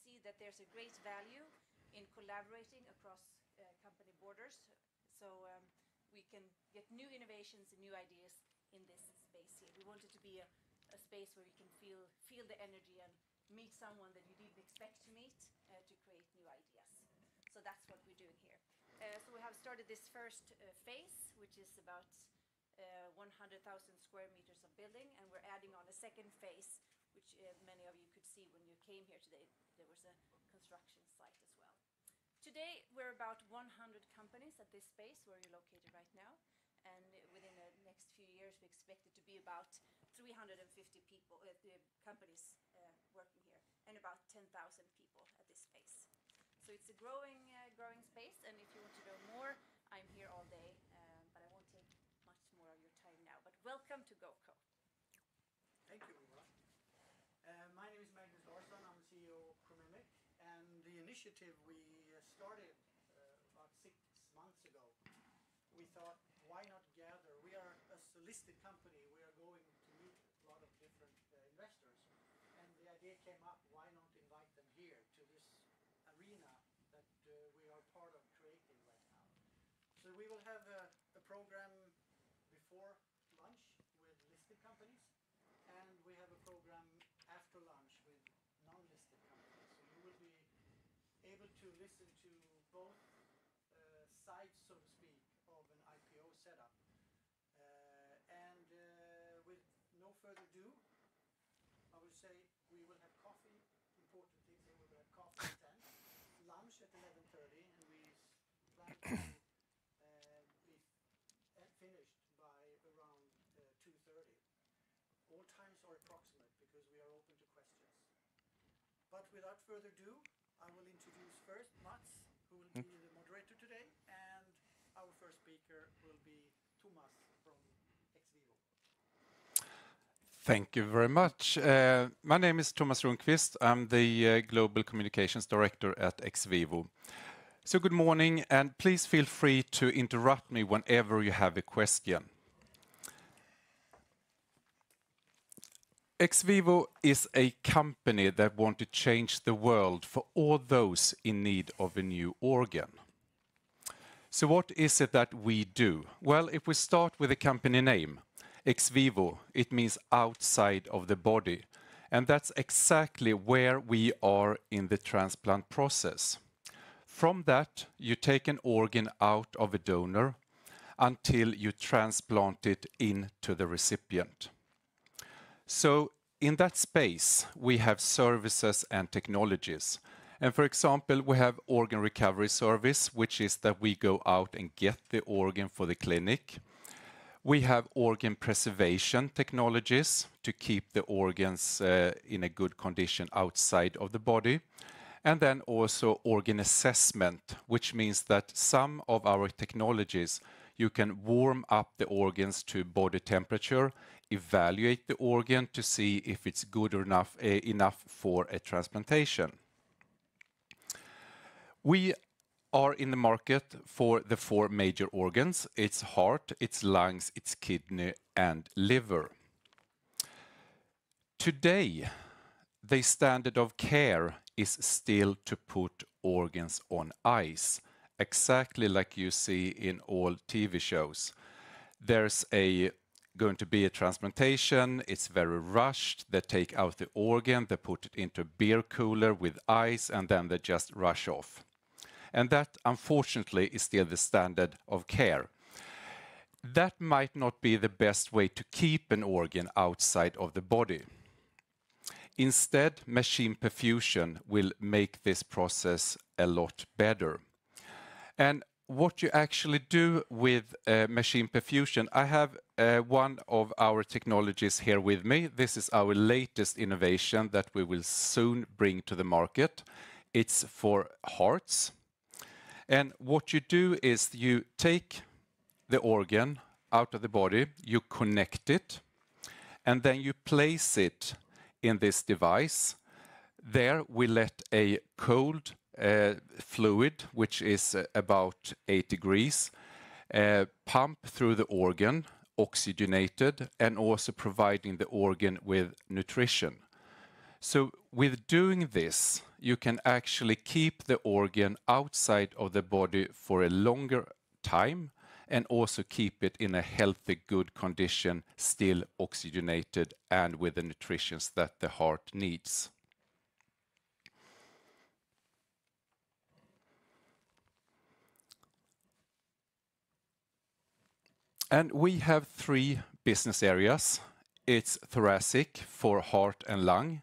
see that there's a great value in collaborating across company borders, so we can get new innovations and new ideas in this space here. We want it to be a space where you can feel the energy and meet someone that you didn't expect to meet to create new ideas. So that's what we're doing here. So we have started this first phase, which is about 100,000 square meters of building, and we're adding on a second phase, which many of you could see when you came here today. There was a construction site as well. Today, we're about 100 companies at this space where you're located right now, and within the next few years, we expect it to be about 350 people, companies working here, and about 10,000 people at this space. So it's a growing space, and if you want to know more, I'm here all day, but I won't take much more of your time now. But welcome to GoCo. Thank you, Ola. My name is Magnus Larsson. I'm CEO of Promimic, and the initiative we started about 6 months ago. We thought, why not gather? We are a listed company. We are going to meet a lot of different investors, and the idea came up, why not invite them here to this arena that we are part of creating right now. So we will have a program before lunch with listed companies, and we have a program after lunch with non-listed companies. So you will be able to listen to both sides, so to speak, of an IPO setup. And with no further ado, I would say we will have coffee. Important things here, we will have coffee at 10, lunch at 11:30, and we plan to be finished by around 2:30. All times are approximate because we are open to questions. But without further ado, I will introduce first Mats, who will be the moderator today, and our first speaker will be Thomas from XVivo. Thank you very much. My name is Thomas Rundqvist. I'm the Global Communications Director at XVivo. So good morning, and please feel free to interrupt me whenever you have a question. XVivo is a company that wants to change the world for all those in need of a new organ. So what is it that we do? Well, if we start with the company name, XVivo, it means outside of the body. And that's exactly where we are in the transplant process. From that, you take an organ out of a donor until you transplant it into the recipient. So in that space, we have services and technologies. And for example, we have organ recovery service, which is that we go out and get the organ for the clinic. We have organ preservation technologies to keep the organs in a good condition outside of the body. And then also organ assessment, which means that some of our technologies, you can warm up the organs to body temperature, evaluate the organ to see if it's good enough for a transplantation. We are in the market for the 4 major organs. It's heart, it's lungs, it's kidney, and liver. Today, the standard of care is still to put organs on ice, exactly like you see in all TV shows. There's going to be a transplantation, it's very rushed, they take out the organ, they put it into a beer cooler with ice, and then they just rush off. And that, unfortunately, is still the standard of care. That might not be the best way to keep an organ outside of the body. Instead, machine perfusion will make this process a lot better. And what you actually do with machine perfusion, I have one of our technologies here with me. This is our latest innovation that we will soon bring to the market. It's for hearts. And what you do is you take the organ out of the body, you connect it, and then you place it in this device. There we let a cold fluid, which is about 8 degrees, pump through the organ, oxygenated, and also providing the organ with nutrition. So with doing this, you can actually keep the organ outside of the body for a longer time and also keep it in a healthy, good condition, still oxygenated and with the nutrition that the heart needs. And we have 3 business areas. It's thoracic for heart and lung,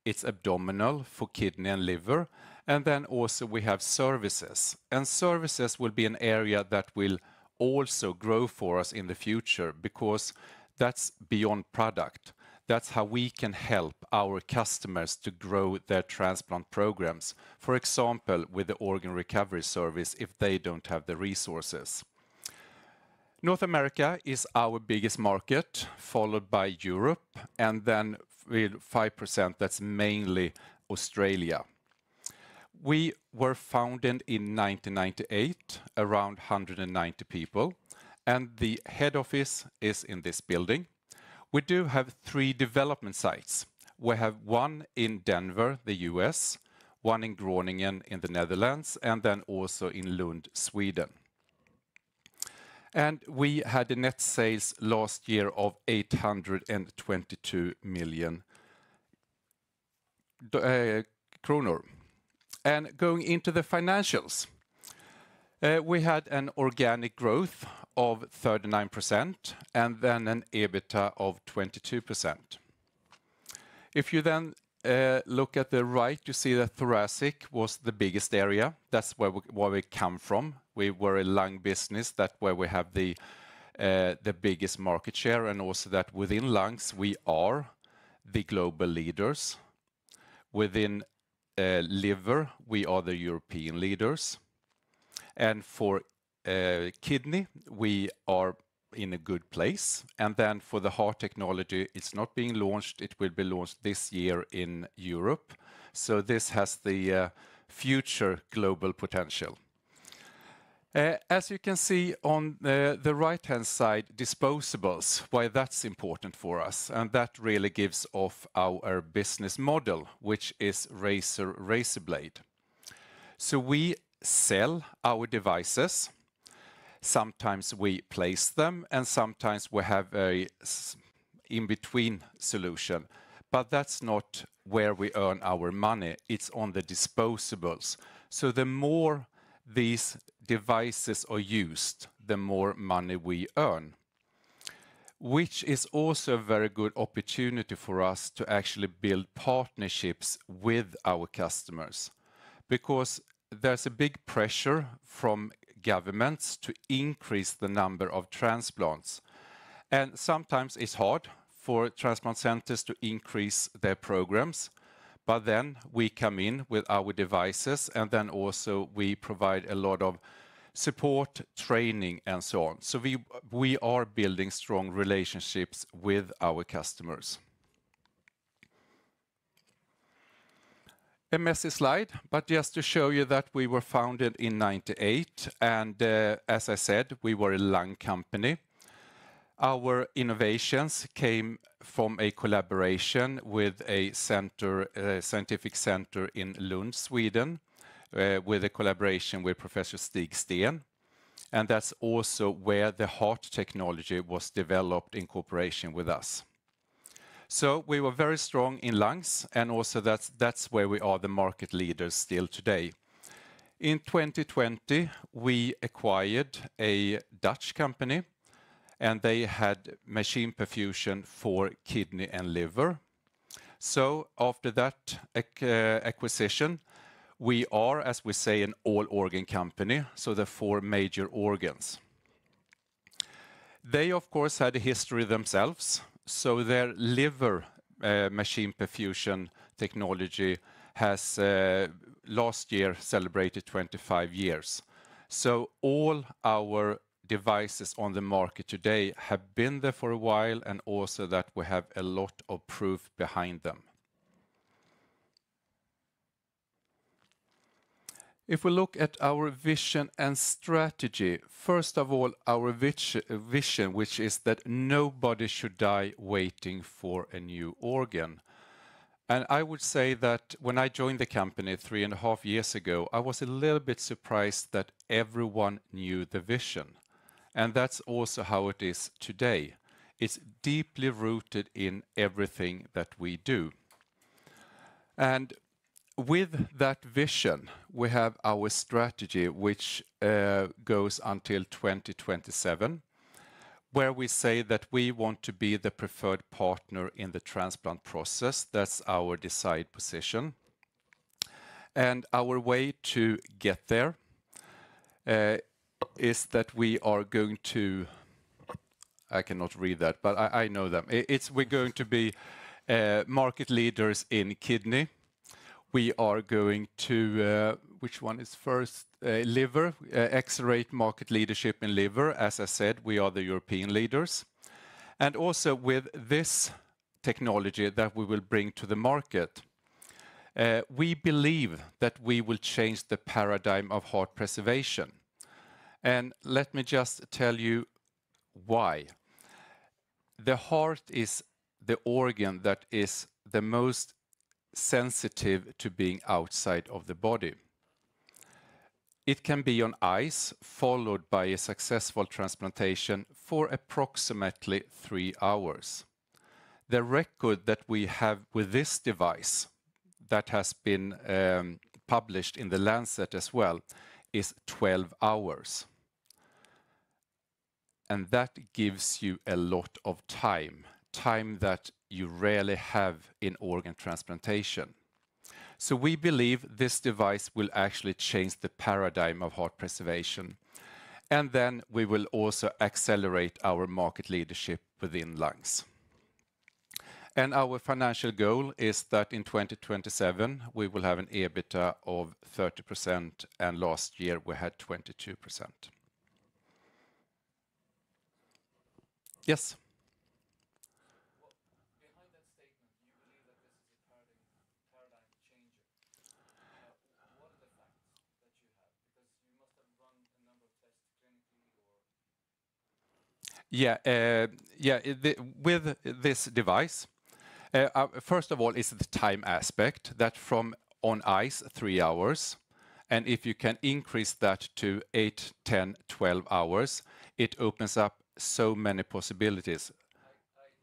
it's abdominal for kidney and liver, and then also we have services. And services will be an area that will also grow for us in the future because that's beyond product. That's how we can help our customers to grow their transplant programs. For example, with the organ recovery service if they don't have the resources. North America is our biggest market, followed by Europe, and then with 5% that's mainly Australia. We were founded in 1998, around 190 people, and the head office is in this building. We do have 3 development sites. We have one in Denver, the US, one in Groningen in the Netherlands, and then also in Lund, Sweden. And we had a net sales last year of 822 million kronor. And going into the financials, we had an organic growth of 39% and then an EBITDA of 22%. If you then look at the right, you see that thoracic was the biggest area. That's where we come from. We were a lung business, that's where we have the biggest market share, and also that within lungs we are the global leaders. Within liver, we are the European leaders. And for kidney, we are in a good place. And then for the heart technology, it's not being launched. It will be launched this year in Europe. So this has the future global potential. As you can see on the right-hand side, disposables, why that's important for us. And that really gives off our business model, which is razor blade. So we sell our devices. Sometimes we place them, and sometimes we have a in-between solution. But that's not where we earn our money. It's on the disposables. So the more these devices are used, the more money we earn, which is also a very good opportunity for us to actually build partnerships with our customers, because there's a big pressure from governments to increase the number of transplants. And sometimes it's hard for transplant centers to increase their programs. But then we come in with our devices, and then also we provide a lot of support, training, and so on. So we are building strong relationships with our customers. A messy slide, but just to show you that we were founded in '98, and as I said, we were a lung company. Our innovations came from a collaboration with a scientific center in Lund, Sweden, with a collaboration with Professor Stig Sten. And that's also where the heart technology was developed in cooperation with us. So we were very strong in lungs, and also that's where we are the market leaders still today. In 2020, we acquired a Dutch company, and they had machine perfusion for kidney and liver. So after that acquisition, we are, as we say, an all-organ company, so the 4 major organs. They, of course, had a history themselves, so their liver machine perfusion technology has last year celebrated 25 years. So all our devices on the market today have been there for a while, and also that we have a lot of proof behind them. If we look at our vision and strategy, first of all, our vision, which is that nobody should die waiting for a new organ. And I would say that when I joined the company 3.5 years ago, I was a little bit surprised that everyone knew the vision. And that's also how it is today. It's deeply rooted in everything that we do. And with that vision, we have our strategy, which goes until 2027, where we say that we want to be the preferred partner in the transplant process. That's our desired position. And our way to get there is that we are going to, I cannot read that, but I know them. We're going to be market leaders in kidney. We are going to, which one is first? Liver, accelerate market leadership in liver. As I said, we are the European leaders. And also with this technology that we will bring to the market, we believe that we will change the paradigm of heart preservation. And let me just tell you why. The heart is the organ that is the most sensitive to being outside of the body. It can be on ice, followed by a successful transplantation for approximately 3 hours. The record that we have with this device, that has been published in the Lancet as well, is 12 hours. And that gives you a lot of time that you rarely have in organ transplantation. So we believe this device will actually change the paradigm of heart preservation. And then we will also accelerate our market leadership within lungs. And our financial goal is that in 2027, we will have an EBITDA of 30%, and last year we had 22%. Yes? With this device, first of all, is the time aspect, that from on ice 3 hours, and if you can increase that to 8, 10, 12 hours, it opens up so many possibilities. I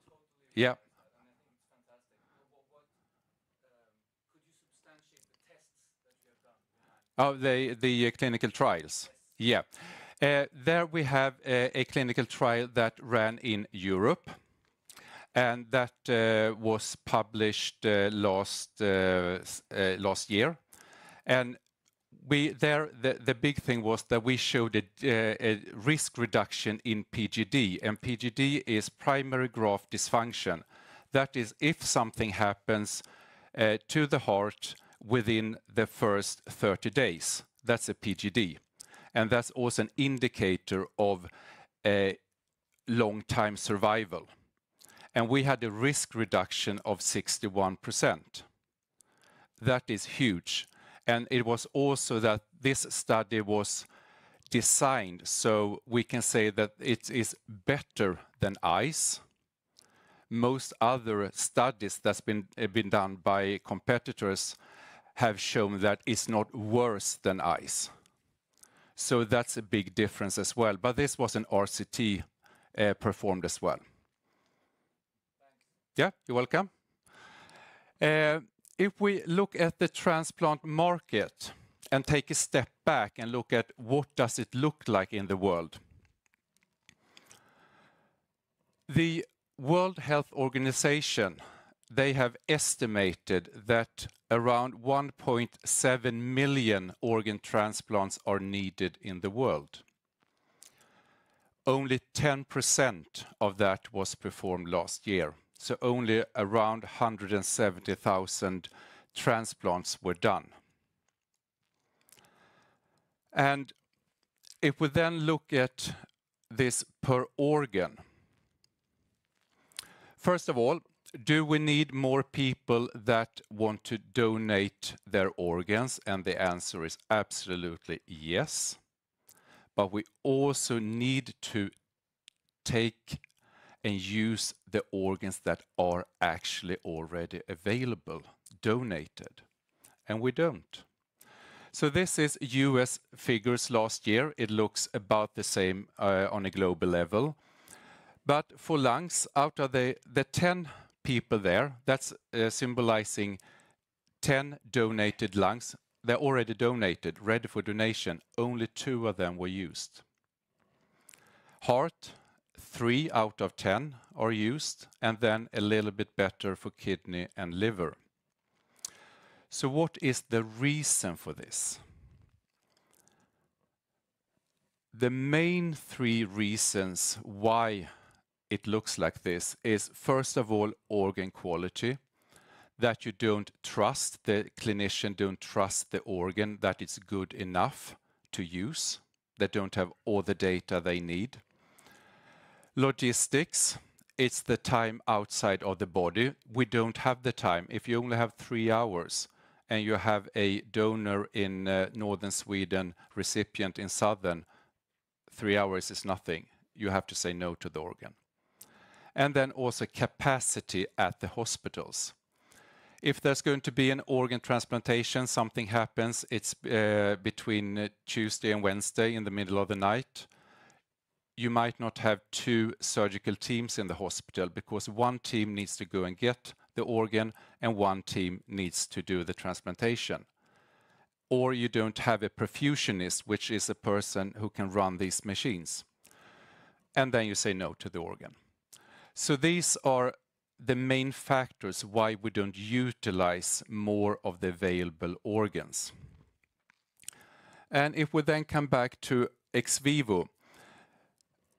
totally Yeah. realize that, and I think it's fantastic. Could you substantiate the tests that you have done behind? Oh, the clinical trials. Yes. Yeah. There we have a clinical trial that ran in Europe, and that was published last year. And the big thing was that we showed a risk reduction in PGD, and PGD is primary graft dysfunction. That is, if something happens to the heart within the first 30 days, that's a PGD. And that's also an indicator of a long time survival. And we had a risk reduction of 61%. That is huge. And it was also that this study was designed so we can say that it is better than ice. Most other studies that's been done by competitors have shown that it's not worse than ice. So that's a big difference as well. But this was an RCT performed as well. Thanks. Yeah, you're welcome. If we look at the transplant market and take a step back and look at what does it look like in the world. The World Health Organization, they have estimated that around 1.7 million organ transplants are needed in the world. Only 10% of that was performed last year. So only around 170,000 transplants were done. And if we then look at this per organ, first of all, do we need more people that want to donate their organs? And the answer is absolutely yes. But we also need to take and use the organs that are actually already available, donated. And we don't. So this is US figures last year. It looks about the same on a global level. But for lungs, out of the 10 people there, that's symbolizing 10 donated lungs. They're already donated, ready for donation. Only 2 of them were used. Heart, 3 out of 10 are used, and then a little bit better for kidney and liver. So what is the reason for this? The main 3 reasons why it looks like this is, first of all, organ quality, that you don't trust, the clinician don't trust the organ, that it's good enough to use, they don't have all the data they need. Logistics, it's the time outside of the body. We don't have the time. If you only have 3 hours and you have a donor in northern Sweden, recipient in southern, 3 hours is nothing. You have to say no to the organ. And then also capacity at the hospitals. If there's going to be an organ transplantation, something happens, it's between Tuesday and Wednesday in the middle of the night, you might not have 2 surgical teams in the hospital because one team needs to go and get the organ and one team needs to do the transplantation. Or you don't have a perfusionist, which is a person who can run these machines. And then you say no to the organ. So these are the main factors why we don't utilize more of the available organs. And if we then come back to ex vivo,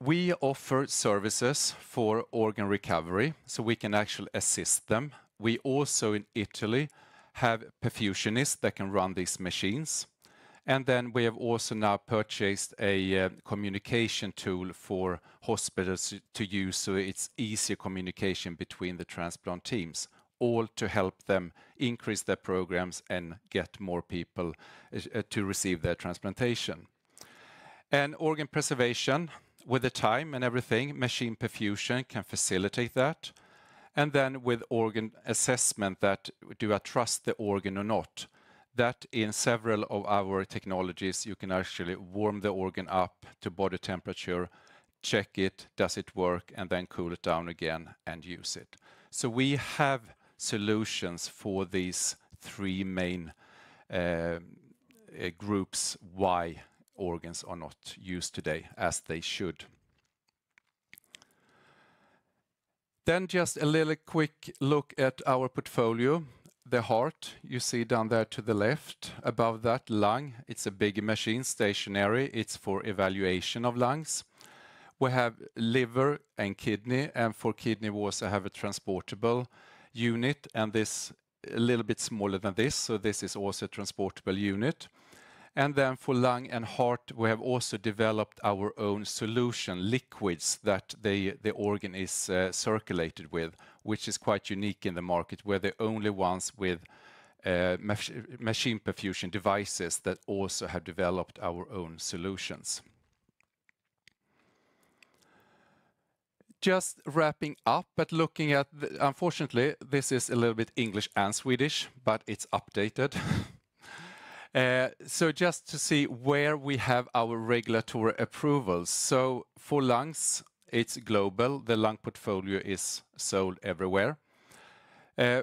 we offer services for organ recovery, so we can actually assist them. We also in Italy have perfusionists that can run these machines. And then we have also now purchased a communication tool for hospitals to use, so it's easier communication between the transplant teams, all to help them increase their programs and get more people to receive their transplantation. And organ preservation, with the time and everything, machine perfusion can facilitate that. And then with organ assessment, that do I trust the organ or not? That in several of our technologies, you can actually warm the organ up to body temperature, check it, does it work, and then cool it down again and use it. So we have solutions for these 3 main groups why organs are not used today as they should. Then just a little quick look at our portfolio. The heart, you see down there to the left. Above that, lung. It's a big machine, stationary. It's for evaluation of lungs. We have liver and kidney, and for kidney we also have a transportable unit, and this a little bit smaller than this, so this is also a transportable unit. And then for lung and heart, we have also developed our own solution, liquids that the organ is circulated with, which is quite unique in the market. We're the only ones with machine perfusion devices that also have developed our own solutions. Just wrapping up, but looking at, unfortunately, this is a little bit English and Swedish, but it's updated. So just to see where we have our regulatory approvals. So for lungs, it's global. The lung portfolio is sold everywhere.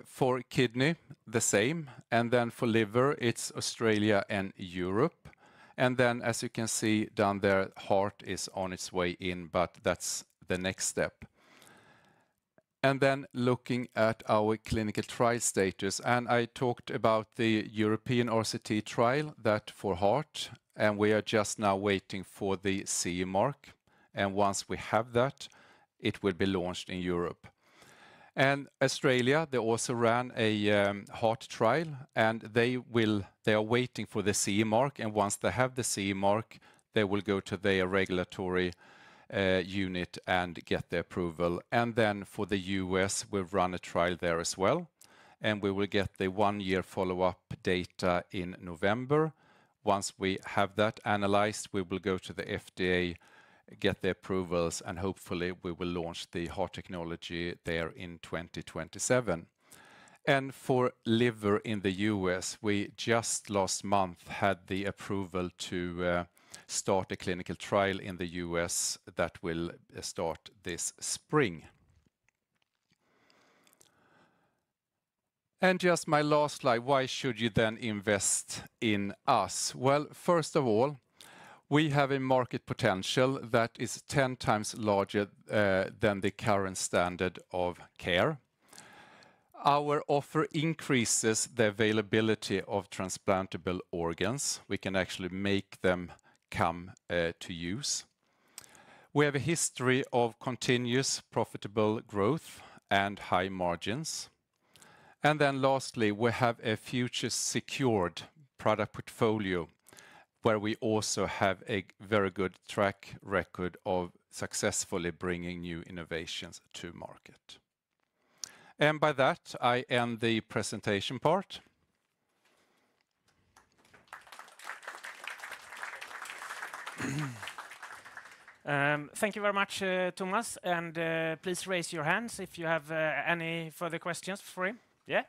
For kidney, the same. And then for liver, it's Australia and Europe. And then, as you can see down there, heart is on its way in, but that's the next step. And then looking at our clinical trial status, and I talked about the European RCT trial, that for heart, and we are just now waiting for the CE mark. And once we have that, it will be launched in Europe. And Australia, they also ran a heart trial, and they are waiting for the CE mark. And once they have the CE mark, they will go to their regulatory unit and get the approval. And then for the US, we've run a trial there as well. And we will get the 1-year follow-up data in November. Once we have that analyzed, we will go to the FDA get the approvals, and hopefully we will launch the heart technology there in 2027. And for liver in the US, we just last month had the approval to start a clinical trial in the US that will start this spring. And just my last slide, why should you then invest in us? Well, first of all, we have a market potential that is 10 times larger than the current standard of care. Our offer increases the availability of transplantable organs. We can actually make them come to use. We have a history of continuous profitable growth and high margins. And then lastly, we have a future secured product portfolio where we also have a very good track record of successfully bringing new innovations to market. And by that, I end the presentation part. Thank you very much, Thomas. And please raise your hands if you have any further questions for him. Yeah?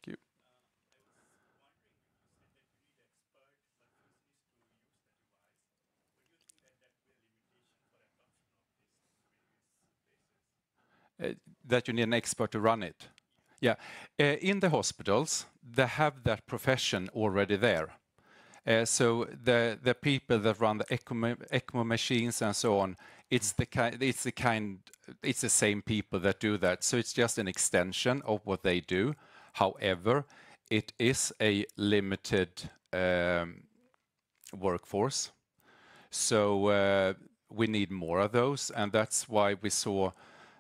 Thank you. That you need an expert to run it. Yeah, in the hospitals, they have that profession already there. So the people that run the ECMO machines and so on, it's the same people that do that. So it's just an extension of what they do. However, it is a limited workforce. So we need more of those, and that's why we saw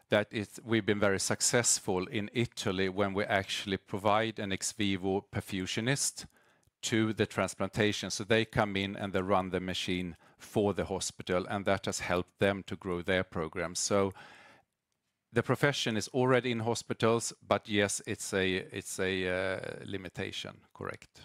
that we've been very successful in Italy when we actually provide an ex vivo perfusionist to the transplantation. So they come in and they run the machine for the hospital, and that has helped them to grow their program. So the profession is already in hospitals, but yes, it's a limitation, correct.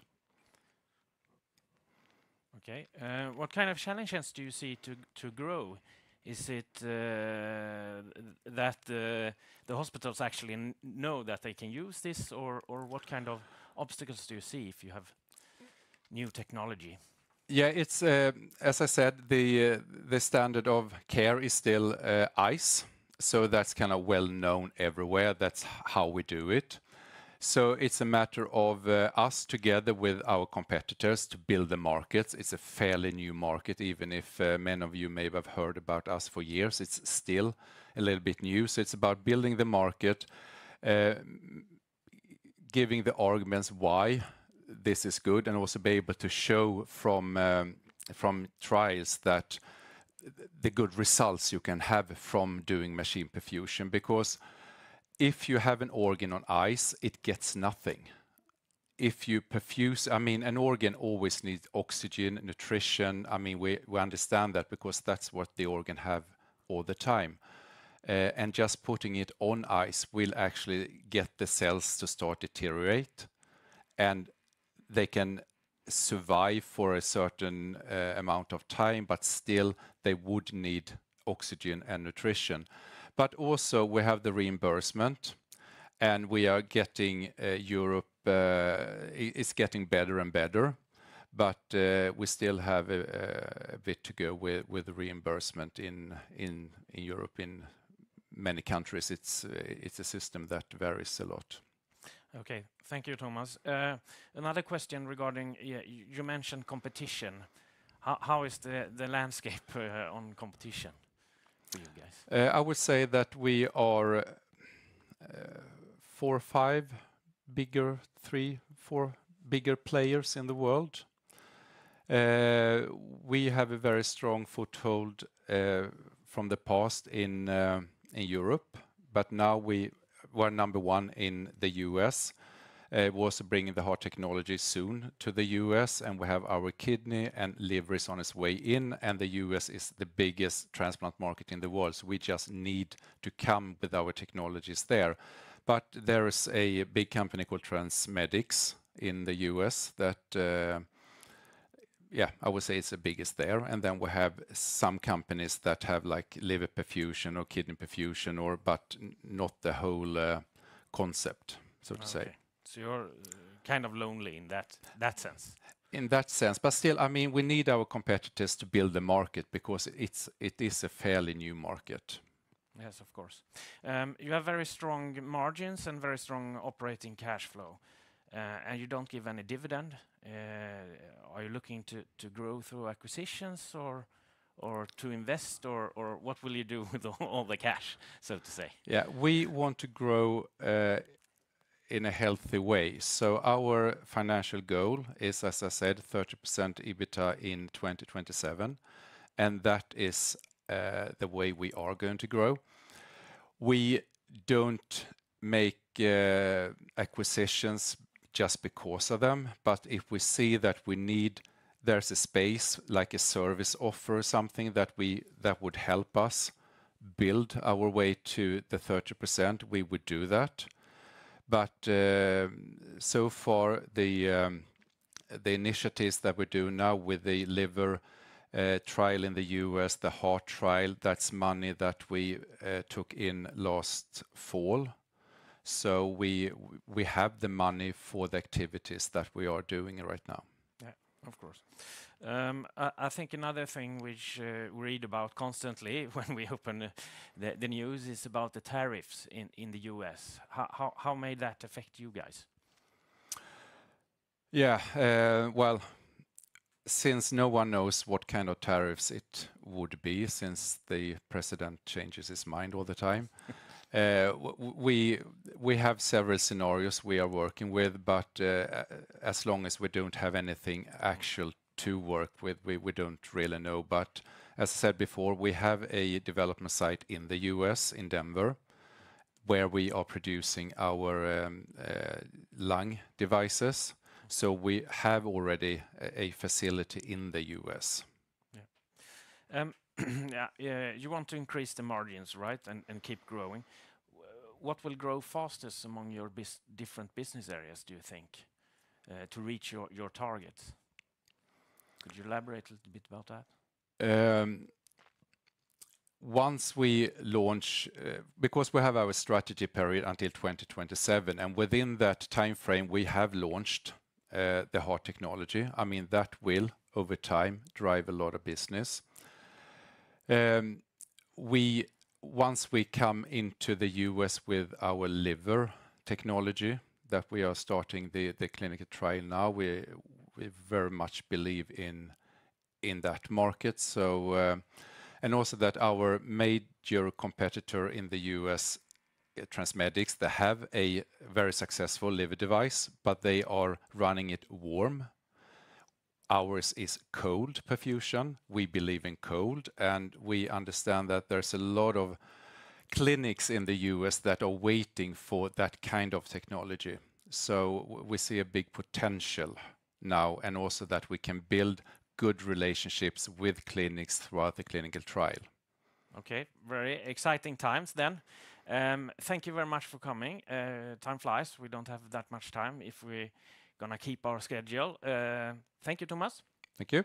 Okay. What kind of challenges do you see to grow? Is it that the hospitals actually know that they can use this, or what kind of obstacles do you see if you have new technology? Yeah, it's as I said, the standard of care is still ICE, so that's kind of well known everywhere. That's how we do it. So it's a matter of us together with our competitors to build the markets. It's a fairly new market, even if many of you may have heard about us for years. It's still a little bit new. So it's about building the market, giving the arguments why this is good, and also be able to show from trials that the good results you can have from doing machine perfusion. Because if you have an organ on ice, it gets nothing. If you perfuse, I mean, an organ always needs oxygen, nutrition. I mean, we understand that because that's what the organ have all the time. And just putting it on ice will actually get the cells to start deteriorate, and they can survive for a certain amount of time, but still they would need oxygen and nutrition. But also we have the reimbursement, and we are getting Europe is getting better and better, but we still have a bit to go with the reimbursement in Europe. In many countries, it's a system that varies a lot. Okay, thank you, Thomas. Another question regarding, you mentioned competition. How is the landscape on competition for you guys? I would say that we are 4 or 5 bigger, 3, 4 bigger players in the world. We have a very strong foothold from the past in Europe, but now we're number 1 in the US. We're also bringing the heart technology soon to the US, and we have our kidney and liver is on its way in, and the US is the biggest transplant market in the world, so we just need to come with our technologies there. But there is a big company called TransMedics in the US that yeah, I would say it's the biggest there. And then we have some companies that have like liver perfusion or kidney perfusion, or but not the whole concept, so to say. Okay. So you're kind of lonely in that sense. In that sense, but still, I mean, we need our competitors to build the market because it is a fairly new market. Yes, of course. You have very strong margins and very strong operating cash flow, and you don't give any dividend. Are you looking to grow through acquisitions or to invest, or what will you do with all the cash, so to say? Yeah, we want to grow in a healthy way. So our financial goal is, as I said, 30% EBITDA in 2027, and that is the way we are going to grow. We don't make acquisitions just because of them, but if we see that there's a space like a service offer, something that would help us build our way to the 30%, we would do that. But so far, the initiatives that we do now with the liver trial in the US, the heart trial, that's money that we took in last fall. So we have the money for the activities that we are doing right now. Yeah, of course. I think another thing which we read about constantly when we open the news is about the tariffs in the US. How may that affect you guys? Yeah, well, since no one knows what kind of tariffs it would be, since the president changes his mind all the time, we have several scenarios we are working with, but as long as we don't have anything actual to work with, we don't really know. But as I said before, we have a development site in the US, in Denver, where we are producing our lung devices. So we have already a facility in the US. Yeah. You want to increase the margins, right, and keep growing. What will grow fastest among your different business areas, do you think, to reach your targets? Could you elaborate a little bit about that? Once we launch, because we have our strategy period until 2027, and within that time frame, we have launched the heart technology. I mean, that will, over time, drive a lot of business. Once we come into the US with our liver technology, that we are starting the clinical trial now, we very much believe in that market. So, and also that our major competitor in the US, Transmedics, they have a very successful liver device, but they are running it warm. Ours is cold perfusion. We believe in cold, and we understand that there's a lot of clinics in the US that are waiting for that kind of technology. So we see a big potential now, and also that we can build good relationships with clinics throughout the clinical trial. Okay, very exciting times then. Thank you very much for coming. Time flies. We don't have that much time if we're gonna keep our schedule. Thank you, Thomas. Thank you.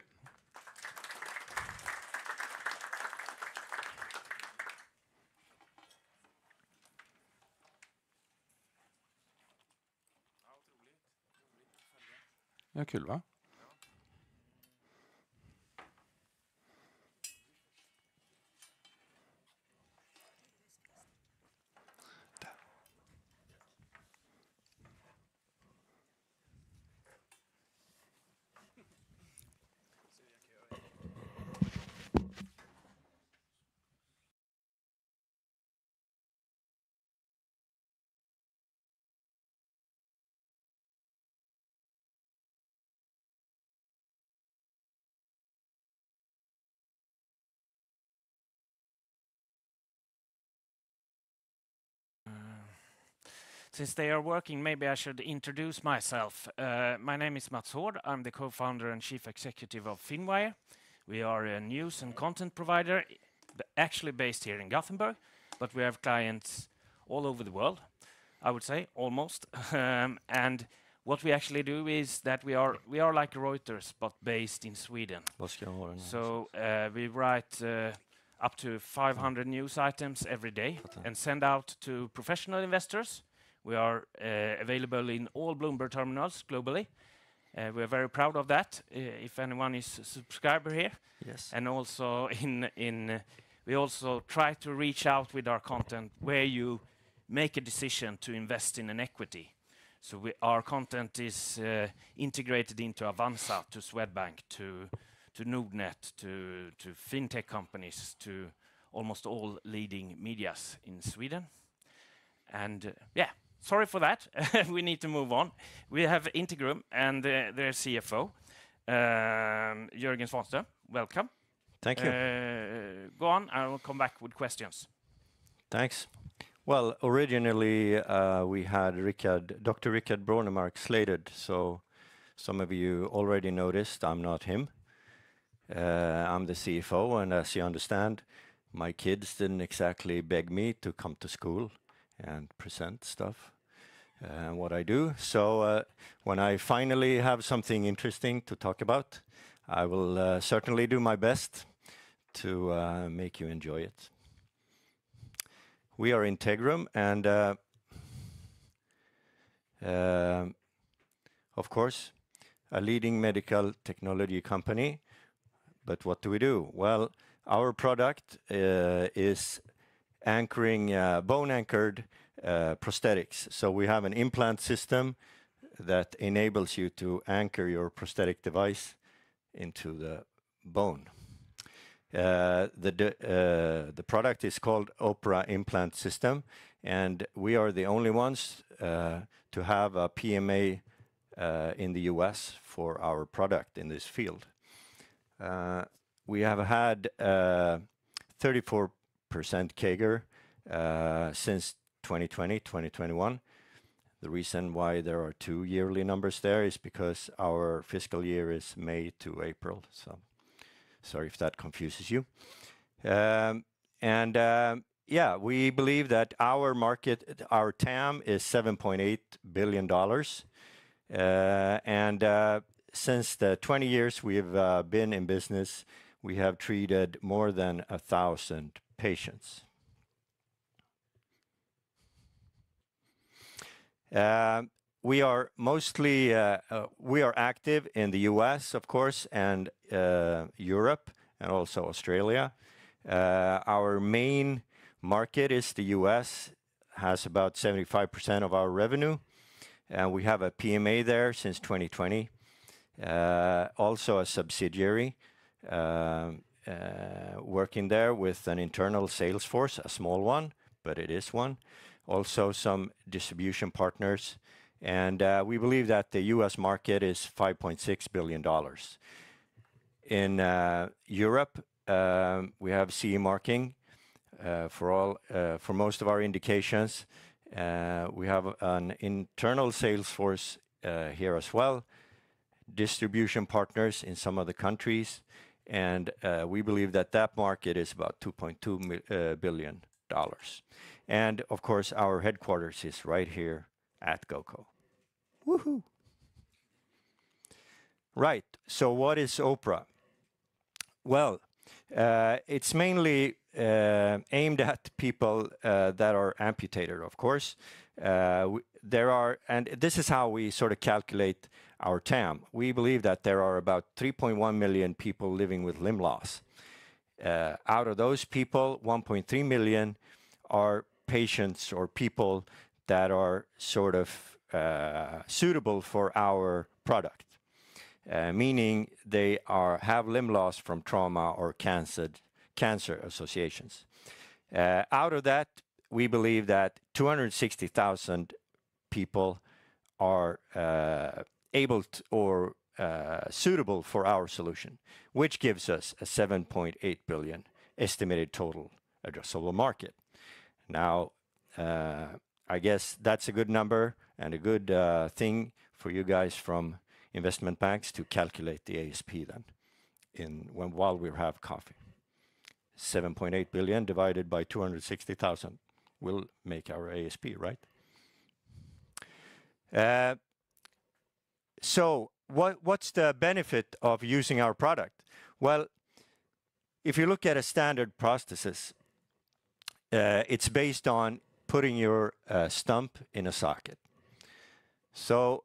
Ja, kul va? Since they are working, maybe I should introduce myself. My name is Mats Hård. I'm the co-founder and chief executive of Finwire. We are a news and content provider, actually based here in Gothenburg, but we have clients all over the world, I would say, almost. And what we actually do is that we are like Reuters, but based in Sweden. So we write up to 500 news items every day and send out to professional investors. We are available in all Bloomberg terminals globally. We are very proud of that. If anyone is a subscriber here, Yes. and also we also try to reach out with our content where you make a decision to invest in an equity. So our content is integrated into Avanza, to Swedbank, to Nordnet, to fintech companies, to almost all leading medias in Sweden. And sorry for that. We need to move on. We have Integrum and their CFO, Jörgen Svanström. Welcome. Thank you. Go on. I will come back with questions. Thanks. Well, originally we had Dr. Rickard Brånemark slated, so some of you already noticed I'm not him. I'm the CFO, and as you understand, my kids didn't exactly beg me to come to school and present stuff and what I do. So when I finally have something interesting to talk about, I will certainly do my best to make you enjoy it. We are Integrum, and of course, a leading medical technology company. But what do we do? Well, our product is anchoring bone-anchored prosthetics. So we have an implant system that enables you to anchor your prosthetic device into the bone. The product is called Opera Implant System, and we are the only ones to have a PMA in the US for our product in this field. We have had 34% CAGR since 2020, 2021. The reason why there are two yearly numbers there is because our fiscal year is May to April. So sorry if that confuses you. We believe that our market, our TAM is $7.8 billion. Since the 20 years we've been in business, we have treated more than 1,000 patients. We are mostly we are active in the US, of course, and Europe, and also Australia. Our main market is the US, has about 75% of our revenue, and we have a PMA there since 2020. Also a subsidiary working there with an internal sales force, a small one, but it is one. Also some distribution partners, and we believe that the US market is $5.6 billion. In Europe, we have CE marking for most of our indications. We have an internal sales force here as well, distribution partners in some of the countries, and we believe that that market is about $2.2 billion. And of course, our headquarters is right here at GoCo. Woohoo! Right, so what is Opera? Well, it's mainly aimed at people that are amputated, of course. And this is how we sort of calculate our TAM. We believe that there are about 3.1 million people living with limb loss. Out of those people, 1.3 million are patients or people that are sort of suitable for our product, meaning they have limb loss from trauma or cancer associations. Out of that, we believe that 260,000 people are able to, or suitable for our solution, which gives us a 7.8 billion estimated total addressable market. Now, I guess that's a good number and a good thing for you guys from investment banks to calculate the ASP then while we have coffee. 7.8 billion divided by 260,000 will make our ASP, right? So what's the benefit of using our product? Well, if you look at a standard prosthesis, it's based on putting your stump in a socket. So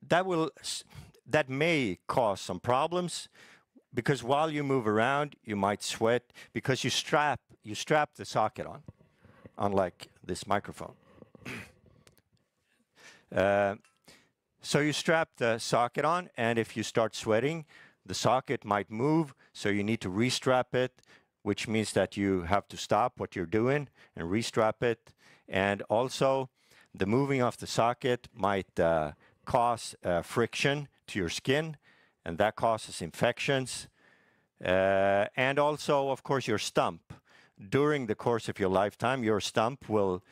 that may cause some problems, because while you move around, you might sweat because you strap the socket on, unlike this microphone. So you strap the socket on, and if you start sweating, the socket might move, so you need to restrap it, which means that you have to stop what you're doing and restrap it. And also, the moving of the socket might cause friction to your skin, and that causes infections. And also, of course, your stump. During the course of your lifetime, your stump will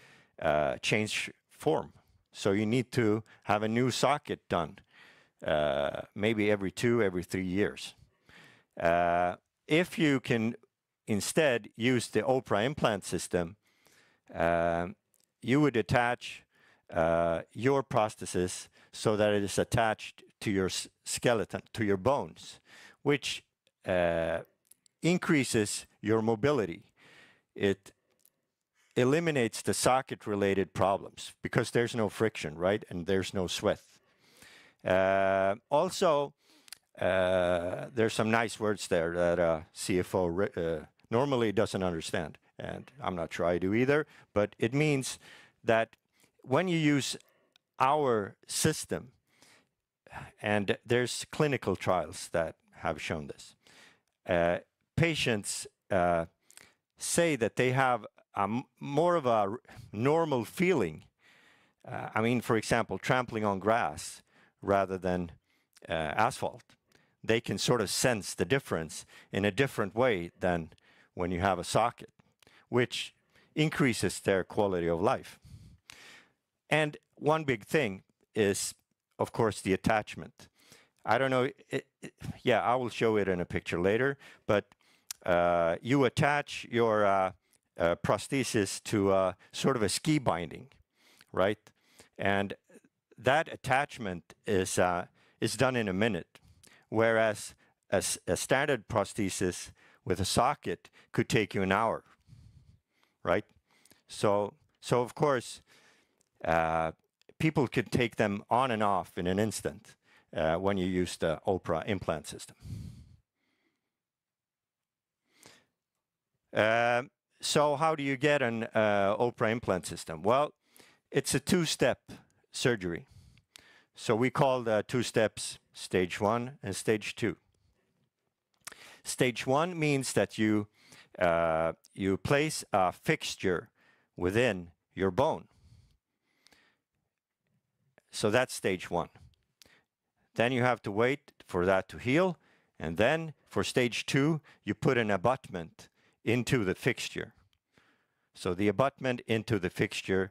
change form. So you need to have a new socket done, maybe every 3 years. If you can instead use the Oprah implant system, you would attach your prosthesis so that it is attached to your skeleton, to your bones, which increases your mobility. It eliminates the socket-related problems because there's no friction, right? And there's no sweat. Also, there's some nice words there that a CFO normally doesn't understand, and I'm not sure I do either, but it means that when you use our system, and there's clinical trials that have shown this, patients say that they have more of a normal feeling. I mean, for example, trampling on grass rather than asphalt. They can sort of sense the difference in a different way than when you have a socket, which increases their quality of life. And one big thing is, of course, the attachment. I don't know, yeah, I will show it in a picture later, but you attach your prosthesis to sort of a ski binding, right? And that attachment is done in a minute, whereas a standard prosthesis with a socket could take you an hour, right? So of course, people could take them on and off in an instant when you use the Oprah implant system. So how do you get an Oprah implant system? Well, it's a two-step surgery. So we call the 2 steps stage 1 and stage 2. Stage 1 means that you place a fixture within your bone. So that's stage 1. Then you have to wait for that to heal, and then for stage 2, you put an abutment into the fixture. So the abutment into the fixture,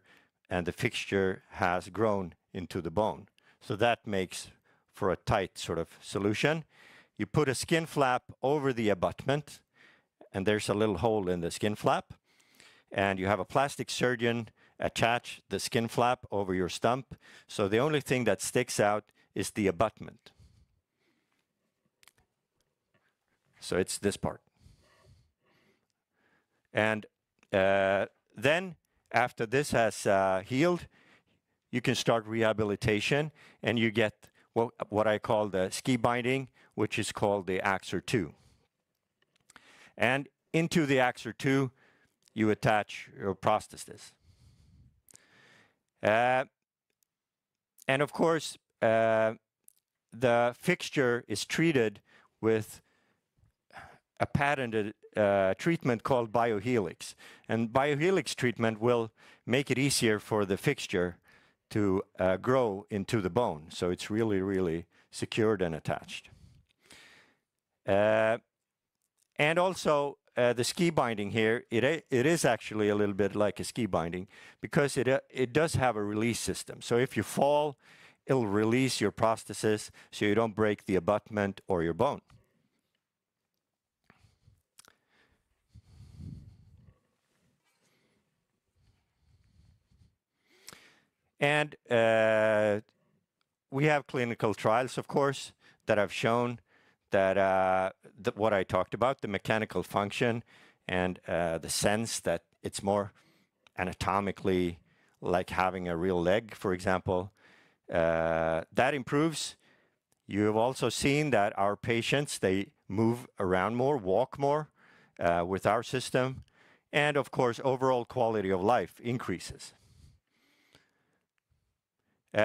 and the fixture has grown into the bone. So that makes for a tight sort of solution. You put a skin flap over the abutment, and there's a little hole in the skin flap, and you have a plastic surgeon attach the skin flap over your stump. So the only thing that sticks out is the abutment. So it's this part. And then after this has healed, you can start rehabilitation, and you get what I call the ski binding, which is called the Axor 2. And into the Axor 2, you attach your prosthesis. And of course, the fixture is treated with a patented treatment called biohelix. And biohelix treatment will make it easier for the fixture to grow into the bone. So it's really, really secured and attached. And also, the ski binding here, it is actually a little bit like a ski binding because it does have a release system. So if you fall, it'll release your prosthesis so you don't break the abutment or your bone. And we have clinical trials, of course, that have shown that what I talked about, the mechanical function and the sense that it's more anatomically like having a real leg, for example, that improves. You have also seen that our patients, they move around more, walk more with our system. And of course, overall quality of life increases. We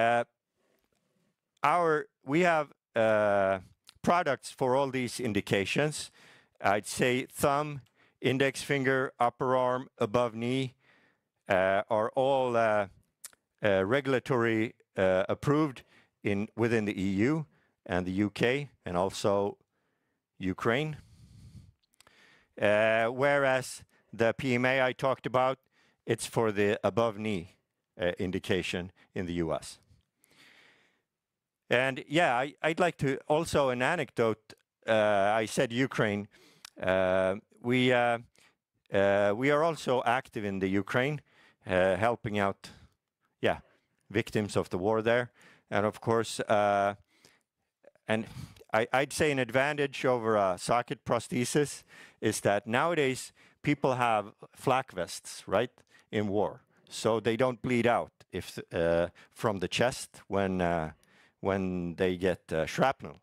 have products for all these indications. I'd say thumb, index finger, upper arm, above knee are all regulatory approved within the EU and the UK and also Ukraine. Whereas the PMA I talked about, it's for the above knee indication in the US. And yeah, I'd like to also an anecdote. I said Ukraine. We are also active in the Ukraine, helping out, victims of the war there. And of course, and I'd say an advantage over socket prosthesis is that nowadays people have flak vests, right, in war, so they don't bleed out from the chest when they get shrapnel.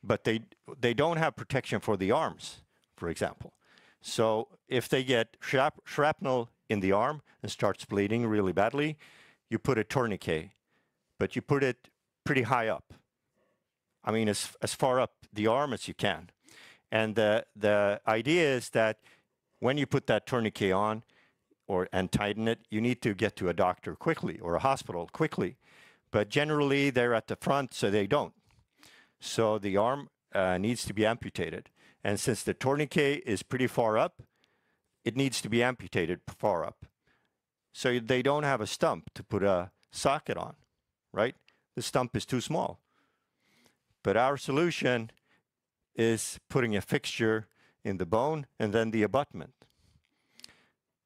But they don't have protection for the arms, for example. So if they get shrapnel in the arm and starts bleeding really badly, you put a tourniquet, but you put it pretty high up. I mean, as far up the arm as you can. And the idea is that when you put that tourniquet on and tighten it, you need to get to a doctor quickly or a hospital quickly. But generally, they're at the front, so they don't. So the arm needs to be amputated. And since the tourniquet is pretty far up, it needs to be amputated far up. So they don't have a stump to put a socket on, right? The stump is too small. But our solution is putting a fixture in the bone and then the abutment.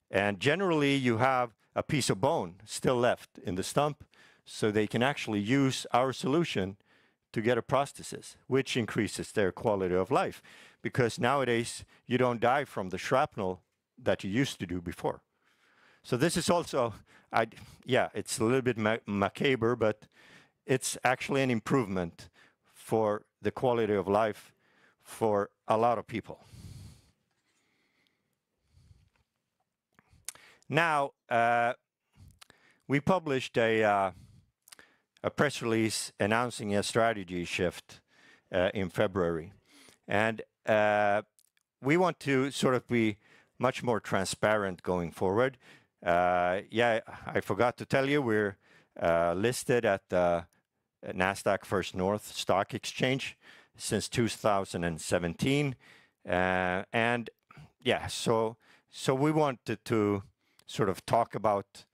And generally, you have a piece of bone still left in the stump, so they can actually use our solution to get a prosthesis, which increases their quality of life. Because nowadays, you don't die from the shrapnel that you used to do before. So this is also, it's a little bit macabre, but it's actually an improvement for the quality of life for a lot of people. Now, we published a press release announcing a strategy shift in February. And we want to sort of be much more transparent going forward. I forgot to tell you, we're listed at the NASDAQ First North Stock Exchange since 2017. So we wanted to sort of talk about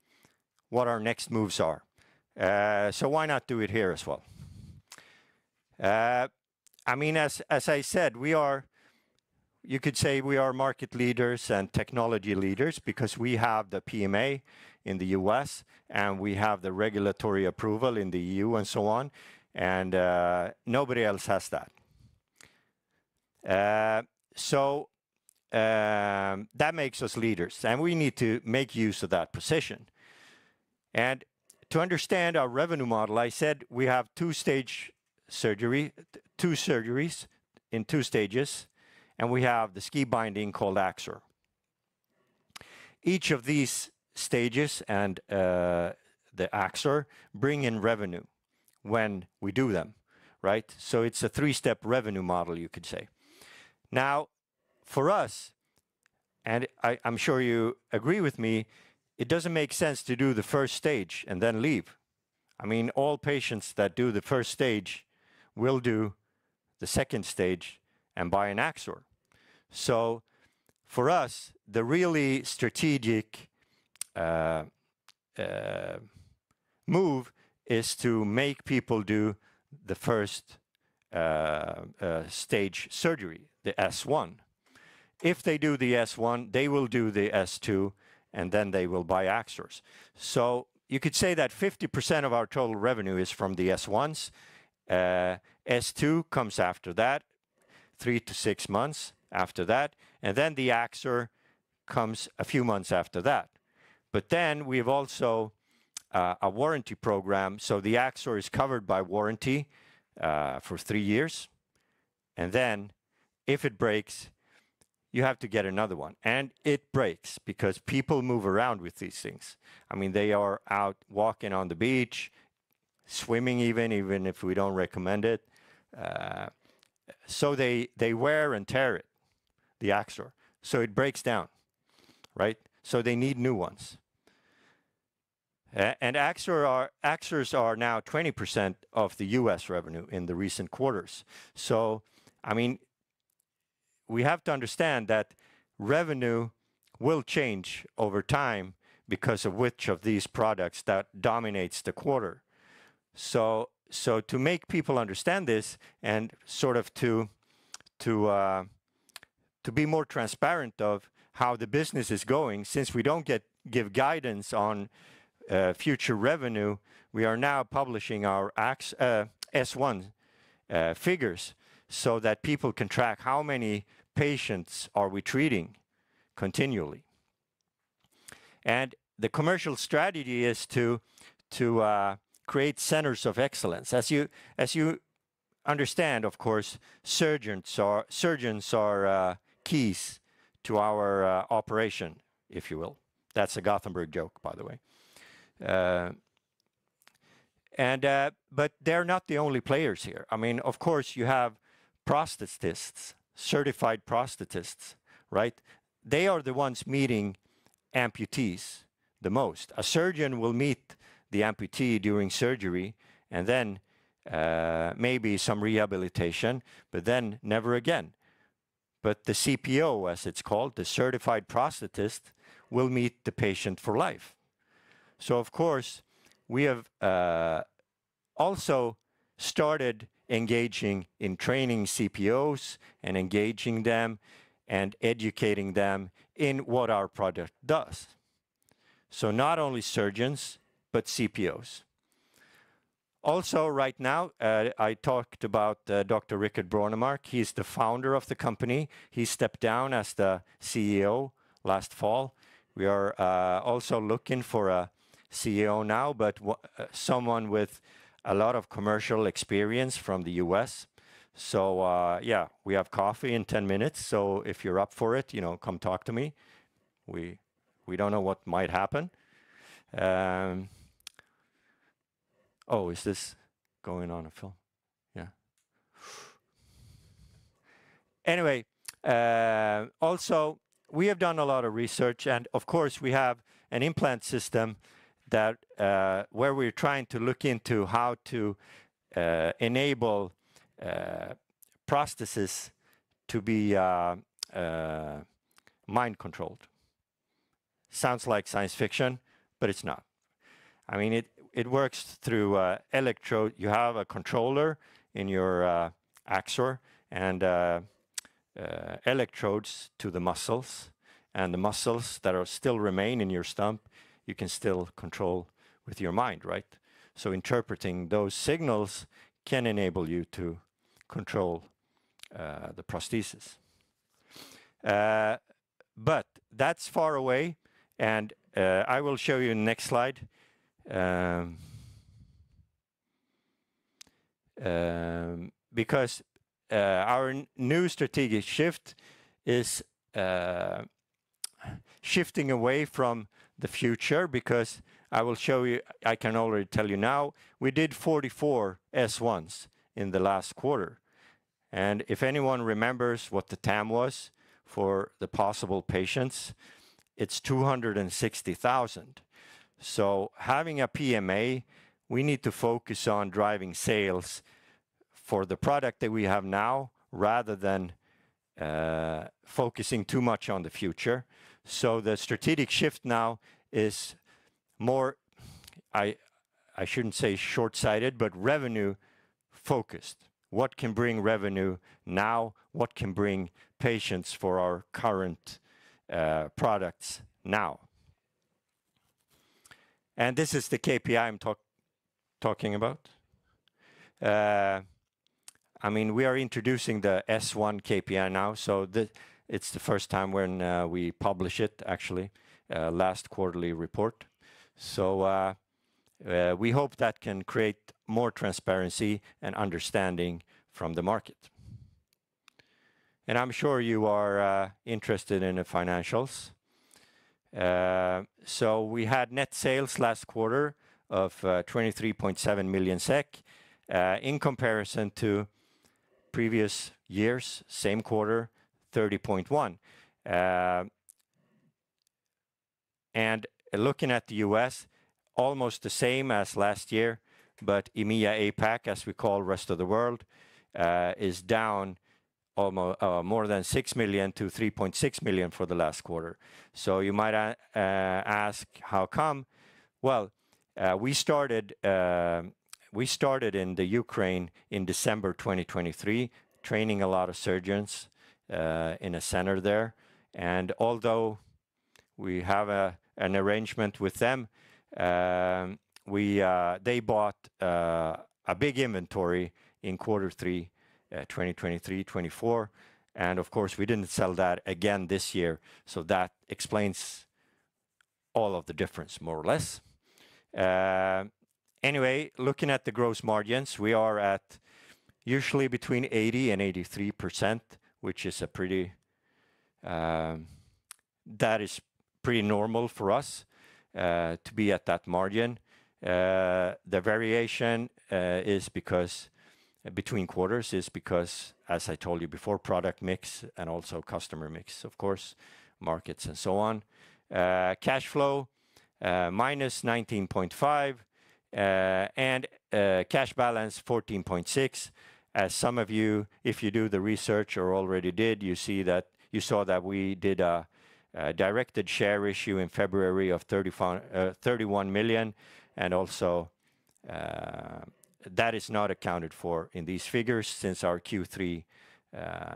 what our next moves are. So why not do it here as well? I mean, as I said, you could say we are market leaders and technology leaders because we have the PMA in the US and we have the regulatory approval in the EU and so on. And nobody else has that. That makes us leaders, and we need to make use of that position. And to understand our revenue model, I said we have two surgeries in 2 stages, and we have the ski binding called Axor. Each of these stages and the Axor bring in revenue when we do them, right? So it's a 3-step revenue model, you could say. Now, for us, and I'm sure you agree with me, it doesn't make sense to do the first stage and then leave. I mean, all patients that do the first stage will do the second stage and buy an Axor. So for us, the really strategic move is to make people do the first stage surgery, the S1. If they do the S1, they will do the S2, and then they will buy Axors. So you could say that 50% of our total revenue is from the S1s. S2 comes after that, 3 to 6 months after that, and then the Axor comes a few months after that. But then we have also a warranty program, so the Axor is covered by warranty for 3 years, and then if it breaks, you have to get another one. And it breaks because people move around with these things. I mean, they are out walking on the beach, swimming even if we don't recommend it. So they wear and tear it, the Axor. So it breaks down, right? So they need new ones. And Axors are now 20% of the US revenue in the recent quarters. So, I mean, we have to understand that revenue will change over time because of which of these products that dominates the quarter. So to make people understand this and sort of to be more transparent of how the business is going, since we don't give guidance on future revenue, we are now publishing our S1 figures so that people can track how many patients are we treating continually. And the commercial strategy is to create centers of excellence. As you understand, of course, surgeons are keys to our operation, if you will. That's a Gothenburg joke, by the way. But they're not the only players here. I mean, of course, you have prosthetists, certified prosthetists, right? They are the ones meeting amputees the most. A surgeon will meet the amputee during surgery and then maybe some rehabilitation, but then never again. But the CPO, as it's called, the certified prosthetist, will meet the patient for life. So, of course, we have also started engaging in training CPOs and engaging them and educating them in what our product does. So not only surgeons, but CPOs. Also, right now, I talked about Dr. Rickard Brånemark. He's the founder of the company. He stepped down as the CEO last fall. We are also looking for a CEO now, but someone with a lot of commercial experience from the US. So yeah, we have coffee in 10 minutes. So if you're up for it, come talk to me. We don't know what might happen. Oh, is this going on a film? Yeah. Anyway, also, we have done a lot of research, and of course, we have an implant system that where we're trying to look into how to enable prostheses to be mind-controlled. Sounds like science fiction, but it's not. I mean, it works through electrode. You have a controller in your Axor and electrodes to the muscles, and the muscles that are still remain in your stump, you can still control with your mind, right? So interpreting those signals can enable you to control the prosthesis. But that's far away, and I will show you next slide. Because our new strategic shift is shifting away from the future, because I will show you, I can already tell you now, we did 44 S1s in the last quarter. And if anyone remembers what the TAM was for the possible patients, it's 260,000. So having a PMA, we need to focus on driving sales for the product that we have now, rather than focusing too much on the future. So the strategic shift now is more, I shouldn't say short-sighted, but revenue focused. What can bring revenue now? What can bring patients for our current products now? And this is the KPI I'm talking about. I mean, we are introducing the S1 KPI now, so it's the first time when we publish it, actually, last quarterly report. So we hope that can create more transparency and understanding from the market. And I'm sure you are interested in the financials. So we had net sales last quarter of 23.7 million SEK in comparison to previous years, same quarter, 30.1. And looking at the US, almost the same as last year, but EMEA APAC, as we call rest of the world, is down almost more than 6 million to 3.6 million for the last quarter. So you might ask, how come? Well, we started in the Ukraine in December 2023, training a lot of surgeons in a center there. And although we have an arrangement with them, they bought a big inventory in quarter 3, 2023-24. And of course, we didn't sell that again this year. So that explains all of the difference, more or less. Anyway, looking at the gross margins, we are at usually between 80 and 83%, which is a pretty, that is pretty normal for us to be at that margin. The variation is because between quarters is because, as I told you before, product mix and also customer mix, of course, markets and so on. Cash flow, minus 19.5, and cash balance 14.6. As some of you, if you do the research or already did, you saw that we did a directed share issue in February of 31 million, and also that is not accounted for in these figures since our Q3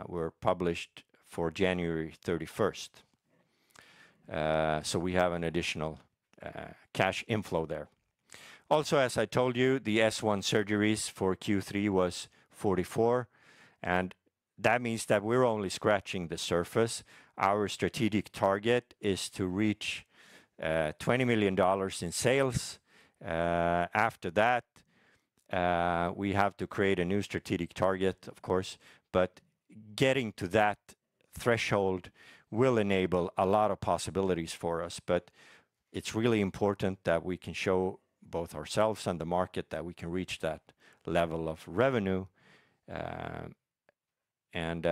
were published for January 31st. So we have an additional cash inflow there. Also, as I told you, the S1 surgeries for Q3 was 44, and that means that we're only scratching the surface. Our strategic target is to reach $20 million in sales. After that, we have to create a new strategic target, of course, but getting to that threshold will enable a lot of possibilities for us. But it's really important that we can show both ourselves and the market that we can reach that level of revenue and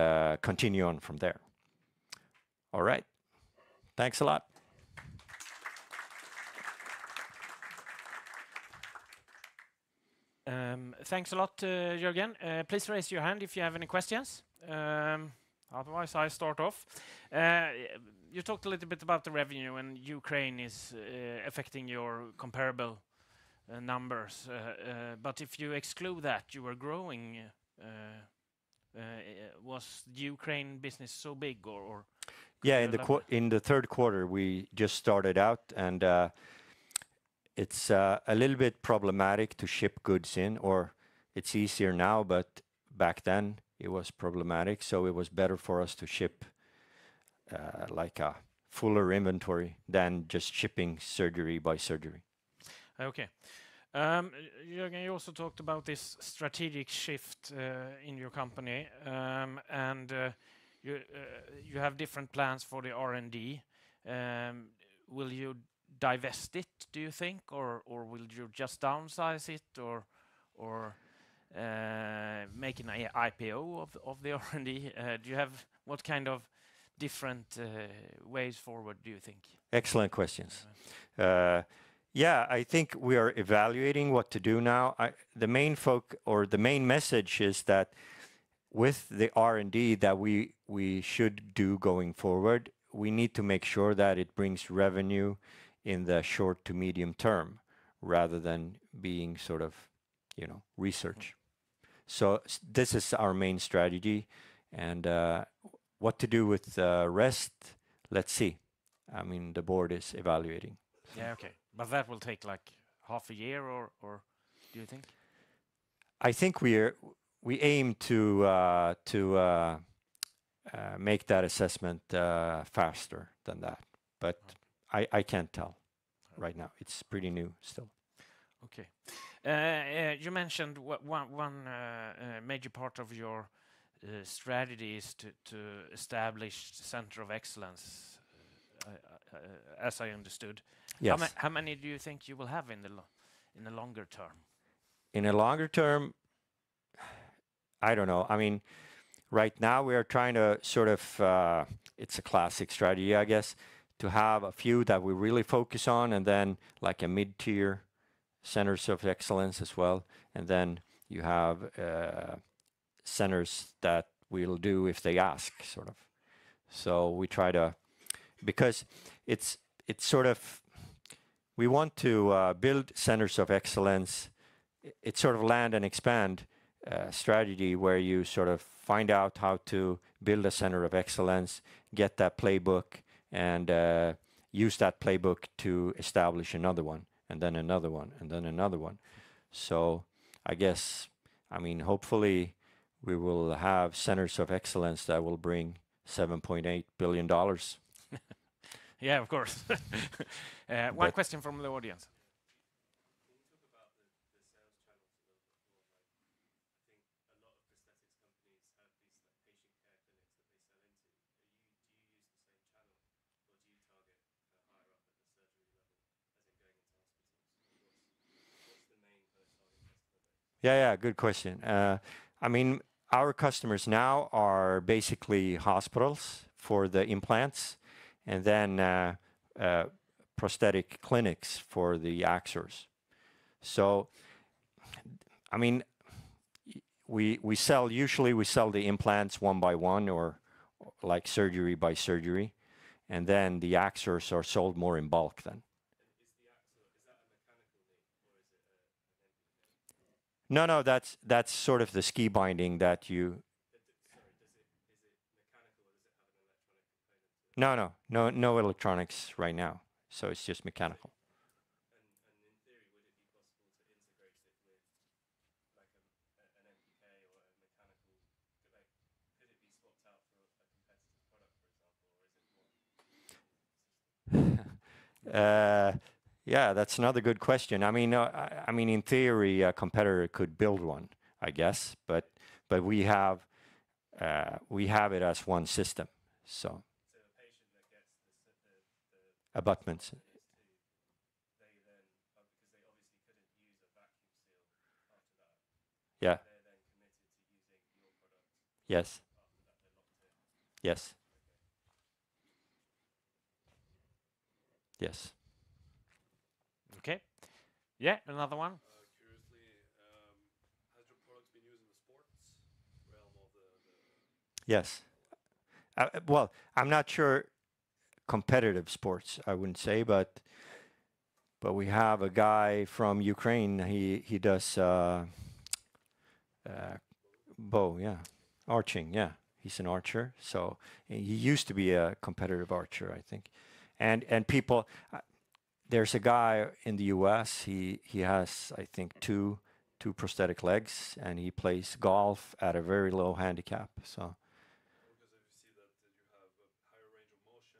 continue on from there. All right. Thanks a lot. Thanks a lot, Jörgen. Please raise your hand if you have any questions. Otherwise, I start off. You talked a little bit about the revenue, and Ukraine is affecting your comparable numbers. But if you exclude that, you were growing. Was the Ukraine business so big, or? Yeah, in the third quarter, we just started out, and it's a little bit problematic to ship goods in, or it's easier now, but back then it was problematic. So it was better for us to ship like a fuller inventory than just shipping surgery by surgery. Okay. Jörgen, you also talked about this strategic shift in your company, and you have different plans for the R&D. Will you divest it, do you think, or will you just downsize it, or make an IPO of the R&D? Do you have what kind of different ways forward, do you think? Excellent questions. Yeah, I think we are evaluating what to do now. The main message is that with the R&D that we should do going forward, we need to make sure that it brings revenue in the short to medium term, rather than being sort of, research. So this is our main strategy, and what to do with the rest, let's see. I mean, the board is evaluating. Yeah, okay. But that will take like half a year, or do you think? I think we aim to make that assessment faster than that, but I can't tell right now. It's pretty new still. Okay. You mentioned one major part of your strategy is to establish center of excellence, as I understood. Yes. How many do you think you will have in the longer term? In a longer term, I don't know. I mean, right now we are trying to sort of, it's a classic strategy, I guess, to have a few that we really focus on, and then like a mid-tier centers of excellence as well. And then you have centers that we'll do if they ask, sort of. So we try to, because it's sort of, we want to build centers of excellence. It's sort of land and expand strategy, where you sort of find out how to build a center of excellence, get that playbook, and use that playbook to establish another one, and then another one, and then another one. So I guess, I mean, hopefully we will have centers of excellence that will bring $7.8 billion. Yeah, of course. One question from the audience. Can you talk about the sales channels a little bit more? Like, I think a lot of prosthetics companies have these like patient care clinics that they sell into. Do you use the same channel, or do you target higher up at the surgery level, as in going into hospitals? What's the main kind of target customer base? Yeah, good question. I mean, our customers now are basically hospitals for the implants, and then prosthetic clinics for the axors. So, I mean, usually we sell the implants one by one, or like surgery by surgery, and then the axors are sold more in bulk then. Is that a mechanical knee, or is it an empty knee? No, that's sort of the ski binding that you. Sorry, is it mechanical, or does it have an electronic component to it? No electronics right now. So it's just mechanical. And in theory, would it be possible to integrate it with like an MPK or a mechanical? Could it be swapped out for a competitive product, for example, or is it more? Yeah, that's another good question. I mean, in theory, a competitor could build one, I guess, but we have it as one system. So So a patient that gets the abutments. they then, because they obviously couldn't use a vacuum seal after that. Yeah. They're then committed to using your product. Yes. After that, they're locked in. Yes. Okay. Yes. Okay. Yeah, another one. Curiously, has your product been used in the sports realm of the Yes. Well, I'm not sure competitive sports, I wouldn't say, but we have a guy from Ukraine. He does bow, yeah, arching, yeah. He's an archer, so he used to be a competitive archer, I think. And people, there's a guy in the U.S. He has, I think, two prosthetic legs, and he plays golf at a very low handicap. So. because if you see that you have a higher range of motion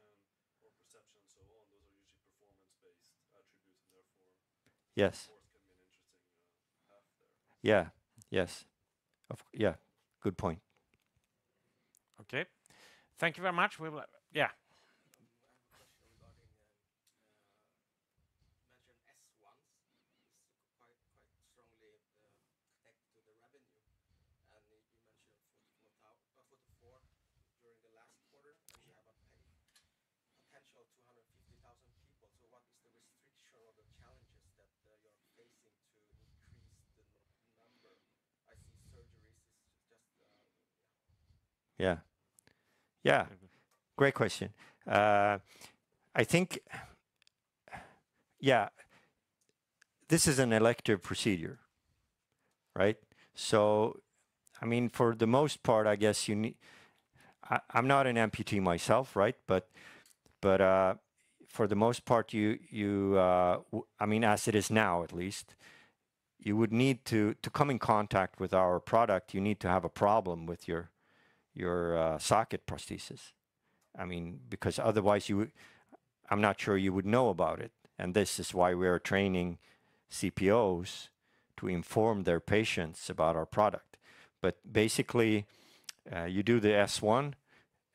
or perception and so on, those are usually performance-based attributes, and therefore Yes. sports can be an interesting path there. Yeah. Yes. Yeah. Good point. Okay. Thank you very much. We will. Yeah. I have a question regarding mentioned S1s is quite strongly connected to the revenue, and you mentioned 44 during the last quarter, and you have a potential 250,000 people. So what is the restriction or the challenges that you're facing to increase the number? I see surgeries is just Yeah. Yeah. Great question. I think, yeah, this is an elective procedure, right? So, I mean, for the most part, I guess you need. I'm not an amputee myself, right? But for the most part, I mean, as it is now at least, you would need to come in contact with our product. You need to have a problem with your socket prosthesis. I mean, because otherwise I'm not sure you would know about it. And this is why we're training CPOs to inform their patients about our product. But basically, you do the S1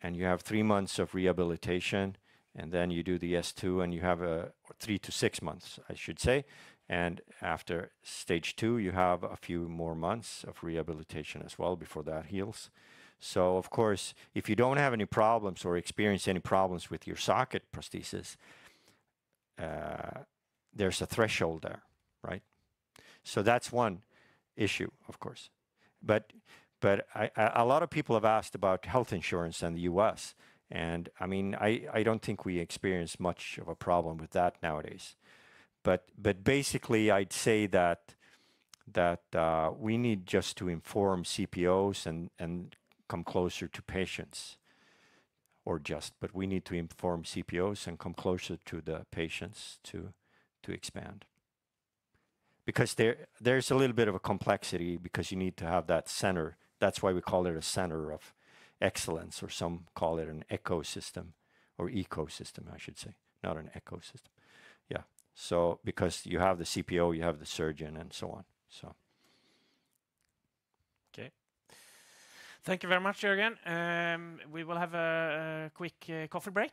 and you have 3 months of rehabilitation, and then you do the S2 and you have 3 to 6 months, I should say. And after stage 2, you have a few more months of rehabilitation as well before that heals. So, of course, if you don't have any problems or experience any problems with your socket prosthesis, there's a threshold there, right? So that's one issue, of course. But a lot of people have asked about health insurance in the U.S., and I mean, I don't think we experience much of a problem with that nowadays. But basically, I'd say that we need just to inform CPOs and come closer to patients, but we need to inform CPOs and come closer to the patients to expand. Because there's a little bit of a complexity because you need to have that center. That's why we call it a center of excellence, or some call it an ecosystem, or ecosystem, I should say, not an ecosystem. Yeah. So because you have the CPO, you have the surgeon, and so on. So. Okay. Thank you very much, Jörgen. We will have a quick coffee break.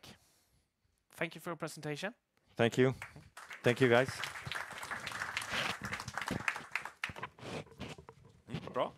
Thank you for your presentation. Thank you. Thank you, guys. Bra.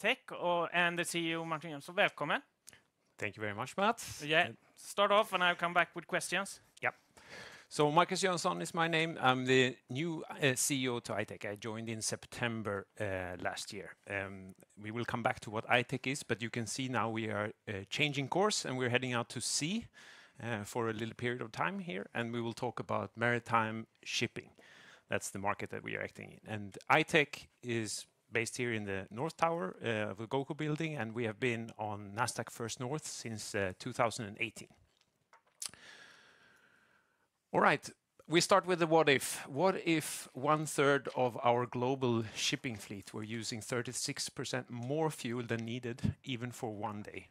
I-Tech and the CEO Martin Jönsson. Välkommen. Thank you very much, Mats. Yeah, start off and I'll come back with questions. Yep. So Marcus Jönsson is my name. I'm the new CEO to I-Tech. I joined in September last year. We will come back to what I-Tech is, but you can see now we are changing course and we're heading out to sea for a little period of time here, and we will talk about maritime shipping. That's the market that we are acting in. And I-Tech is based here in the North Tower of the GoCo building, and we have been on Nasdaq First North since 2018. All right, we start with the what if. What if 1/3 of our global shipping fleet were using 36% more fuel than needed, even for one day?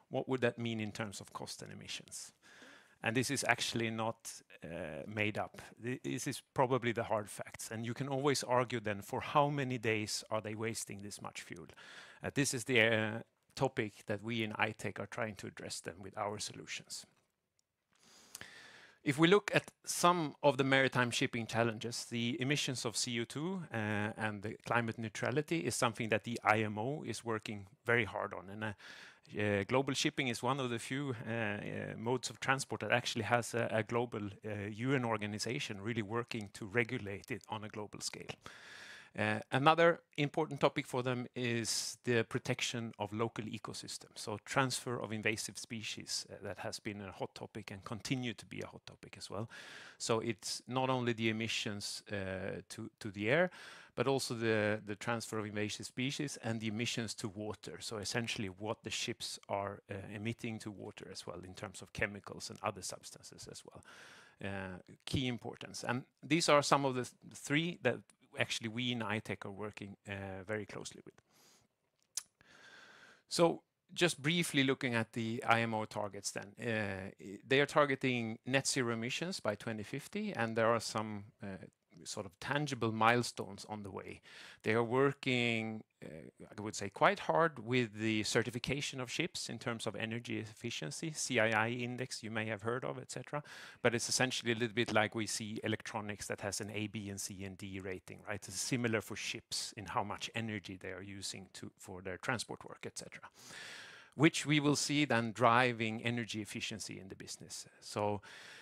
What would that mean in terms of cost and emissions? And this is actually not made up. This is probably the hard facts. And you can always argue then, for how many days are they wasting this much fuel? This is the topic that we in I-Tech are trying to address then with our solutions. If we look at some of the maritime shipping challenges, the emissions of CO2 and the climate neutrality is something that the IMO is working very hard on. And global shipping is one of the few modes of transport that actually has a global UN organization really working to regulate it on a global scale. Another important topic for them is the protection of local ecosystems. So transfer of invasive species that has been a hot topic and continue to be a hot topic as well. So it's not only the emissions to the air, but also the transfer of invasive species and the emissions to water. So essentially what the ships are emitting to water as well in terms of chemicals and other substances as well. Key importance. And these are some of the three that actually we in I-Tech are working very closely with. So just briefly looking at the IMO targets then. They are targeting net zero emissions by 2050, and there are some sort of tangible milestones on the way. They are working, I would say, quite hard with the certification of ships in terms of energy efficiency, CII index you may have heard of, etc. But it's essentially a little bit like we see electronics that has an A, B, and C and D rating, right? It's similar for ships in how much energy they are using for their transport work, etc. Which we will see then driving energy efficiency in the business. So,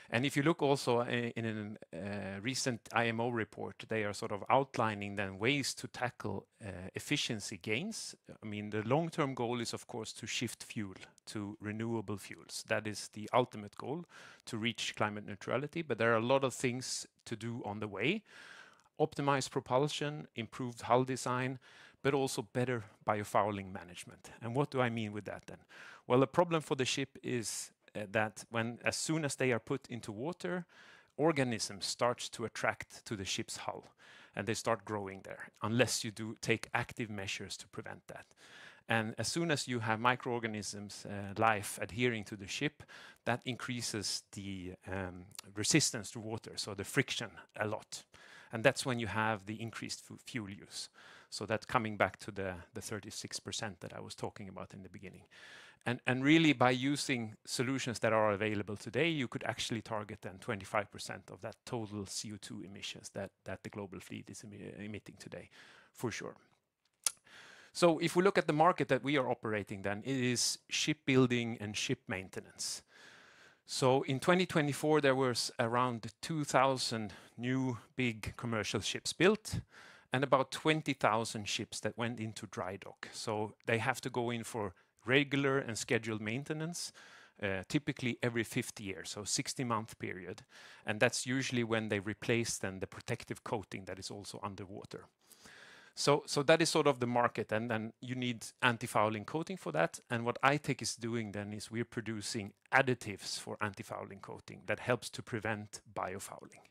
and if you look also in a recent IMO report, they are sort of outlining then ways to tackle efficiency gains. I mean, the long-term goal is of course to shift fuel to renewable fuels. That is the ultimate goal, to reach climate neutrality, but there are a lot of things to do on the way. Optimized propulsion, improved hull design, but also better biofouling management. And what do I mean with that then? Well, the problem for the ship is that as soon as they are put into water, organisms starts to attract to the ship's hull and they start growing there, unless you take active measures to prevent that. And as soon as you have microorganisms life adhering to the ship, that increases the resistance to water, so the friction a lot. And that's when you have the increased fuel use. So that's coming back to the 36% that I was talking about in the beginning. And really by using solutions that are available today, you could actually target then 25% of that total CO2 emissions that the global fleet is emitting today, for sure. So if we look at the market that we are operating then, it is shipbuilding and ship maintenance. So in 2024, there was around 2,000 new big commercial ships built and about 20,000 ships that went into dry dock. So they have to go in for regular and scheduled maintenance, typically every 50 years, so 60-month period. And that's usually when they replace then the protective coating that is also underwater. So that is sort of the market, and then you need anti-fouling coating for that. And what I-Tech is doing then is we're producing additives for anti-fouling coating that helps to prevent biofouling.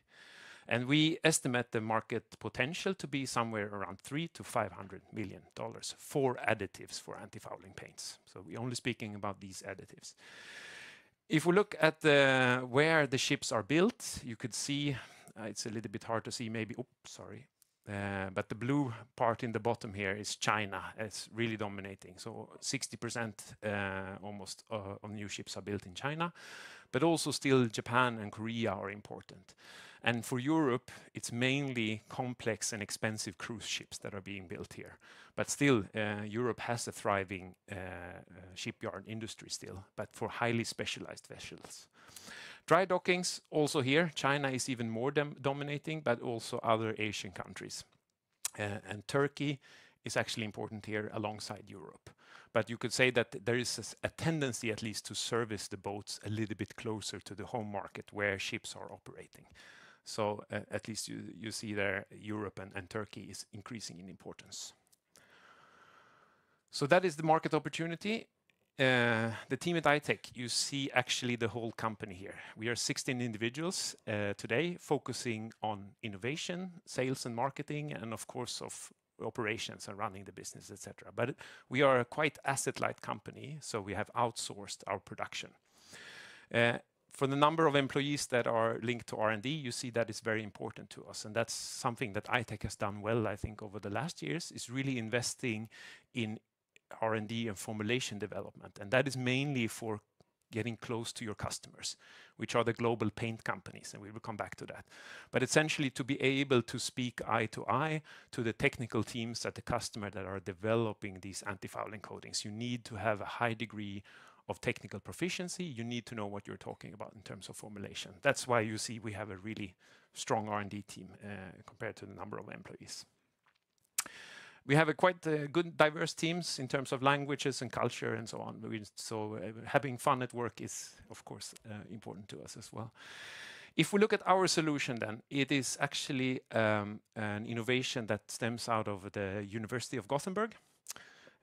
And we estimate the market potential to be somewhere around $300 to $500 million for additives for anti-fouling paints. So we're only speaking about these additives. If we look at where the ships are built, you could see, it's a little bit hard to see maybe, but the blue part in the bottom here is China. It's really dominating. So 60% almost of new ships are built in China, but also still Japan and Korea are important. And for Europe, it's mainly complex and expensive cruise ships that are being built here. But still, Europe has a thriving shipyard industry still, but for highly specialized vessels. Dry dockings, also here, China is even more dominating, but also other Asian countries. And Turkey is actually important here alongside Europe. But you could say that there is a tendency at least to service the boats a little bit closer to the home market where ships are operating. So at least you see there Europe and Turkey is increasing in importance. So that is the market opportunity. The team at I-Tech, you see actually the whole company here. We are 16 individuals today focusing on innovation, sales and marketing, and of course of operations and running the business, etc. But we are a quite asset-light company, so we have outsourced our production. For the number of employees that are linked to R&D, you see that is very important to us, and that's something that I-Tech has done well, I think, over the last years, is really investing in R&D and formulation development, and that is mainly for getting close to your customers, which are the global paint companies, and we will come back to that. But essentially to be able to speak eye to eye to the technical teams at the customer that are developing these anti-fouling coatings, you need to have a high degree of technical proficiency. You need to know what you're talking about in terms of formulation. That's why you see we have a really strong R&D team compared to the number of employees. We have a quite good diverse teams in terms of languages and culture and so on. So having fun at work is, of course, important to us as well. If we look at our solution then, it is actually an innovation that stems out of the University of Gothenburg.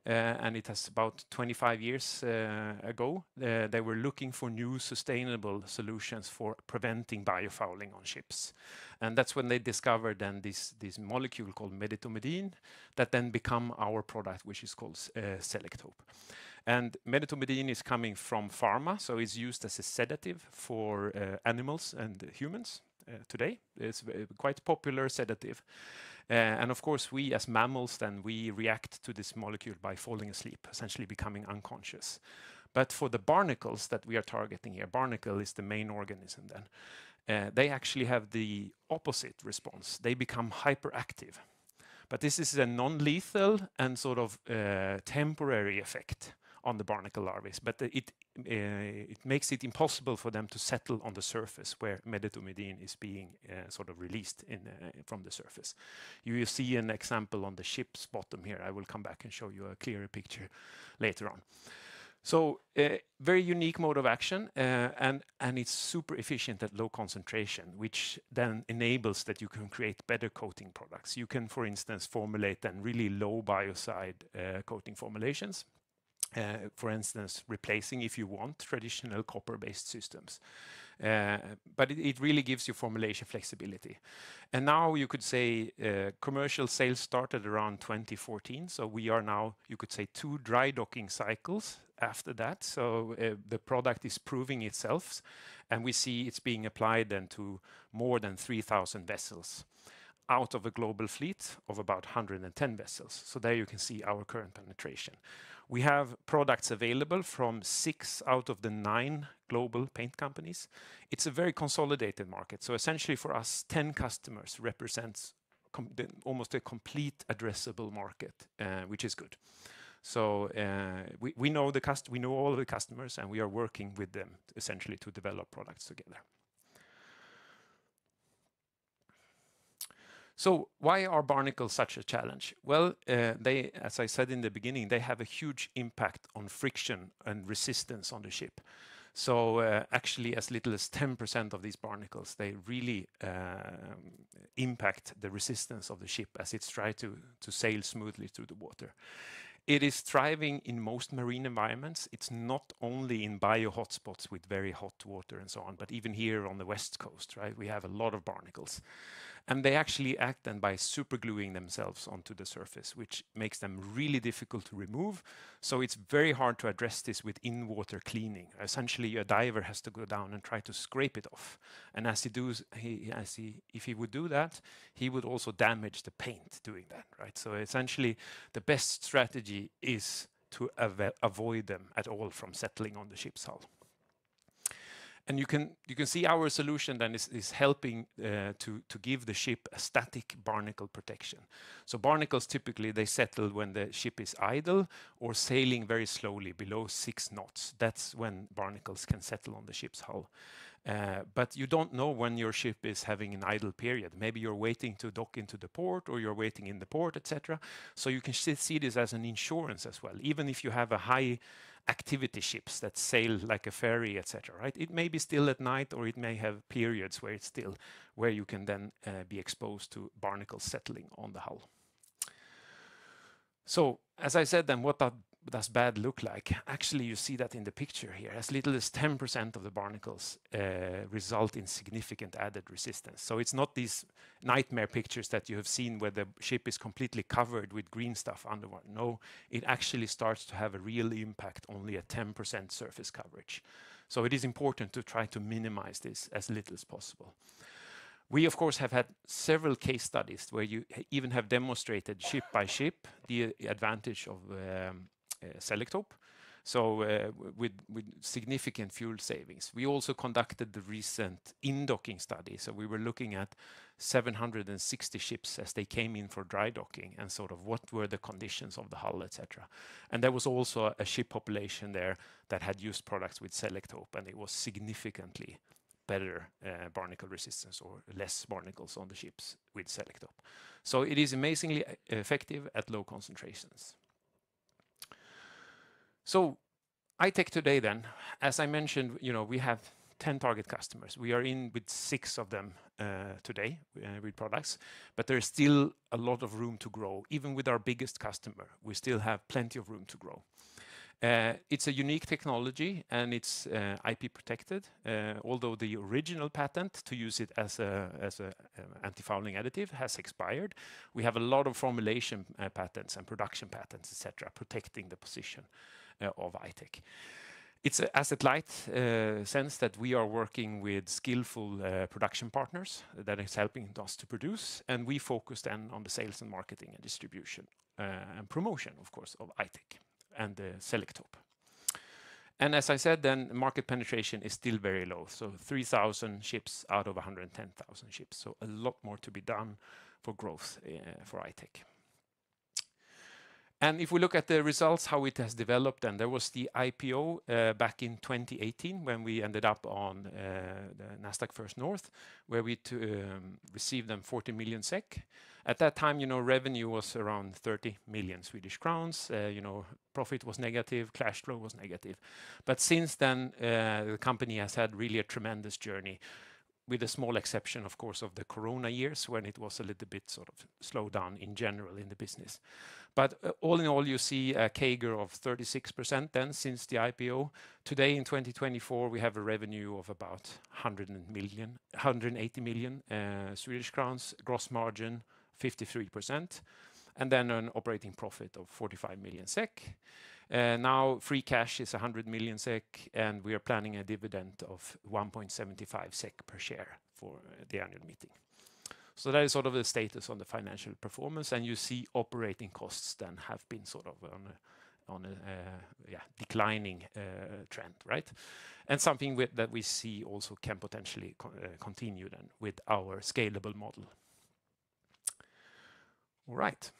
And it has about 25 years ago. They were looking for new sustainable solutions for preventing biofouling on ships. And that's when they discovered then this molecule called medetomidine that then become our product, which is called Selektope. And medetomidine is coming from pharma, so it's used as a sedative for animals and humans today. It's a quite popular sedative. And of course, we as mammals, then we react to this molecule by falling asleep, essentially becoming unconscious. But for the barnacles that we are targeting here, barnacle is the main organism then, they actually have the opposite response. They become hyperactive. But this is a non-lethal and sort of temporary effect on the barnacle larvae, but it makes it impossible for them to settle on the surface where medetomidine is being sort of released from the surface. You will see an example on the ship's bottom here. I will come back and show you a clearer picture later on. So very unique mode of action, and it's super efficient at low concentration, which then enables that you can create better coating products. You can, for instance, formulate then really low biocide coating formulations. For instance, replacing, if you want, traditional copper-based systems. But it really gives you formulation flexibility. And now you could say commercial sales started around 2014. So we are now, you could say, 2 dry docking cycles after that. So the product is proving itself. And we see it's being applied then to more than 3,000 vessels out of a global fleet of about 110 vessels. So there you can see our current penetration. We have products available from 6 out of the 9 global paint companies. It's a very consolidated market. So essentially for us, 10 customers represents almost a complete addressable market, which is good. So we know we know all of the customers, and we are working with them essentially to develop products together. So why are barnacles such a challenge? Well, they, as I said in the beginning, they have a huge impact on friction and resistance on the ship. So actually as little as 10% of these barnacles, they really impact the resistance of the ship as it's trying to sail smoothly through the water. It is thriving in most marine environments. It's not only in bio hotspots with very hot water and so on, but even here on the west coast, right? We have a lot of barnacles. And they actually act then by supergluing themselves onto the surface, which makes them really difficult to remove. So it's very hard to address this with in-water cleaning. Essentially, a diver has to go down and try to scrape it off. And if he would do that, he would also damage the paint doing that, right? So essentially, the best strategy is to avoid them at all from settling on the ship's hull. And you can see our solution then is helping to give the ship a static barnacle protection. So barnacles typically they settle when the ship is idle or sailing very slowly below 6 knots. That's when barnacles can settle on the ship's hull. But you don't know when your ship is having an idle period. Maybe you're waiting to dock into the port, or you're waiting in the port, etc. So you can see this as an insurance as well. Even if you have a high activity ships that sail like a ferry, etc. Right? It may be still at night, or it may have periods where it's still, where you can then be exposed to barnacles settling on the hull. So, as I said, then what does bad look like? Actually, you see that in the picture here. As little as 10% of the barnacles result in significant added resistance. So it's not these nightmare pictures that you have seen where the ship is completely covered with green stuff underwater. No, it actually starts to have a real impact only at 10% surface coverage. So it is important to try to minimize this as little as possible. We, of course, have had several case studies where you even have demonstrated ship by ship the advantage of Selektope, so with significant fuel savings. We also conducted the recent in-docking study. So we were looking at 760 ships as they came in for dry docking and sort of what were the conditions of the hull, etc. And there was also a ship population there that had used products with Selektope, and it was significantly better barnacle resistance or less barnacles on the ships with Selektope. So it is amazingly effective at low concentrations. So I-Tech today then, as I mentioned, we have 10 target customers. We are in with 6 of them today with products, but there's still a lot of room to grow. Even with our biggest customer, we still have plenty of room to grow. It's a unique technology and it's IP protected, although the original patent to use it as a anti-fouling additive has expired. We have a lot of formulation patents and production patents, etc., protecting the position of I-Tech. It's an asset-light sense that we are working with skillful production partners that is helping us to produce, and we focus then on the sales and marketing and distribution and promotion, of course, of I-Tech and the Selektope. And as I said, then market penetration is still very low. So 3,000 ships out of 110,000 ships. So a lot more to be done for growth for I-Tech. And if we look at the results, how it has developed, and there was the IPO back in 2018 when we ended up on the Nasdaq First North, where we received them 40 million SEK. At that time, revenue was around 30 million Swedish crowns. Profit was negative, cash flow was negative. But since then, the company has had really a tremendous journey, with a small exception, of course, of the Corona years when it was a little bit sort of slowed down in general in the business. But all in all, you see a CAGR of 36% then since the IPO. Today in 2024, we have a revenue of about 180 million Swedish crowns, gross margin 53%, and then an operating profit of 45 million SEK. Now free cash is 100 million SEK, and we are planning a dividend of 1.75 SEK per share for the annual meeting. So that is sort of the status on the financial performance, and you see operating costs then have been sort of on a declining trend, right? And something that we see also can potentially continue then with our scalable model. All right.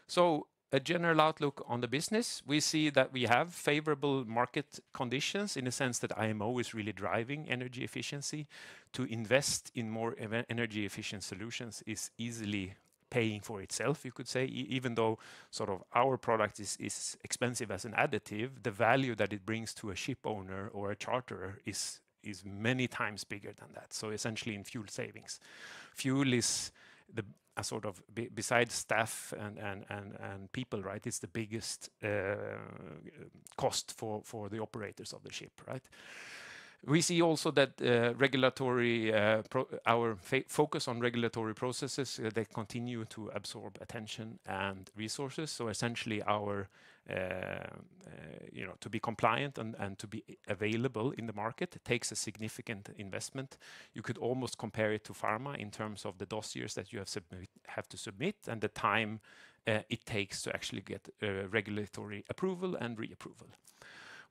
So a general outlook on the business, we see that we have favorable market conditions in the sense that IMO is really driving energy efficiency. To invest in more energy efficient solutions is easily paying for itself, you could say, even though sort of our product is expensive as an additive, the value that it brings to a ship owner or a charterer is many times bigger than that. So essentially in fuel savings. Fuel is a sort of, besides staff and people, right? It's the biggest cost for the operators of the ship, right? We see also that our focus on regulatory processes, they continue to absorb attention and resources. So essentially our, to be compliant and to be available in the market takes a significant investment. You could almost compare it to pharma in terms of the dossiers that you have to submit and the time it takes to actually get regulatory approval and reapproval.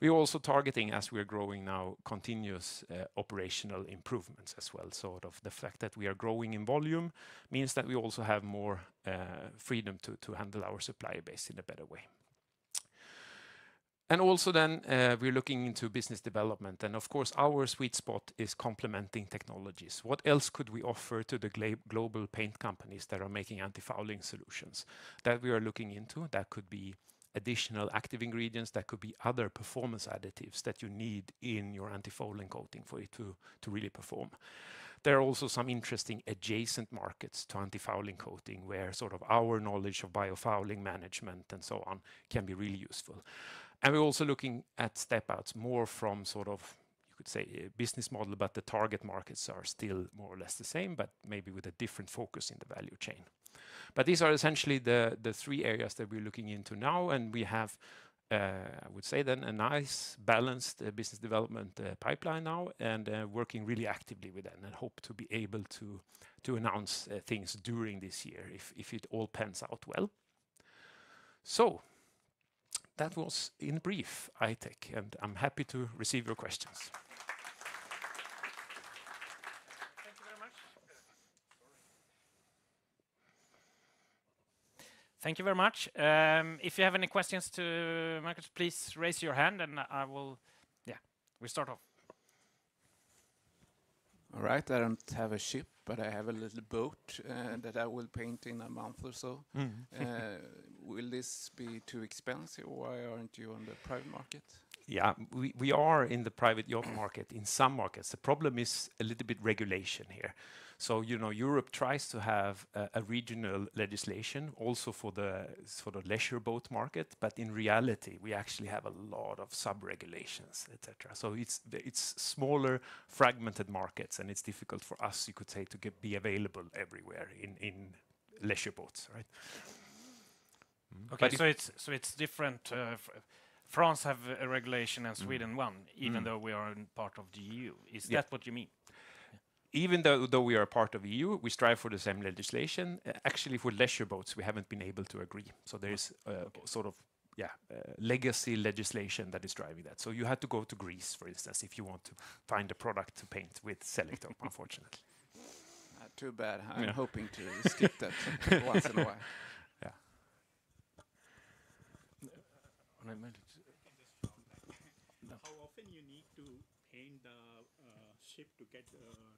We're also targeting, as we're growing now, continuous operational improvements as well. Sort of the fact that we are growing in volume means that we also have more freedom to handle our supply base in a better way. And also then we're looking into business development. And of course, our sweet spot is complementing technologies. What else could we offer to the global paint companies that are making anti-fouling solutions? That we are looking into. That could be additional active ingredients, that could be other performance additives that you need in your anti-fouling coating for it to really perform. There are also some interesting adjacent markets to anti-fouling coating where sort of our knowledge of biofouling management and so on can be really useful. And we're also looking at step outs more from sort of, you could say, a business model, but the target markets are still more or less the same, but maybe with a different focus in the value chain. But these are essentially the three areas that we're looking into now, and we have, I would say then, a nice balanced business development pipeline now, and working really actively with that, and hope to be able to announce things during this year if it all pans out well. So that was in brief I-Tech, and I'm happy to receive your questions. Thank you very much. Thank you very much. If you have any questions to Marcus, please raise your hand and I will, we start off. All right, I don't have a ship, but I have a little boat that I will paint in a month or so. Will this be too expensive? Why aren't you on the private market? Yeah, we are in the private yacht market in some markets. The problem is a little bit regulation here. So, you know, Europe tries to have a regional legislation also for the sort of leisure boat market, but in reality, we actually have a lot of sub-regulations, etc. So it's smaller, fragmented markets, and it's difficult for us, you could say, to be available everywhere in leisure boats, right? Okay, so it's different. France have a regulation and Sweden one, even though we are part of the EU. Is that what you mean? Even though we are part of EU, we strive for the same legislation. Actually, for leisure boats, we haven't been able to agree. So there is sort of legacy legislation that is driving that. So you had to go to Greece, for instance, if you want to find a product to paint with Selektope, unfortunately. Too bad. I'm hoping to skip that once in a while. How often you need to paint the ship to get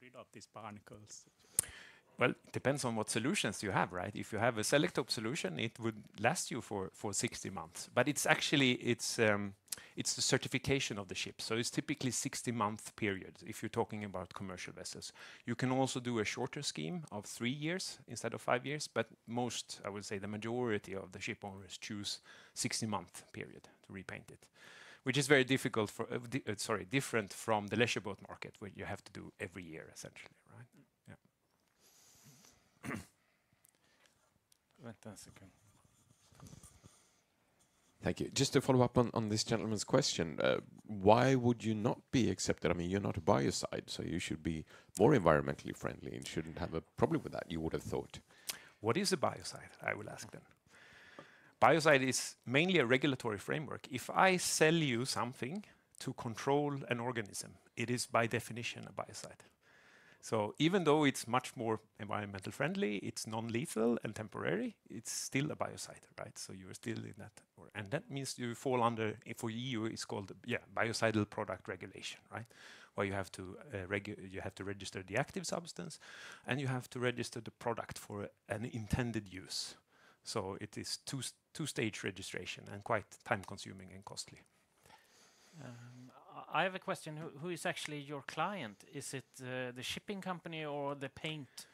rid of these barnacles? Well, it depends on what solutions you have, right? If you have a Selektope solution, it would last you for 60 months. But it's actually, it's the certification of the ship. So it's typically 60-month periods if you're talking about commercial vessels. You can also do a shorter scheme of 3 years instead of 5 years, but most, I would say the majority of the ship owners choose 60-month period to repaint it, which is very difficult for, different from the leisure boat market where you have to do every year essentially, right? Wait a second. Thank you. Just to follow up on this gentleman's question, why would you not be accepted? I mean, you're not a biocide, so you should be more environmentally friendly and shouldn't have a problem with that, you would have thought. What is a biocide? I will ask then. Biocide is mainly a regulatory framework. If I sell you something to control an organism, it is by definition a biocide. So even though it's much more environmental friendly, it's non-lethal and temporary, it's still a biocide, right? So you're still in that. And that means you fall under, for EU, it's called biocidal product regulation, right? Where you have to register the active substance and you have to register the product for an intended use. So it is two-stage registration and quite time-consuming and costly. I have a question. Who is actually your client? Is it the shipping company or the paint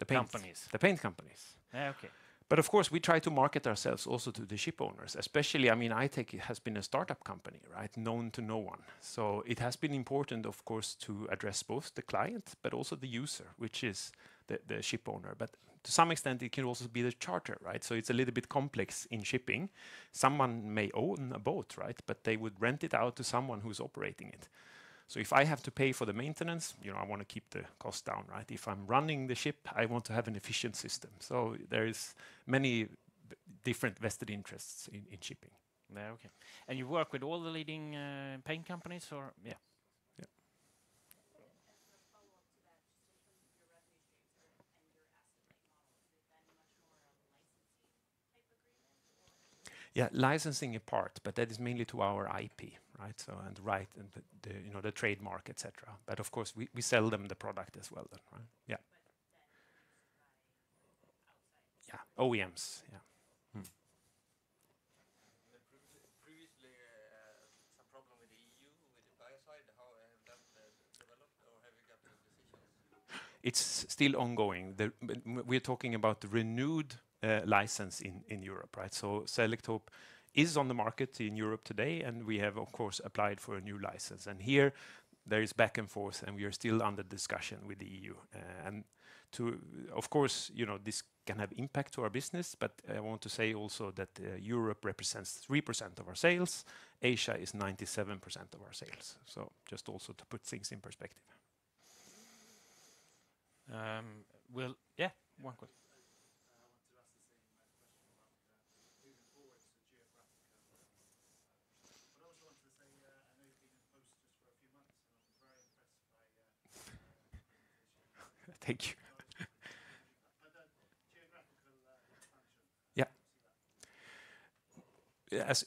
companies? The paint companies. Okay. But of course, we try to market ourselves also to the ship owners, especially, I mean, I-Tech has been a startup company, right? Known to no one. So it has been important, of course, to address both the client, but also the user, which is the ship owner. But to some extent, it can also be the charter, right? So it's a little bit complex in shipping. Someone may own a boat, right? But they would rent it out to someone who's operating it. So if I have to pay for the maintenance, you know, I want to keep the cost down, right? If I'm running the ship, I want to have an efficient system. So there is many different vested interests in shipping. Yeah, okay. And you work with all the leading paint companies, or yeah? As a follow-up to that, just in terms of your revenue streams and your asset-light model, is it then much more of a licensing type agreement, or? Yeah, licensing a part, but that is mainly to our IP, right? So and the you know the trademark, etc. But of course we sell them the product as well, then, right? Yeah. But then used by outside. Yeah, OEMs. Yeah. Previously, some problem with the EU, with the biocide. How have that developed, or have you got the decisions? It's still ongoing. We're talking about the renewed license in Europe, right? So Selektope is on the market in Europe today, and we have, of course, applied for a new license. And here, there is back and forth, and we are still under discussion with the EU. And of course, you know, this can have impact to our business, but I want to say also that Europe represents 3% of our sales. Asia is 97% of our sales. So just also to put things in perspective. Yeah, one question. Thank you.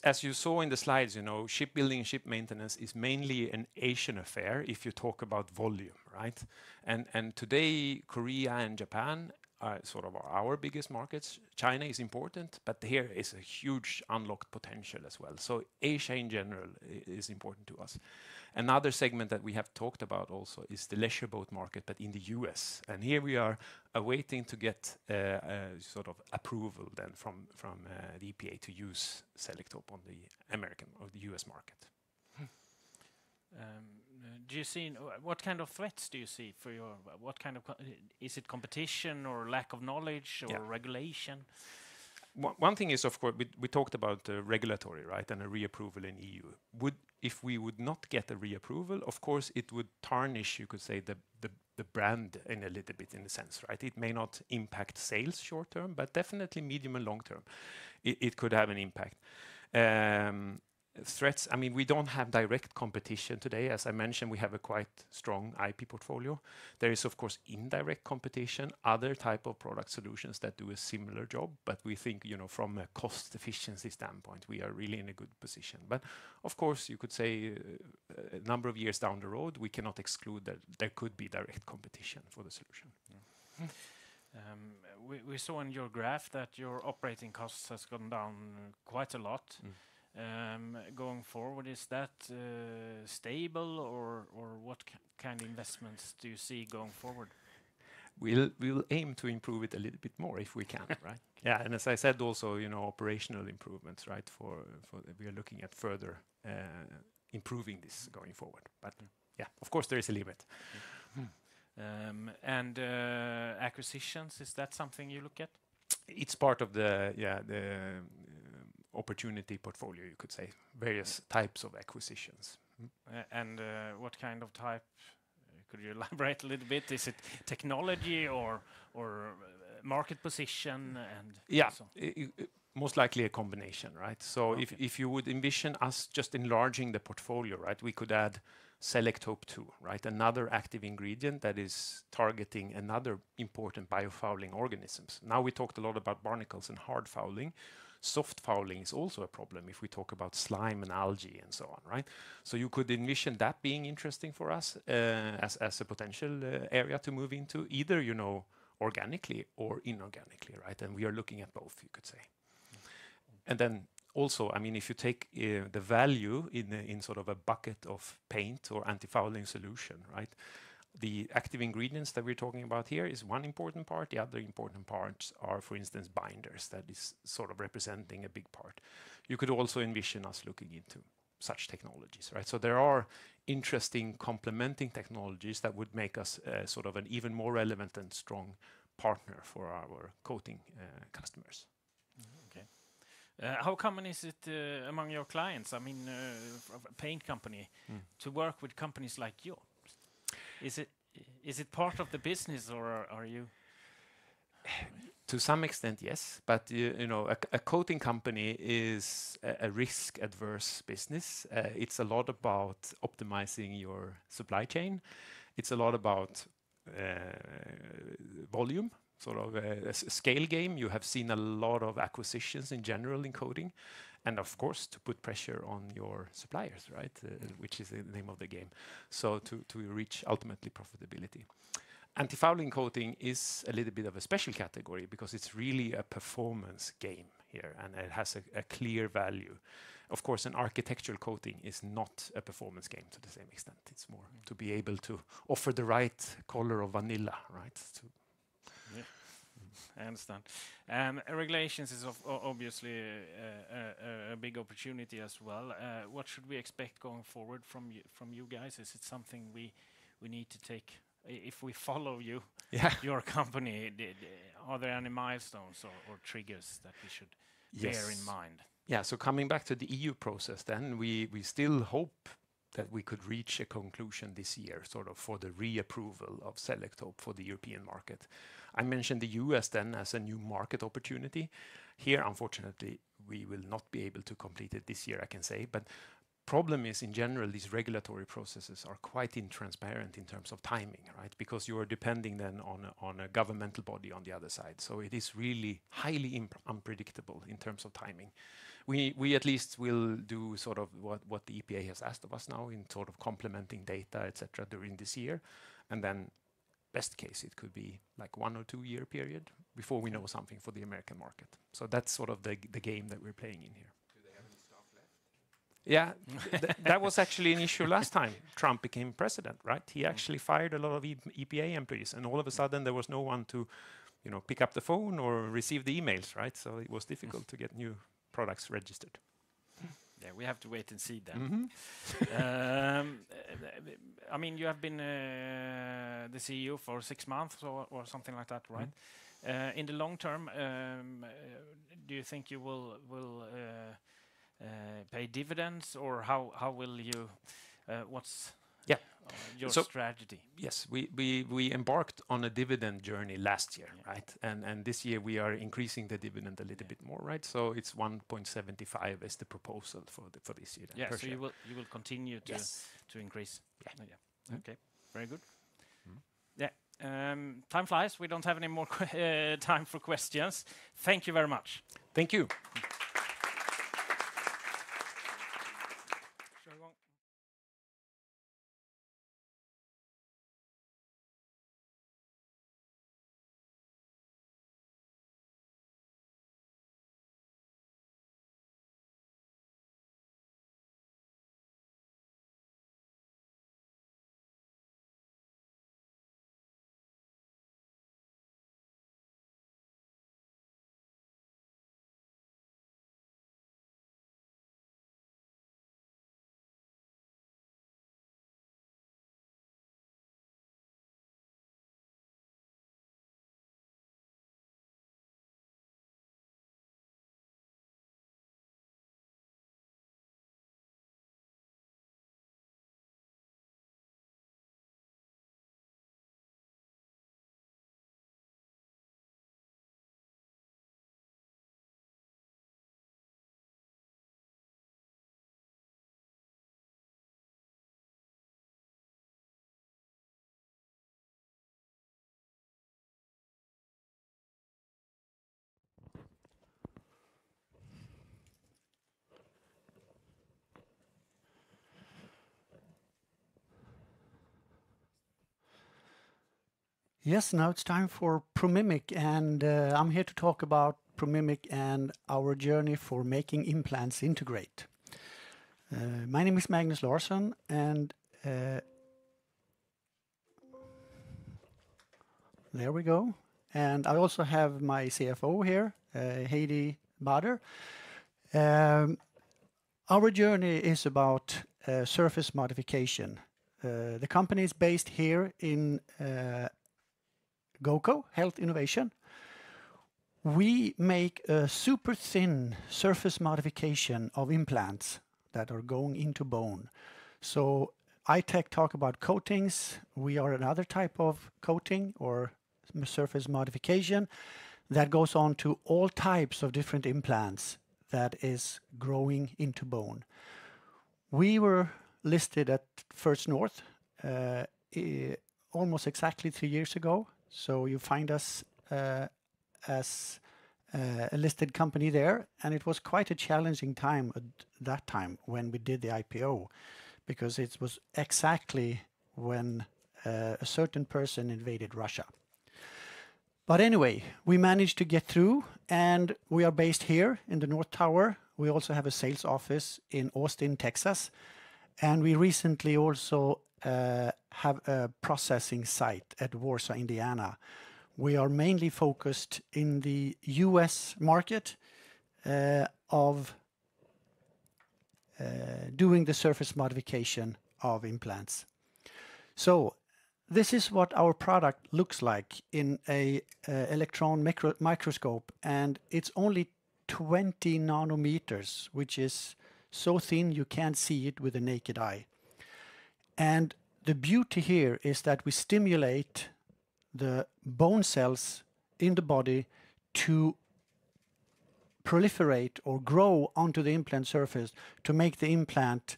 As you saw in the slides, you know, shipbuilding and ship maintenance is mainly an Asian affair if you talk about volume, right? And today, Korea and Japan are sort of our biggest markets. China is important, but here is a huge unlocked potential as well. So Asia in general is important to us. Another segment that we have talked about also is the leisure boat market, but in the US. And here we are awaiting to get sort of approval then from the EPA to use Selektope on the American or the US market. Do you see what kind of threats do you see for your what kind of is it competition or lack of knowledge or regulation? One thing is, of course, we talked about regulatory, right, and a reapproval in EU. If we would not get a reapproval, of course, it would tarnish, you could say, the brand in a little bit, in a sense, right? It may not impact sales short term, but definitely medium and long term, it could have an impact. Threats, I mean, we don't have direct competition today. As I mentioned, we have a quite strong IP portfolio. There is, of course, indirect competition, other type of product solutions that do a similar job, but we think, you know, from a cost efficiency standpoint, we are really in a good position. But of course, you could say a number of years down the road, we cannot exclude that there could be direct competition for the solution. We saw in your graph that your operating costs has gone down quite a lot. Going forward, is that stable, or what kind of investments do you see going forward? We'll aim to improve it a little bit more if we can, right? Yeah, and as I said, also, you know, operational improvements, right? We are looking at further improving this going forward. But yeah, of course, there is a limit. And acquisitions, is that something you look at? It's part of the opportunity portfolio, you could say, various types of acquisitions. And what kind of type? Could you elaborate a little bit? Is it technology or market position? And yeah, so? Most likely a combination, right? So if you would envision us just enlarging the portfolio, right, we could add Selektope 2, right, another active ingredient that is targeting another important biofouling organisms. Now we talked a lot about barnacles and hard fouling. Soft fouling is also a problem if we talk about slime and algae and so on, right? So you could envision that being interesting for us as a potential area to move into, either, you know, organically or inorganically, right? And we are looking at both, you could say. And then also, I mean, if you take the value in sort of a bucket of paint or anti-fouling solution, right? The active ingredients that we're talking about here is one important part. The other important parts are, for instance, binders. That is sort of representing a big part. You could also envision us looking into such technologies, right? So there are interesting complementing technologies that would make us sort of an even more relevant and strong partner for our coating customers. How common is it among your clients, I mean, a paint company, to work with companies like yours? Is it part of the business, or are you? To some extent, yes, but you know, a coating company is a risk-adverse business. It's a lot about optimizing your supply chain. It's a lot about volume, sort of a scale game. You have seen a lot of acquisitions in general in coating, and of course to put pressure on your suppliers, right? Which is the name of the game. So to reach ultimately profitability. Anti-fouling coating is a little bit of a special category because it's really a performance game here, and it has a clear value. Of course, an architectural coating is not a performance game to the same extent. It's more to be able to offer the right color of vanilla, right? I understand. Regulations is obviously a big opportunity as well. What should we expect going forward from you guys? Is it something we need to take? If we follow you, your company, are there any milestones or triggers that we should bear in mind? Yeah, so coming back to the EU process then, we still hope that we could reach a conclusion this year, sort of for the reapproval of Selektope for the European market. I mentioned the US then as a new market opportunity. Here, unfortunately, we will not be able to complete it this year, I can say, but problem is in general these regulatory processes are quite intransparent in terms of timing, right? Because you are depending then on a governmental body on the other side. So it is really highly unpredictable in terms of timing. We at least will do sort of what the EPA has asked of us now in sort of complementing data, etc. during this year. And then best case, it could be like 1 or 2 year period before we know something for the American market. So that's sort of the game that we're playing in here. Yeah, that was actually an issue last time Trump became president, right? He actually fired a lot of EPA employees, and all of a sudden there was no one to, you know, pick up the phone or receive the emails, right? So it was difficult to get new products registered. Yeah, we have to wait and see then. I mean, you have been the CEO for 6 months or something like that, right? In the long term, do you think you will pay dividends, or how will you? What's your strategy? Yes, we embarked on a dividend journey last year, right? And this year we are increasing the dividend a little bit more, right? So it's 1.75 is the proposal for this year. Yeah, so you will continue to increase. Yeah. Okay, very good. Yeah. Time flies. We don't have any more time for questions. Thank you very much. Thank you. Yes, now it's time for ProMimic, and I'm here to talk about ProMimic and our journey for making implants integrate. My name is Magnus Larsson, and there we go. And I also have my CFO here, Heidi Bader. Our journey is about surface modification. The company is based here in GoCo, Health Innovation. We make a super thin surface modification of implants that are going into bone. So I-Tech talk about coatings. We are another type of coating or surface modification that goes on to all types of different implants that is growing into bone. We were listed at First North almost exactly 3 years ago. So you find us as a listed company there, and it was quite a challenging time at that time when we did the IPO, because it was exactly when a certain person invaded Russia. But anyway, we managed to get through, and we are based here in the North Tower. We also have a sales office in Austin, Texas, and we recently also have a processing site at Warsaw, Indiana. We are mainly focused in the US market of doing the surface modification of implants. So this is what our product looks like in a electron microscope, and it's only 20 nanometers, which is so thin you can't see it with the naked eye. And the beauty here is that we stimulate the bone cells in the body to proliferate or grow onto the implant surface to make the implant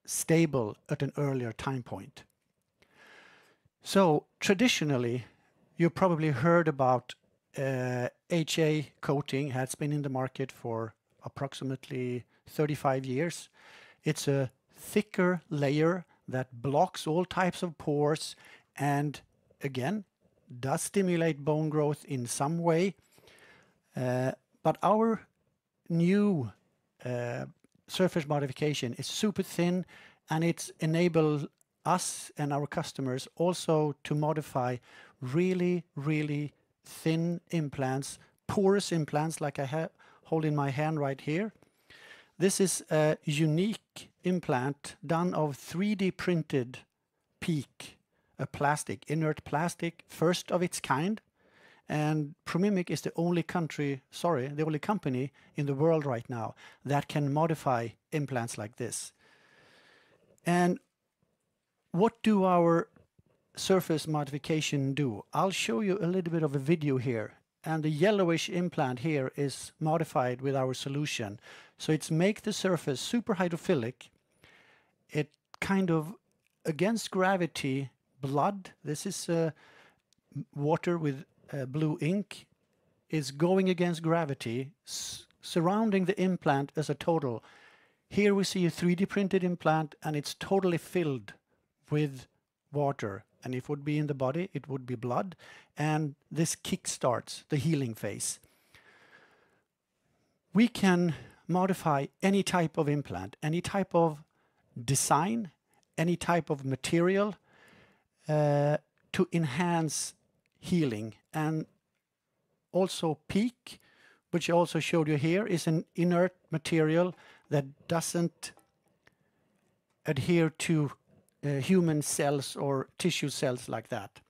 stable at an earlier time point. So traditionally, you probably heard about HA coating. Has been in the market for approximately 35 years. It's a thicker layer that blocks all types of pores and again does stimulate bone growth in some way. But our new surface modification is super thin, and it's enabled us and our customers also to modify really, really thin implants, porous implants like I hold in my hand right here. This is a unique implant done of 3D printed PEEK, a plastic, inert plastic, first of its kind. And Promimic is the only company in the world right now that can modify implants like this. And what do our surface modification do? I'll show you a little bit of a video here. And the yellowish implant here is modified with our solution. So it's make the surface super hydrophilic. It kind of, against gravity, blood, this is water with blue ink, is going against gravity, surrounding the implant as a total. Here we see a 3D printed implant, and it's totally filled with water. And if it would be in the body, it would be blood. And this kickstarts the healing phase. We can modify any type of implant, any type of design, any type of material to enhance healing. And also PEEK, which I also showed you here, is an inert material that doesn't adhere to human cells or tissue cells like that.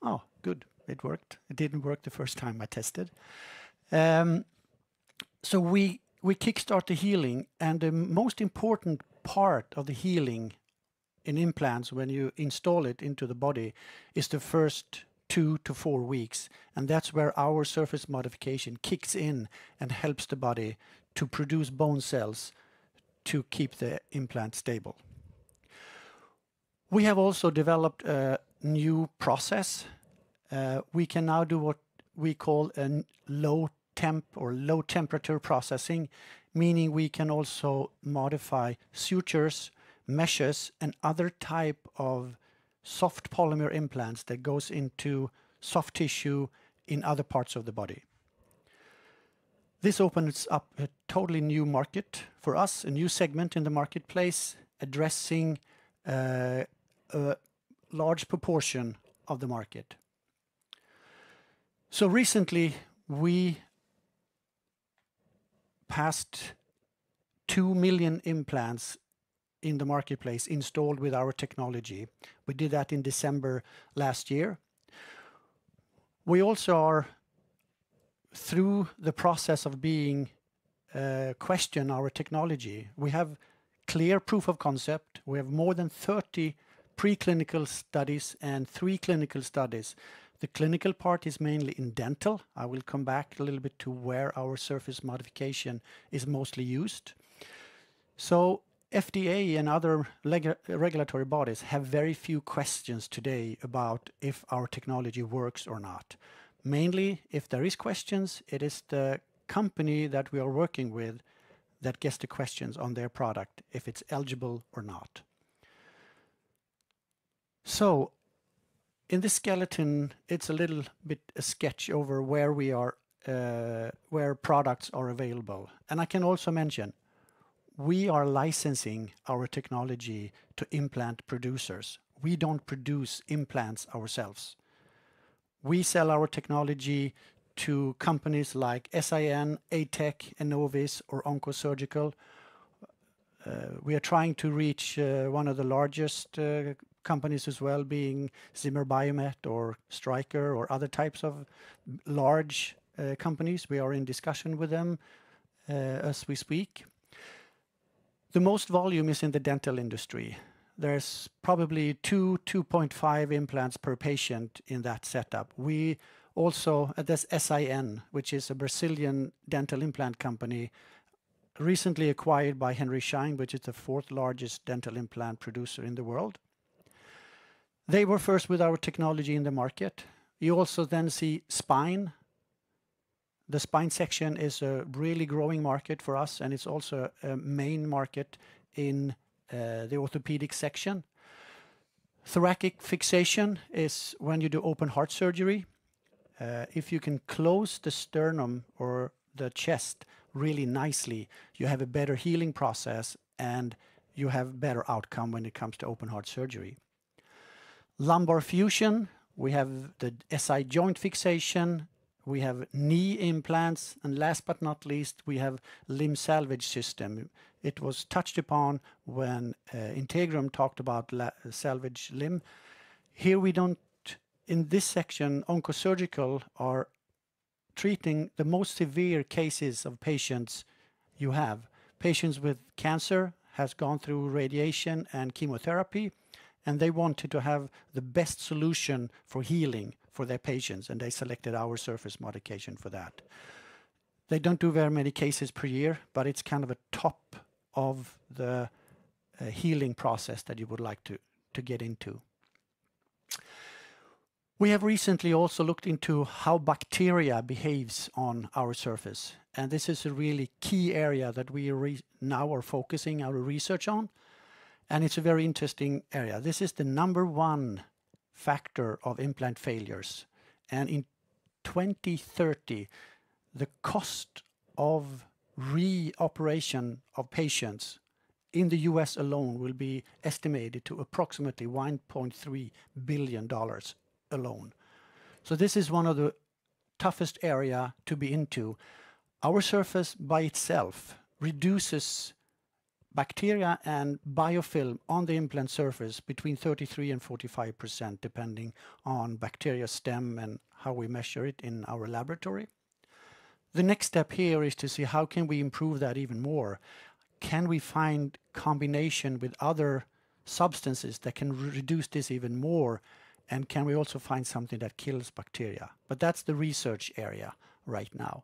Oh, good, it worked. It didn't work the first time I tested. So we kickstart the healing, and the most important part of the healing in implants when you install it into the body is the first 2 to 4 weeks, and that's where our surface modification kicks in and helps the body to produce bone cells to keep the implant stable. We have also developed a new process. We can now do what we call a low temp or low temperature processing, meaning we can also modify sutures, meshes, and other type of soft polymer implants that goes into soft tissue in other parts of the body. This opens up a totally new market for us, a new segment in the marketplace, addressing a large proportion of the market. So recently we passed 2 million implants in the marketplace installed with our technology. We did that in December last year. We also are through the process of being question our technology. We have clear proof of concept. We have more than 30 preclinical studies and 3 clinical studies. The clinical part is mainly in dental. I will come back a little bit to where our surface modification is mostly used. So FDA and other regulatory bodies have very few questions today about if our technology works or not. Mainly, if there is questions, it is the company that we are working with that gets the questions on their product, if it's eligible or not. So, in this skeleton, it's a little bit a sketch over where we are, where products are available. And I can also mention, we are licensing our technology to implant producers. We don't produce implants ourselves. We sell our technology to companies like SIN, ATEC, Enovis, or Oncosurgical. We are trying to reach one of the largest companies as well, being Zimmer Biomet or Stryker or other types of large companies. We are in discussion with them as we speak. The most volume is in the dental industry. There's probably 2.5 implants per patient in that setup. We also, there's SIN, which is a Brazilian dental implant company, recently acquired by Henry Schein, which is the 4th largest dental implant producer in the world. They were first with our technology in the market. You also then see spine. The spine section is a really growing market for us, and it's also a main market in the orthopedic section. Thoracic fixation is when you do open heart surgery. If you can close the sternum or the chest really nicely, you have a better healing process and you have better outcome when it comes to open heart surgery. Lumbar fusion, we have the SI joint fixation, we have knee implants, and last but not least, we have limb salvage system. It was touched upon when Integrum talked about salvage limb. Here we don't, in this section, Oncosurgical are treating the most severe cases of patients you have. Patients with cancer has gone through radiation and chemotherapy, and they wanted to have the best solution for healing for their patients, and they selected our surface modification for that. They don't do very many cases per year, but it's kind of a top of the healing process that you would like to get into. We have recently also looked into how bacteria behaves on our surface, and this is a really key area that we now are focusing our research on, and it's a very interesting area. This is the #1 factor of implant failures, and in 2030 the cost of reoperation of patients in the US alone will be estimated to approximately $1.3 billion alone. So this is one of the toughest area to be into. Our surface by itself reduces bacteria and biofilm on the implant surface between 33 and 45%, depending on bacteria stem and how we measure it in our laboratory. The next step here is to see how can we improve that even more. Can we find combination with other substances that can reduce this even more? And can we also find something that kills bacteria? But that's the research area right now.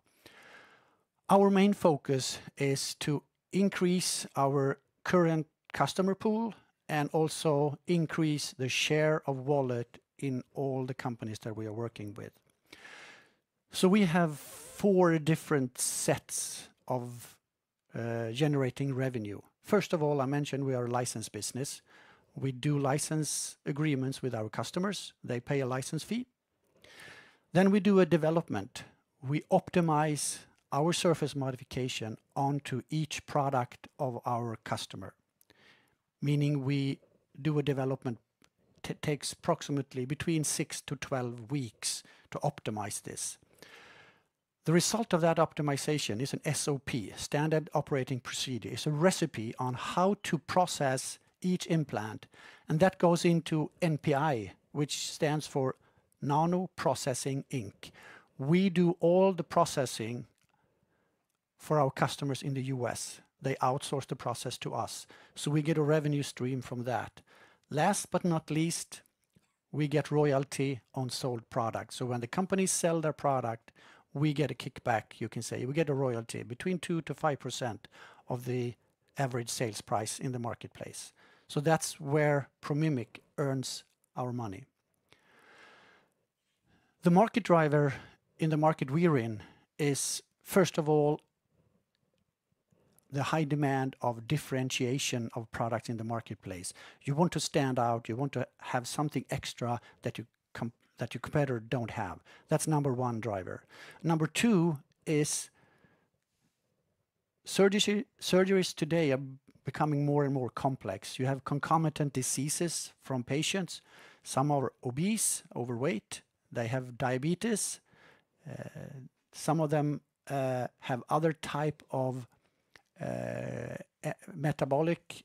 Our main focus is to increase our current customer pool and also increase the share of wallet in all the companies that we are working with. So we have 4 different sets of generating revenue. First of all, I mentioned we are a license business. We do license agreements with our customers. They pay a license fee. Then we do a development. We optimize our surface modification onto each product of our customer, meaning we do a development. It takes approximately between 6 to 12 weeks to optimize this. The result of that optimization is an SOP, standard operating procedure. It's a recipe on how to process each implant, and that goes into NPI, which stands for Nano Processing Inc. We do all the processing for our customers in the US. They outsource the process to us, so we get a revenue stream from that. Last but not least, we get royalty on sold products. So when the companies sell their product, we get a kickback, you can say. We get a royalty between 2 to 5% of the average sales price in the marketplace. So that's where Promimic earns our money. The market driver in the market we're in is, first of all, the high demand of differentiation of products in the marketplace. You want to stand out, you want to have something extra that your competitor don't have. That's number one driver. Number two is surgeries today are becoming more and more complex. You have concomitant diseases from patients. Some are obese, overweight. They have diabetes. Some of them have other type of metabolic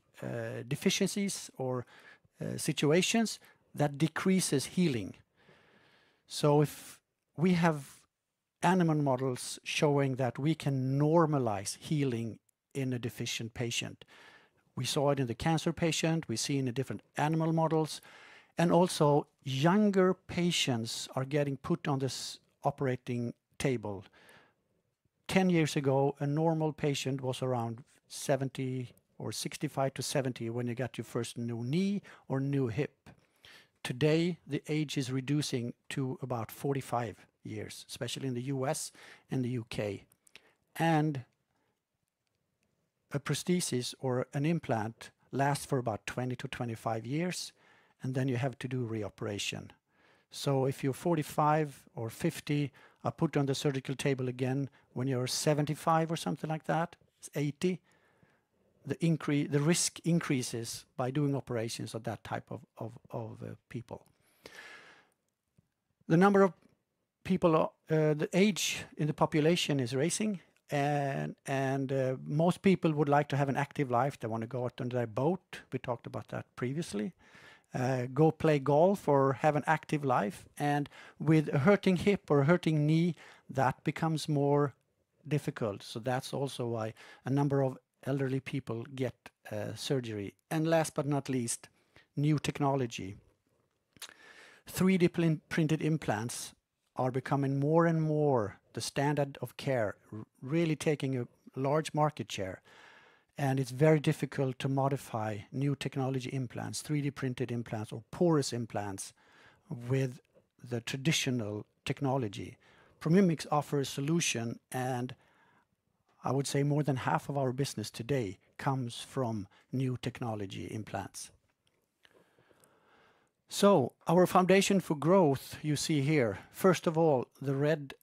deficiencies or situations that decreases healing. So if we have animal models showing that we can normalize healing in a deficient patient. We saw it in the cancer patient, we see it in the different animal models, and also younger patients are getting put on this operating table. 10 years ago, a normal patient was around 70 or 65 to 70 when you got your first new knee or new hip. Today, the age is reducing to about 45 years, especially in the US and the UK. And a prosthesis or an implant lasts for about 20 to 25 years, and then you have to do reoperation. So if you're 45 or 50, are put on the surgical table again when you're 75 or something like that, 80, the risk increases by doing operations of that type of people. The number of people, the age in the population is rising, and most people would like to have an active life. They want to go out on their boat. We talked about that previously. Go play golf or have an active life. And with a hurting hip or a hurting knee, that becomes more difficult. So that's also why a number of elderly people get surgery. And last but not least, new technology. 3D printed implants are becoming more and more the standard of care, really taking a large market share. And it's very difficult to modify new technology implants, 3D printed implants or porous implants with the traditional technology. Promimic offers a solution, and I would say more than half of our business today comes from new technology implants. So our foundation for growth you see here. First of all, the red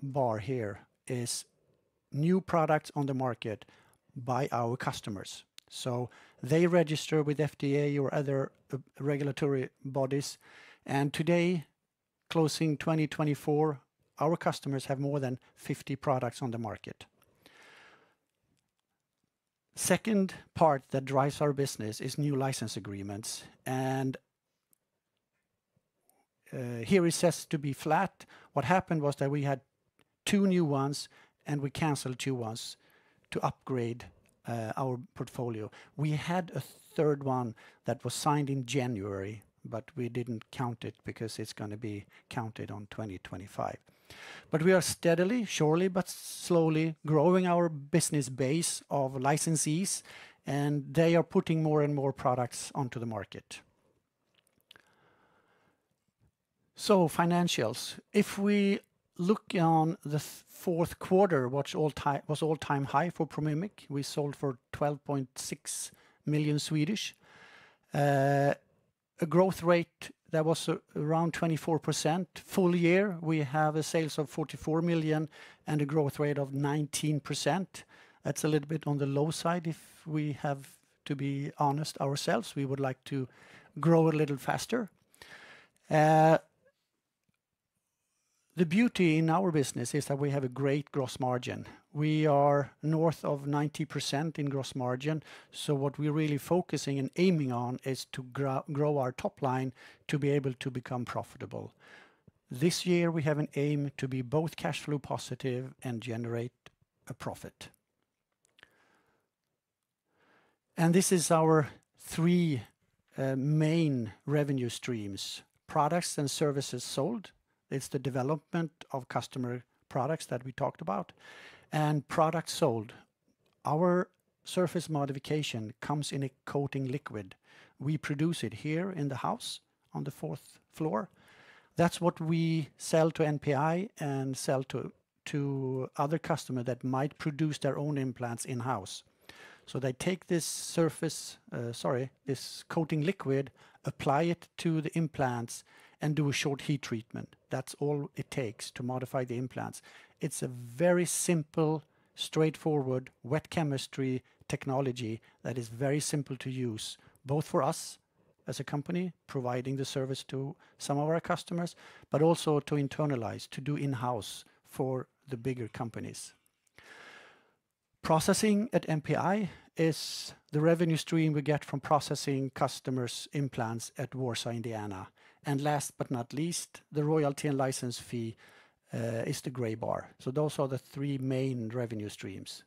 bar here is new products on the market by our customers. So they register with FDA or other regulatory bodies. And today, closing 2024, our customers have more than 50 products on the market. Second part that drives our business is new license agreements. And here it says to be flat. What happened was that we had 2 new ones and we canceled 2 ones to upgrade our portfolio. We had a third one that was signed in January, but we didn't count it because it's going to be counted on 2025. But we are steadily, surely, but slowly growing our business base of licensees, and they are putting more and more products onto the market. So financials. If we look on the fourth quarter, which was all-time high for Promimic, we sold for 12.6 million Swedish. A growth rate that was around 24%. Full year, we have a sales of 44 million and a growth rate of 19%. That's a little bit on the low side if we have to be honest ourselves. We would like to grow a little faster. The beauty in our business is that we have a great gross margin. We are north of 90% in gross margin. So what we're really focusing and aiming on is to grow our top line to be able to become profitable. This year we have an aim to be both cash flow positive and generate a profit. And this is our 3 main revenue streams: products and services sold. It's the development of customer products that we talked about, and products sold. Our surface modification comes in a coating liquid. We produce it here in the house on the 4th floor. That's what we sell to NPI and sell to other customers that might produce their own implants in-house. So they take this this coating liquid, apply it to the implants, and do a short heat treatment. That's all it takes to modify the implants. It's a very simple, straightforward, wet chemistry technology that is very simple to use, both for us as a company, providing the service to some of our customers, but also to internalize, to do in-house for the bigger companies. Processing at MPI is the revenue stream we get from processing customers' implants at Warsaw, Indiana. And last but not least, the royalty and license fee is the gray bar. So those are the three main revenue streams.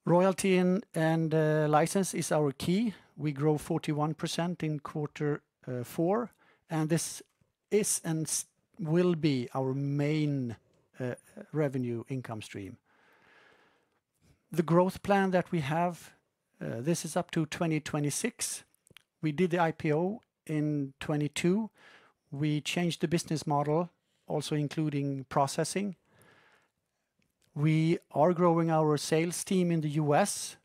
Royalty and license is our key. We grow 41% in quarter 4, and this is and will be our main revenue income stream. The growth plan that we have, this is up to 2026. We did the IPO in 22. We changed the business model, also including processing. We are growing our sales team in the US.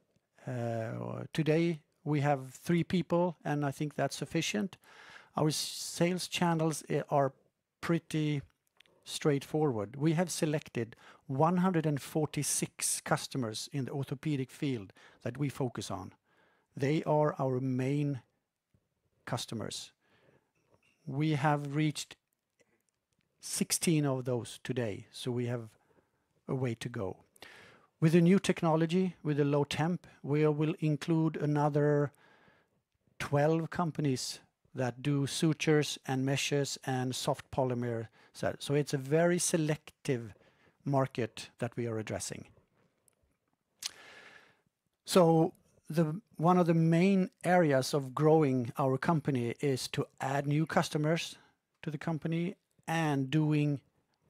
Today we have 3 people, and I think that's sufficient. Our sales channels are pretty straightforward. We have selected 146 customers in the orthopedic field that we focus on. They are our main customers. We have reached 16 of those today, so we have a way to go. With the new technology, with the low temp, we will include another 12 companies that do sutures and meshes and soft polymer. So it's a very selective market that we are addressing. So one of the main areas of growing our company is to add new customers to the company and doing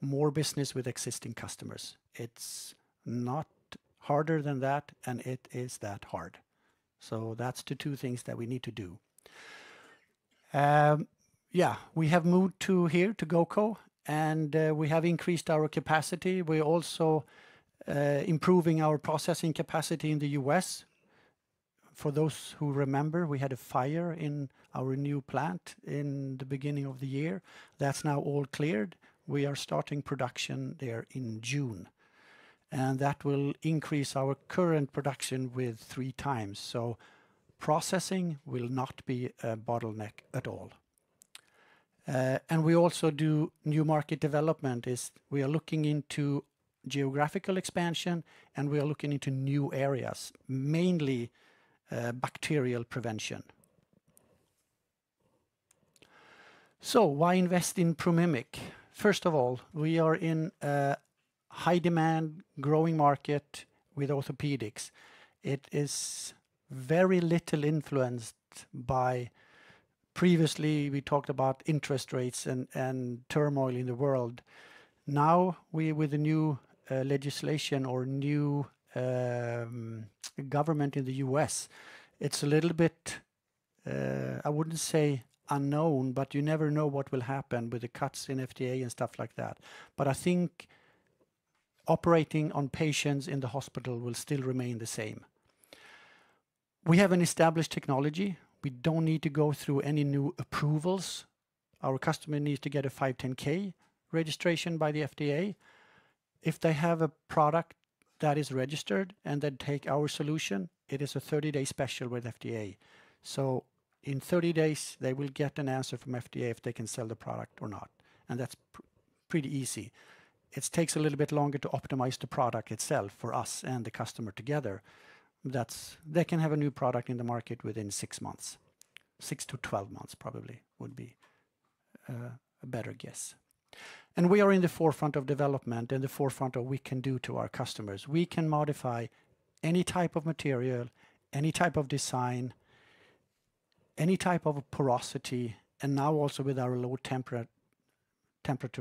more business with existing customers. It's not harder than that, and it is that hard. So that's the 2 things that we need to do. We have moved to here, to GoCo, and we have increased our capacity. We're also improving our processing capacity in the US. For those who remember, we had a fire in our new plant in the beginning of the year. That's now all cleared. We are starting production there in June. And that will increase our current production with 3 times. So processing will not be a bottleneck at all. And we also do new market development. We are looking into geographical expansion, and we are looking into new areas, mainly bacterial prevention. So why invest in Promimic? First of all, we are in a high demand, growing market with orthopedics. It is very little influenced by, previously we talked about interest rates and turmoil in the world. Now with the new legislation or new government in the US, it's a little bit, I wouldn't say unknown, but you never know what will happen with the cuts in FDA and stuff like that. But I think operating on patients in the hospital will still remain the same. We have an established technology. We don't need to go through any new approvals. Our customer needs to get a 510K registration by the FDA. If they have a product that is registered and they take our solution, it is a 30-day special with FDA. So in 30 days, they will get an answer from FDA if they can sell the product or not. And that's pretty easy. It takes a little bit longer to optimize the product itself for us and the customer together. They can have a new product in the market within 6 months. 6 to 12 months probably would be a better guess. And we are in the forefront of development and the forefront of what we can do to our customers. We can modify any type of material, any type of design, any type of porosity, and now also with our low temperature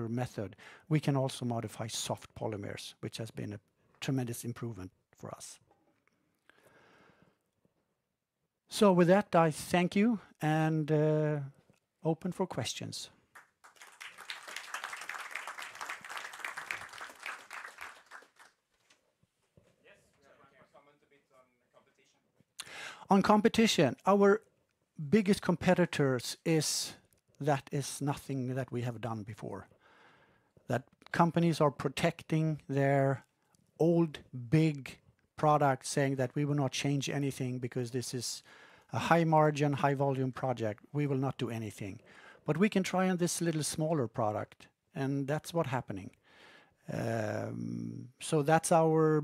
method, we can also modify soft polymers, which has been a tremendous improvement for us. So with that, I thank you and open for questions. On competition, our biggest competitors is nothing that we have done before. That companies are protecting their old big products, saying that we will not change anything because this is a high margin, high volume project. We will not do anything. But we can try on this little smaller product, and that's what's happening. So that's our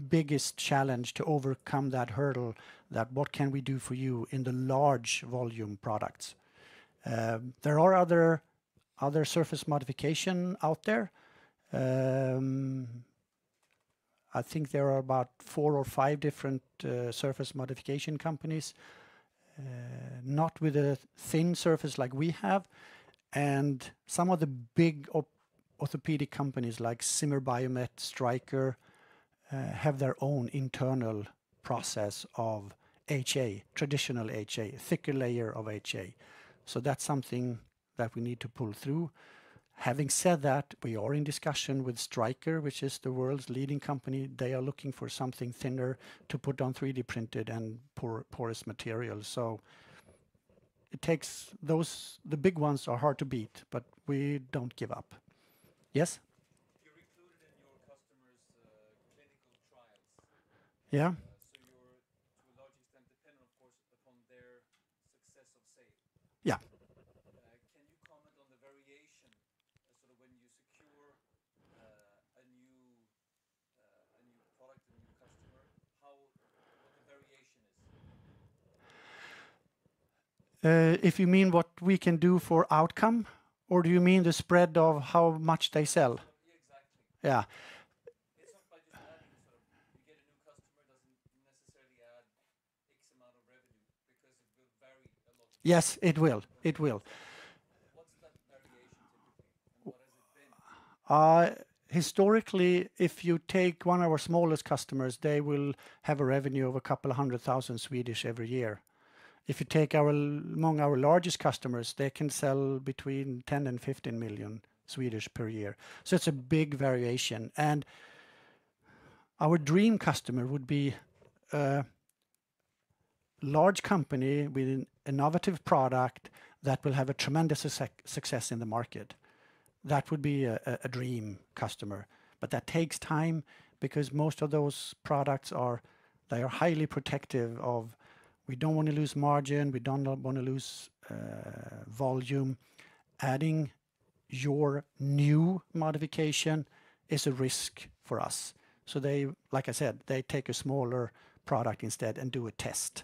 biggest challenge, to overcome that hurdle, that what can we do for you in the large volume products. There are other surface modification out there. I think there are about 4 or 5 different surface modification companies, not with a thin surface like we have. And some of the big orthopedic companies like Zimmer Biomet, Stryker, have their own internal process of HA, traditional HA, thicker layer of HA. So that's something that we need to pull through. Having said that, we are in discussion with Stryker, which is the world's leading company. They are looking for something thinner to put on 3D printed and porous materials. So it takes those, the big ones are hard to beat, but we don't give up. Yes? You're included in your customers' clinical trials. Yeah. So you're, to a large extent, dependent, of course, upon their success of sale. Yeah. Can you comment on the variation, sort of when you secure a new product, a new customer, what the variation is? If you mean what we can do for outcome, or do you mean the spread of how much they sell? Yeah, exactly. Yeah. It's not by just adding sort of, you get a new customer, doesn't necessarily add X amount of revenue, because it will vary a lot. Yes, it will. It will. What's that variation typically, and what has it been? Historically, if you take one of our smallest customers, they will have a revenue of a couple of 100,000 Swedish every year. If you take among our largest customers, they can sell between 10 and 15 million Swedish per year. So it's a big variation. And our dream customer would be a large company with an innovative product that will have a tremendous success in the market. That would be a dream customer. But that takes time, because most of those products are highly protective of, we don't want to lose margin, we don't want to lose volume. Adding your new modification is a risk for us. So they, like I said, they take a smaller product instead and do a test.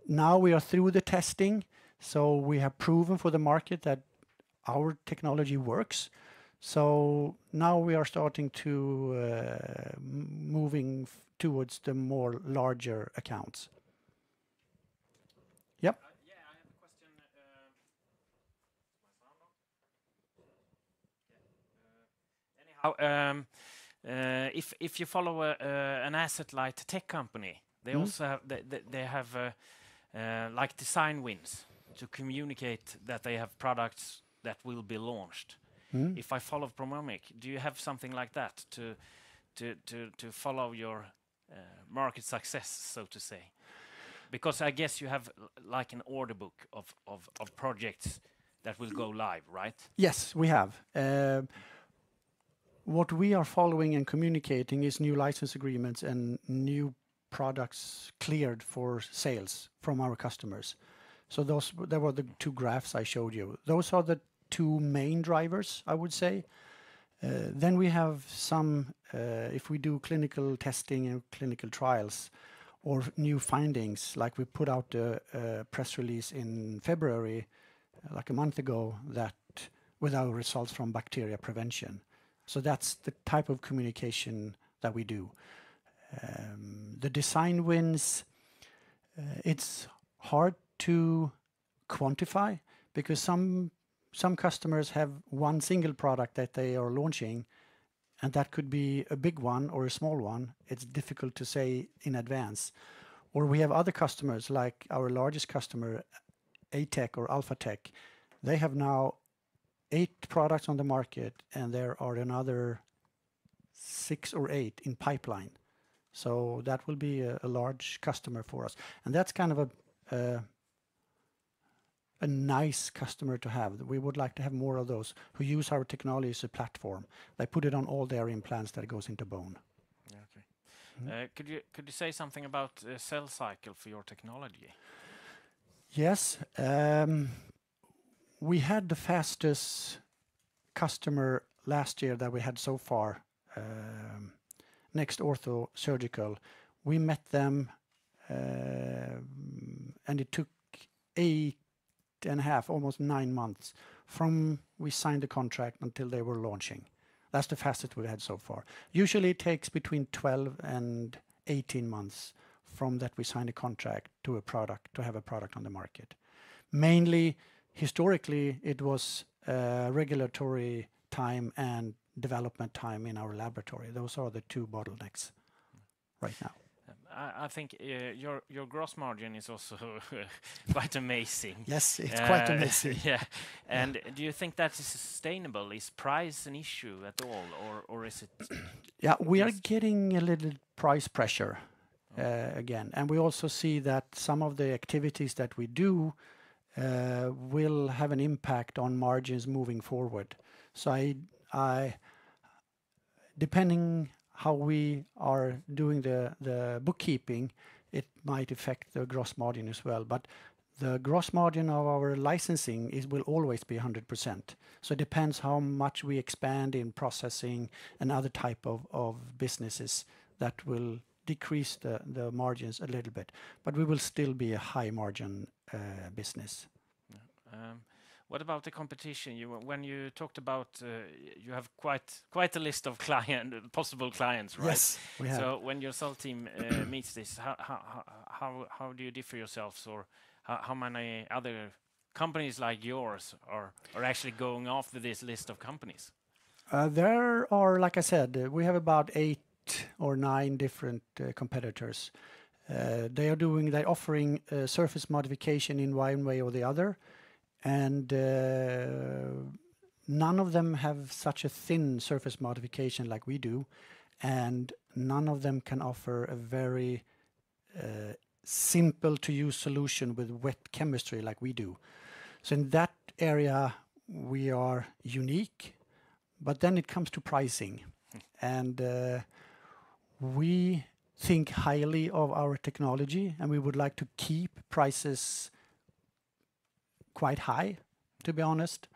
Now we are through the testing, so we have proven for the market that our technology works. So now we are starting to moving towards the more larger accounts. Yep. Yeah, I have a question. Anyhow, if you follow an asset-light tech company, they also have like design wins to communicate that they have products that will be launched. If I follow Promomic, do you have something like that to follow your market success, so to say? Because I guess you have like an order book of projects that will go live, right? Yes, we have. What we are following and communicating is new license agreements and new products cleared for sales from our customers. So there were the 2 graphs I showed you. Those are the 2 main drivers, I would say. Then we have some, if we do clinical testing and clinical trials, or new findings, like we put out a press release in February, like a month ago, that with our results from bacteria prevention. So that's the type of communication that we do. The design wins, it's hard to quantify, because some customers have one single product that they are launching, and that could be a big one or a small one. It's difficult to say in advance. Or we have other customers, like our largest customer, ATech or Alphatech. They have now 8 products on the market, and there are another 6 or 8 in pipeline. So that will be a large customer for us. And that's kind of a nice customer to have. We would like to have more of those who use our technology as a platform. They put it on all their implants that goes into bone. Okay. Could you say something about the cell cycle for your technology? Yes. We had the fastest customer last year that we had so far, Next Ortho Surgical. We met them, and it took 8.5, almost 9 months from we signed the contract until they were launching. That's the fastest we've had so far. Usually it takes between 12 and 18 months from that we sign a contract to a product, to have a product on the market. Mainly, historically, it was regulatory time and development time in our laboratory. Those are the 2 bottlenecks right now. I think your gross margin is also quite amazing. Yes, it's quite amazing. Yeah. And do you think that is sustainable? Is price an issue at all, or is it? Yeah, we are getting a little price pressure again. And we also see that some of the activities that we do will have an impact on margins moving forward. So I depending how we are doing the bookkeeping, it might affect the gross margin as well. But the gross margin of our licensing will always be 100%. So it depends how much we expand in processing and other type of businesses that will decrease the margins a little bit. But we will still be a high margin business. What about the competition? When you talked about, you have quite a list of possible clients, right? Yes, we have. So when your sales team meets this, how do you differ yourselves, or how many other companies like yours are actually going after this list of companies? There are, like I said, we have about 8 or 9 different competitors. They're offering surface modification in one way or the other. And none of them have such a thin surface modification like we do, and none of them can offer a very simple to use solution with wet chemistry like we do. So in that area, we are unique, but then it comes to pricing. And we think highly of our technology, and we would like to keep prices quite high, to be honest.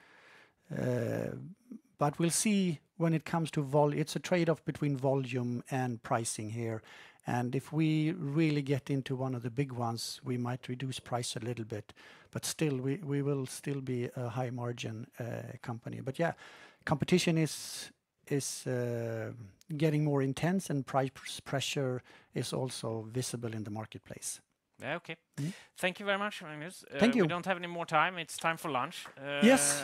But we'll see when it comes to volume. It's a trade-off between volume and pricing here. And if we really get into one of the big ones, we might reduce price a little bit. But still, we will still be a high margin company. But yeah, competition is getting more intense, and price pressure is also visible in the marketplace. Yeah, okay. Thank you very much, Magnus. Thank you. We don't have any more time. It's time for lunch. Yes.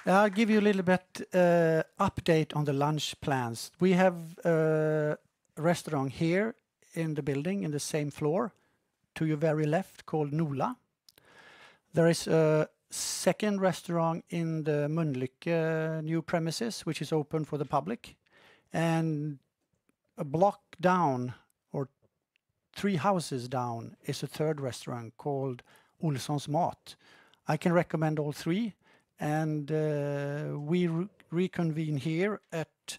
I'll give you a little bit update on the lunch plans. We have a restaurant here in the building, in the same floor, to your very left, called Nola. There is a second restaurant in the Mölnlycke new premises, which is open for the public. And a block down, or 3 houses down, is a third restaurant called Olssons Mat. I can recommend all 3. And we reconvene here at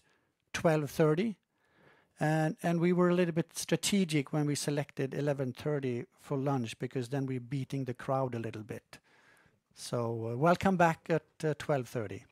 12:30. And we were a little bit strategic when we selected 11:30 for lunch, because then we're beating the crowd a little bit. So welcome back at 12:30.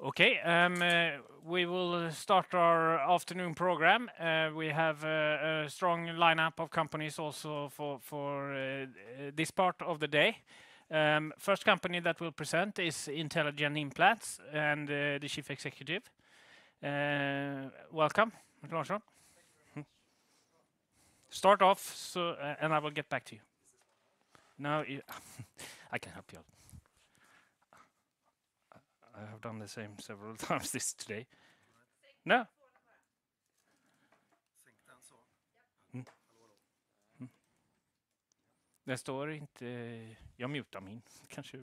Okay, we will start our afternoon program. We have a strong lineup of companies also for this part of the day. First company that will present is Intelligent Implants and the chief executive. Welcome, Mr. Larsson. Start off, so and I will get back to you. No, I can help you out. I have done the same several times this today. No. Det står inte... Jag mutar min. Kanske...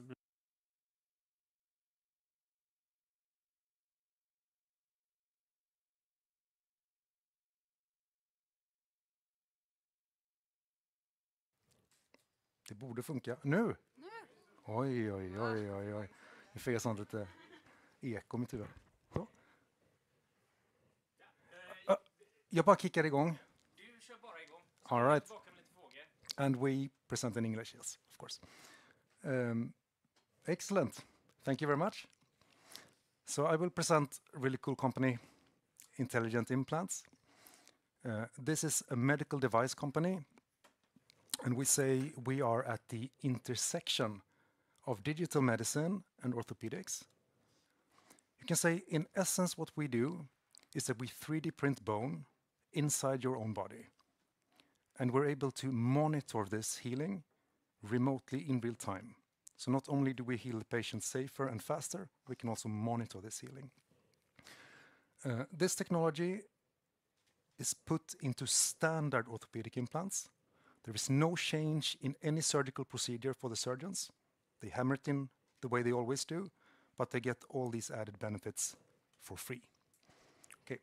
Det borde funka. Nu! Oj, oj, oj, oj, oj. Det får sånt lite eko med tyvärr. Så. Jag bara kickar igång. Du kör bara igång. All right. And we present in English, yes, of course. Excellent. Thank you very much. So I will present a really cool company, Intelligent Implants. This is a medical device company. And we say we are at the intersection of digital medicine and orthopedics. You can say, in essence, what we do is that we 3D print bone inside your own body. And we're able to monitor this healing remotely in real time. So not only do we heal the patient safer and faster, we can also monitor this healing. This technology is put into standard orthopedic implants. There is no change in any surgical procedure for the surgeons. They hammer it in the way they always do, but they get all these added benefits for free. Okay.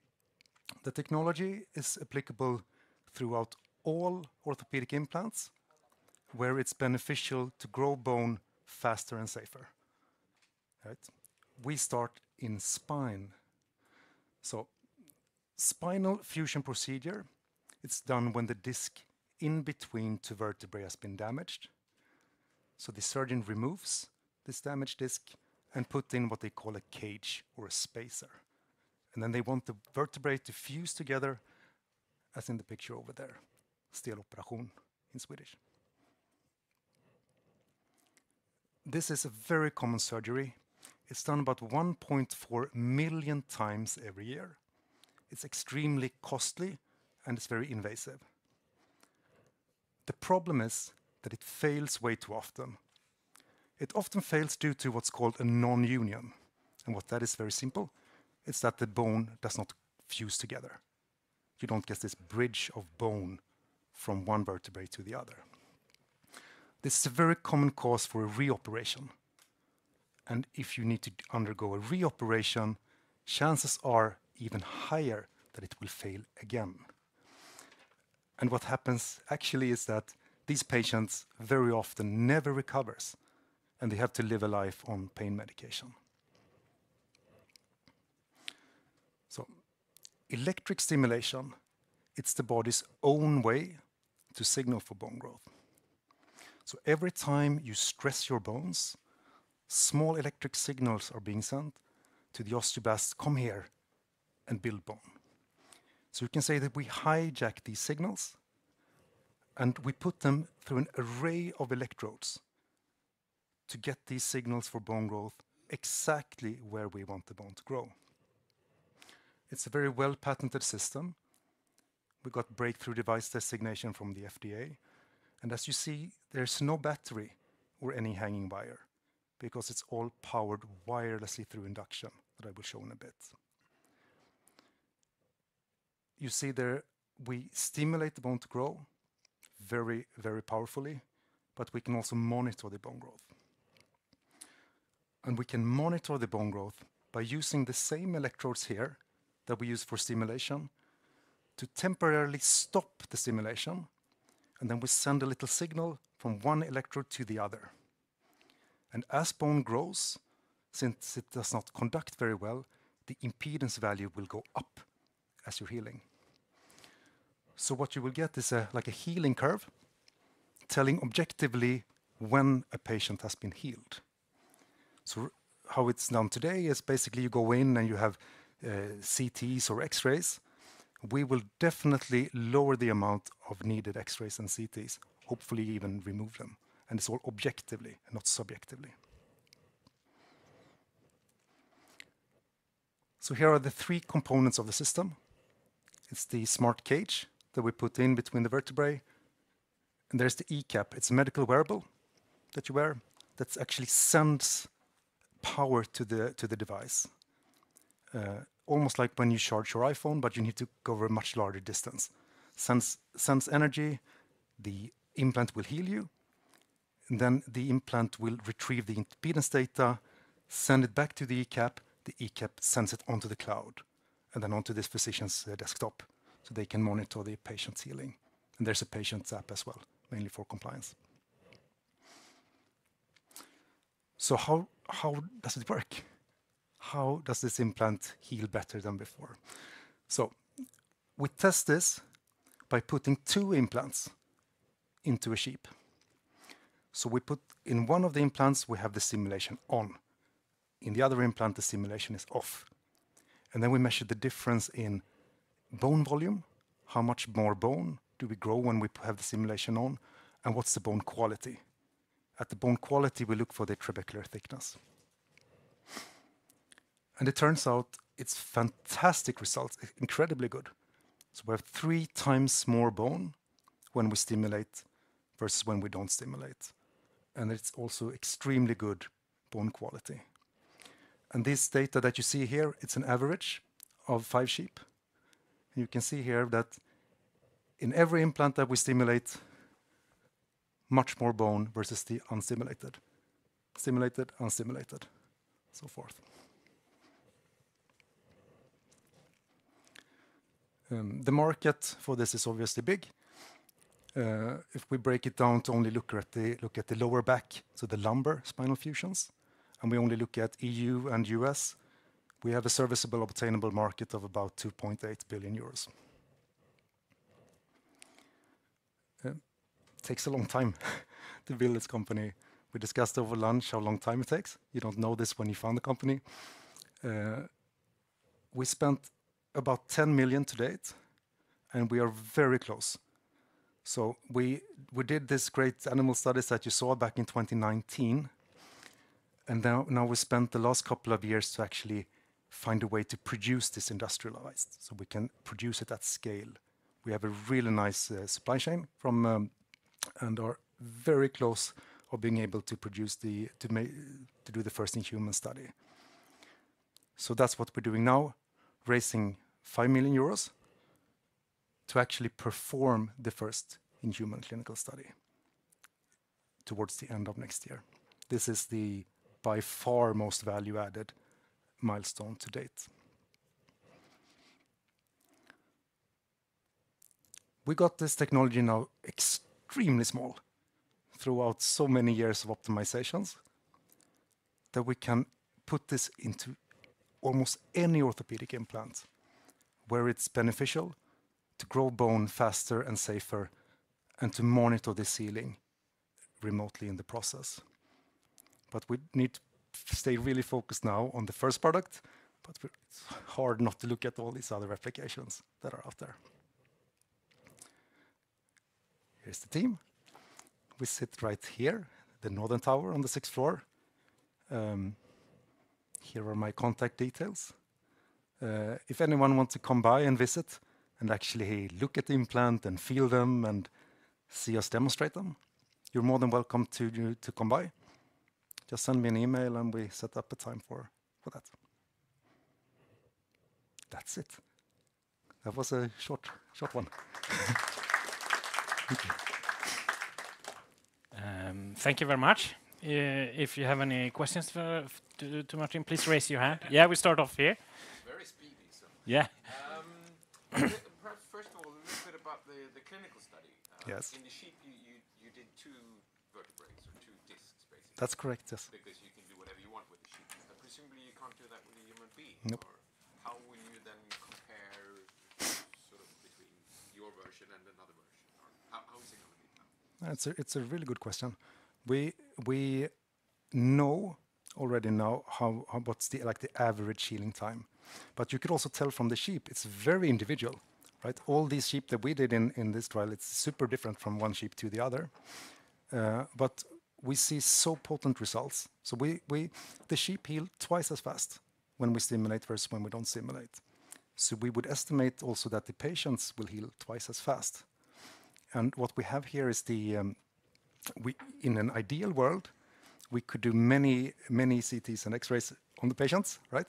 The technology is applicable throughout all orthopedic implants where it's beneficial to grow bone faster and safer. Right? We start in spine. So, spinal fusion procedure, it's done when the disc in between two vertebrae has been damaged. So the surgeon removes this damaged disc and put in what they call a cage or a spacer. And then they want the vertebrae to fuse together, as in the picture over there. Steloperation in Swedish. This is a very common surgery. It's done about 1.4 million times every year. It's extremely costly and it's very invasive. The problem is that it fails way too often. It often fails due to what's called a non-union. And what that is very simple. It's that the bone does not fuse together. You don't get this bridge of bone from one vertebrae to the other. This is a very common cause for a reoperation. And if you need to undergo a reoperation, chances are even higher that it will fail again. And what happens actually is that these patients very often never recovers and they have to live a life on pain medication. So, electric stimulation, it's the body's own way to signal for bone growth. So every time you stress your bones, small electric signals are being sent to the osteoblasts, come here and build bone. So you can say that we hijack these signals and we put them through an array of electrodes to get these signals for bone growth exactly where we want the bone to grow. It's a very well-patented system. We got breakthrough device designation from the FDA. And as you see, there's no battery or any hanging wire because it's all powered wirelessly through induction that I will show in a bit. You see there, we stimulate the bone to grow very, very powerfully, but we can also monitor the bone growth. And we can monitor the bone growth by using the same electrodes here that we use for stimulation to temporarily stop the stimulation, and then we send a little signal from one electrode to the other. And as bone grows, since it does not conduct very well, the impedance value will go up as you're healing. So what you will get is like a healing curve telling objectively when a patient has been healed. So how it's done today is basically you go in and you have CTs or X-rays. We will definitely lower the amount of needed X-rays and CTs, hopefully even remove them. And it's all objectively, not subjectively. So here are the three components of the system. It's the smart cage that we put in between the vertebrae. And there's the E-cap. It's a medical wearable that you wear that actually sends power to the device. Almost like when you charge your iPhone, but you need to go over a much larger distance. Sends energy, the implant will heal you, and then the implant will retrieve the impedance data, send it back to the E-cap. The E-cap sends it onto the cloud, and then onto this physician's desktop, so they can monitor the patient's healing. And there's a patient's app as well, mainly for compliance. So how does it work? How does this implant heal better than before? So we test this by putting 2 implants into a sheep. So we put in one of the implants, we have the simulation on. In the other implant, the simulation is off. And then we measure the difference in bone volume, how much more bone do we grow when we have the simulation on, and what's the bone quality. At the bone quality, we look for the trabecular thickness. And it turns out it's fantastic results, incredibly good. So we have 3 times more bone when we stimulate versus when we don't stimulate. And it's also extremely good bone quality. And this data that you see here, it's an average of 5 sheep. And you can see here that in every implant that we stimulate, much more bone versus the unstimulated. Stimulated, unstimulated, so forth. The market for this is obviously big. If we break it down to only look at the lower back, so the lumbar spinal fusions, and we only look at EU and US, we have a serviceable obtainable market of about 2.8 billion euros. Takes a long time to build this company. We discussed over lunch how long time it takes. You don't know this when you found the company. We spent about 10 million to date, and we are very close. So we did this great animal studies that you saw back in 2019, and now we spent the last couple of years to actually find a way to produce this industrialized, so we can produce it at scale. We have a really nice supply chain from and are very close of being able to produce to do the first in human study. So that's what we're doing now, raising 5 million euros to actually perform the first in human clinical study towards the end of next year. This is the by far most value added milestone to date. We got this technology now extremely small throughout so many years of optimizations that we can put this into almost any orthopedic implant where it's beneficial to grow bone faster and safer and to monitor the healing remotely in the process. But we need to stay really focused now on the first product, but it's hard not to look at all these other applications that are out there. Here's the team. We sit right here, the northern tower on the 6th floor. Here are my contact details. If anyone wants to come by and visit and actually look at the implant and feel them and see us demonstrate them, you're more than welcome to come by. Just send me an email and we set up a time for that. That's it. That was a short one. Thank you. Thank you very much. If you have any questions to Martin, please raise your hand. Yeah, we start off here. Very speedy. So. Yeah. Perhaps first of all, a little bit about the clinical study. Yes. In the sheep, you did 2 vertebrae, or 2 discs, basically. That's correct, yes. Because you can do whatever you want with the sheep. But presumably you can't do that with a human being. Nope. Or how will you then compare sort of between your version and another version? Or how is it going to be done? It's a really good question. We know already now what's the average healing time. But you could also tell from the sheep, it's very individual, right? All these sheep that we did in this trial, it's super different from one sheep to the other. But we see so potent results. So the sheep heal twice as fast when we stimulate versus when we don't stimulate. So we would estimate also that the patients will heal twice as fast. And what we have here is in an ideal world, we could do many CTs and X-rays on the patients, right?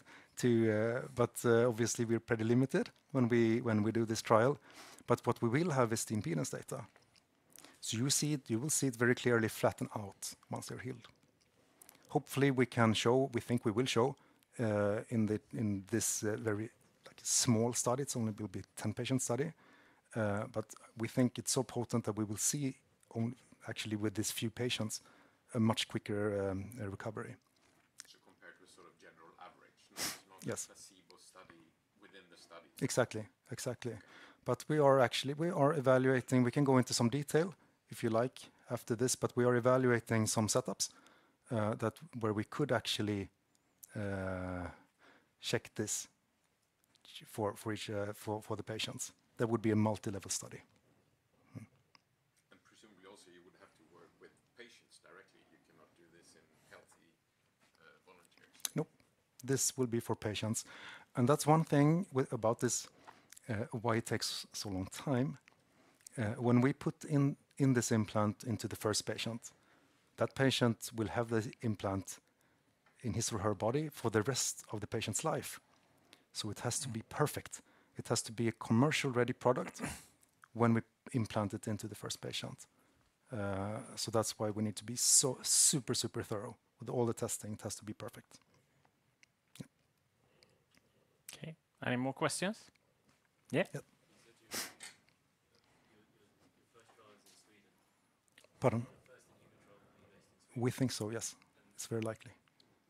But obviously we're pretty limited when we do this trial. But what we will have is the impedance data. So you will see it very clearly flatten out once they're healed. Hopefully we think we will show in this very small study. It's only will be 10-patient study, but we think it's so potent that we will see actually with these few patients a much quicker recovery. So compared with sort of general average, not Yes. a placebo study within the study. Exactly. But we are evaluating. We can go into some detail if you like after this, but we are evaluating some setups where we could actually check this for the patients. That would be a multi-level study. And presumably also you would have to work with patients directly. You cannot do this in healthy volunteers. Nope. This will be for patients. And that's one thing about this, why it takes so long time. When we put in this implant into the first patient, that patient will have the implant in his or her body for the rest of the patient's life. So it has to be perfect. It has to be a commercial-ready product when we implant it into the first patient. So that's why we need to be so super thorough with all the testing. It has to be perfect. Okay. Any more questions? Yeah. Yep. Pardon? We think so, yes. It's very likely.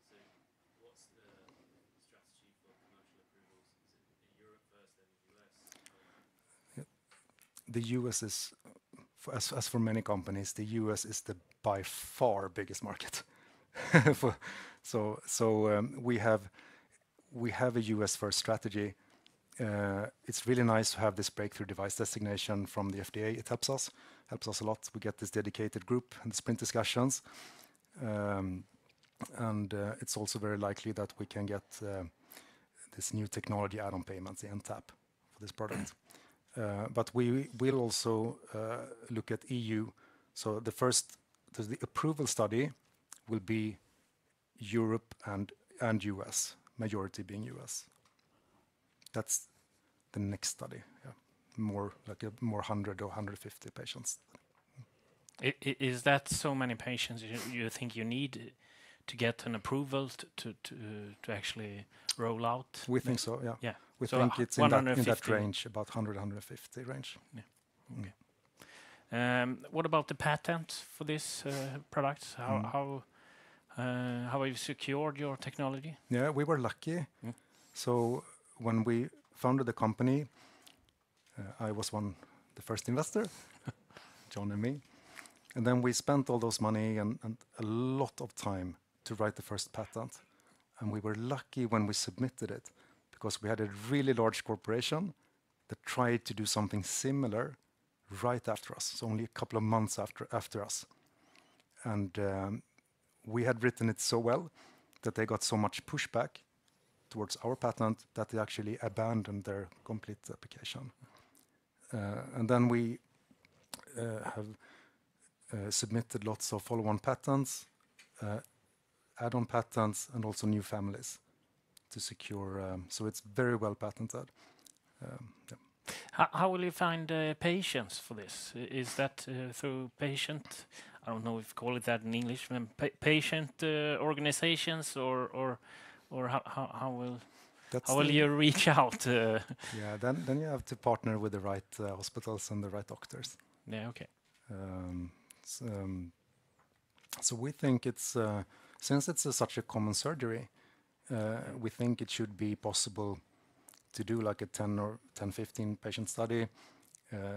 So what's the strategy for commercial approvals? Is it Europe first, then the US? The US is, as for many companies, the US is the by far biggest market. We have a US first strategy. It's really nice to have this breakthrough device designation from the FDA. It helps us a lot. We get this dedicated group and sprint discussions. And it's also very likely that we can get this new technology add-on payments, the NTAP, for this product. But we will also look at EU. So the approval study will be Europe and US, majority being US. That's the next study. Yeah. More 100 or 150 patients. Is that so many patients you think you need to get an approval to actually roll out? We think so, yeah. Yeah. We So think it's in that 150. range, about 100, 150 range. Yeah. Okay. What about the patent for this product? How have you secured your technology? Yeah, we were lucky. So when we founded the company, I was the first investor, John and me. And then we spent all those money and a lot of time to write the first patent. And we were lucky when we submitted it because we had a really large corporation that tried to do something similar right after us. So only a couple of months after us. And we had written it so well that they got so much pushback towards our patent that they actually abandoned their complete application. And then we have submitted lots of follow-on patents, add-on patents, and also new families to secure. So it's very well patented. Yeah. How will you find patients for this? Is that through patient? I don't know if you call it that in English. Patient organizations, or how will you reach out? Yeah, then you have to partner with the right hospitals and the right doctors. Yeah. Okay. So we think it's since it's such a common surgery, we think it should be possible to do like a 10-15 patient study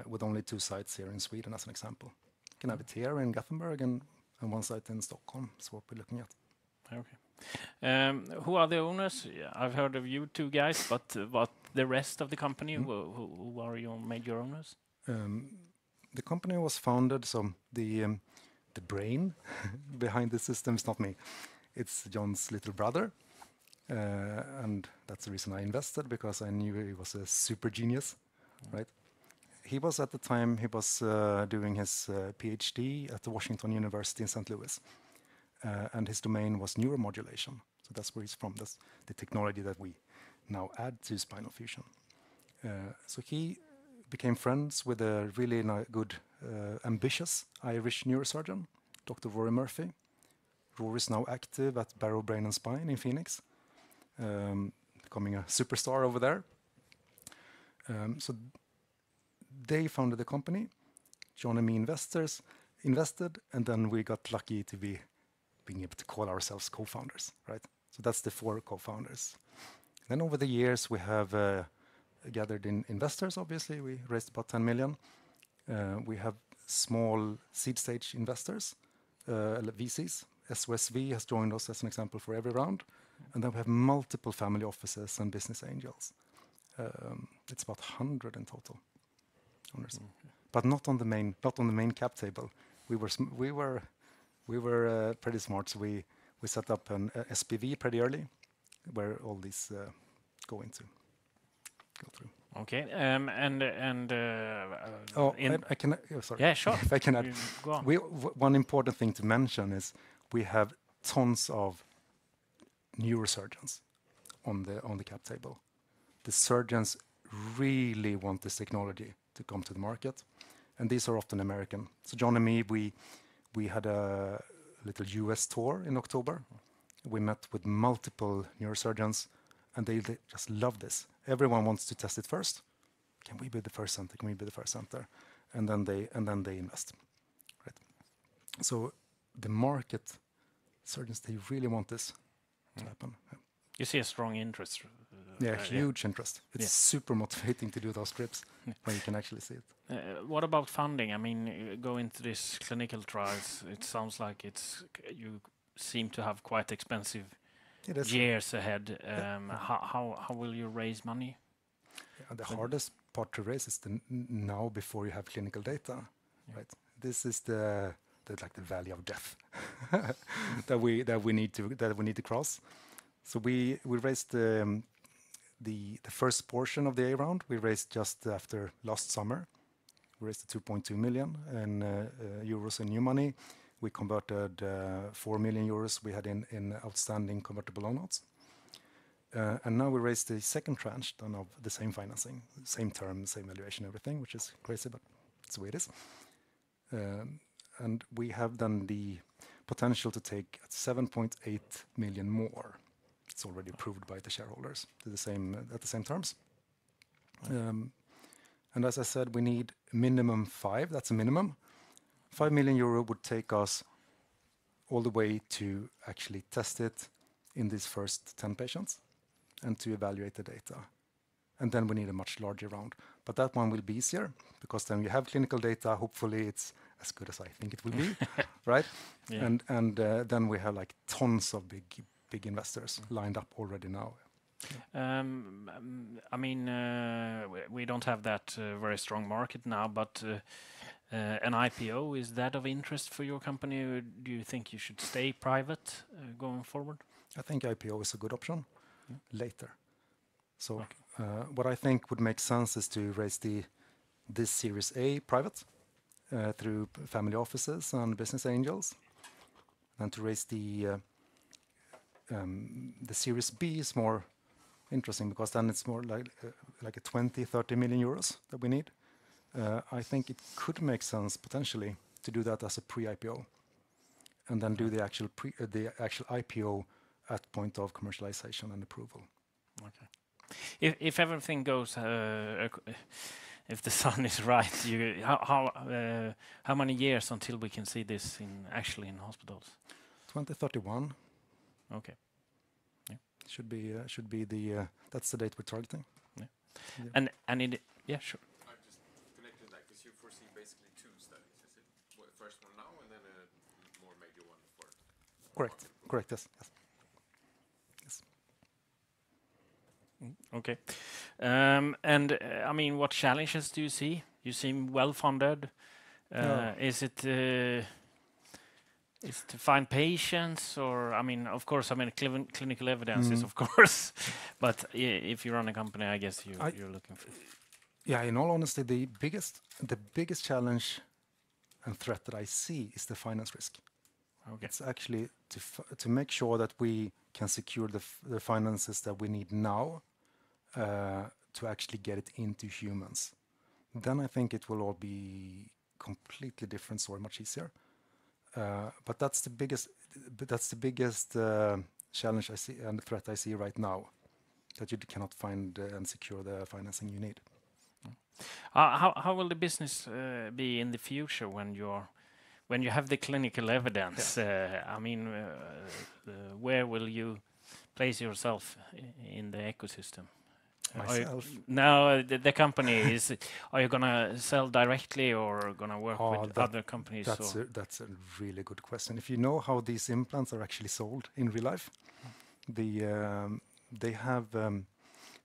with only 2 sites here in Sweden, as an example. You can have it here in Gothenburg and one site in Stockholm. That's what we're looking at. Okay. Who are the owners? I've heard of you two guys, but the rest of the company, who are your major owners? The company was founded, so the brain behind the system is not me. It's John's little brother, and that's the reason I invested, because I knew he was a super genius, right? He was at the time doing his PhD at the Washington University in St. Louis, and his domain was neuromodulation. So that's where he's from. That's the technology that we now add to spinal fusion. So he became friends with a really good, ambitious Irish neurosurgeon, Dr. Rory Murphy. Rory is now active at Barrow Brain and Spine in Phoenix, becoming a superstar over there. So they founded the company. John and me invested, and then we got lucky to being able to call ourselves co-founders, right? So that's the 4 co-founders. Then over the years, we have gathered in investors, obviously. We raised about 10 million. We have small seed stage investors, VCs. SOSV has joined us as an example for every round. And then we have multiple family offices and business angels. It's about 100 in total owners, but not on the main cap table. We were pretty smart, so we set up an SPV pretty early, where all these go through. Okay, I can. Sorry. Yeah, sure. If I can add, go on. One important thing to mention is we have tons of neurosurgeons on the cap table. The surgeons really want this technology to come to the market, and these are often American. So John and me, we had a little US tour in October. We met with multiple neurosurgeons, and they just love this. Everyone wants to test it first. Can we be the first center? Can we be the first center? And then they invest, right? So the market surgeons, they really want this to happen. You see a strong interest. Huge interest. It's super motivating to do those trips when you can actually see it. What about funding? I mean, go into this clinical trials. It sounds like you seem to have quite expensive years ahead. How will you raise money? The hardest part to raise is now before you have clinical data, right? This is the valley of death that we need to cross. So we raised the first portion of the A round. We raised just after last summer. We raised 2.2 million euros in new money. We converted 4 million euros we had in outstanding convertible loan notes. And now we raised the second tranche done of the same financing, same term, same valuation, everything, which is crazy, but it's the way it is. And we have then the potential to take 7.8 million more. It's already approved by the shareholders at the same terms. And as I said, we need minimum 5. That's a minimum. 5 million euro would take us all the way to actually test it in these first 10 patients and to evaluate the data. And then we need a much larger round. But that one will be easier because then we have clinical data. Hopefully it's as good as I think it will be, right? Yeah. And then we have like tons of big investors lined up already now. I mean, we don't have that very strong market now, but an IPO, is that of interest for your company? Or do you think you should stay private going forward? I think IPO is a good option later. So what I think would make sense is to raise this Series A private through family offices and business angels, and to raise the Series B is more interesting because then it's more like a 20-30 million euros that we need. I think it could make sense potentially to do that as a pre-IPO, and then do the actual IPO at point of commercialization and approval. Okay. If everything goes, if the sun is right, how many years until we can see this actually in hospitals? 2031. Okay. Yeah. Should be the that's the date we're targeting. Yeah. And sure. I'm just connecting that because you foresee basically 2 studies, is it? First one now and then a more major one for. Correct. Yes. Okay. I mean, what challenges do you see? You seem well-funded. Is it to find patients, or I mean, of course, I mean, clinical evidence is of course, but if you run a company, I guess you're looking for. Yeah, in all honesty, the biggest challenge and threat that I see is the finance risk. Okay. It's actually to make sure that we can secure the finances that we need now to actually get it into humans. Then I think it will all be completely different story, much easier. But that's the biggest challenge I see and threat I see right now, that you cannot find and secure the financing you need. How will the business be in the future when you have the clinical evidence? I mean, where will you place yourself in the ecosystem? Myself? No, the company is. Are you gonna sell directly or gonna work with other companies? That's a really good question. If you know how these implants are actually sold in real life, they have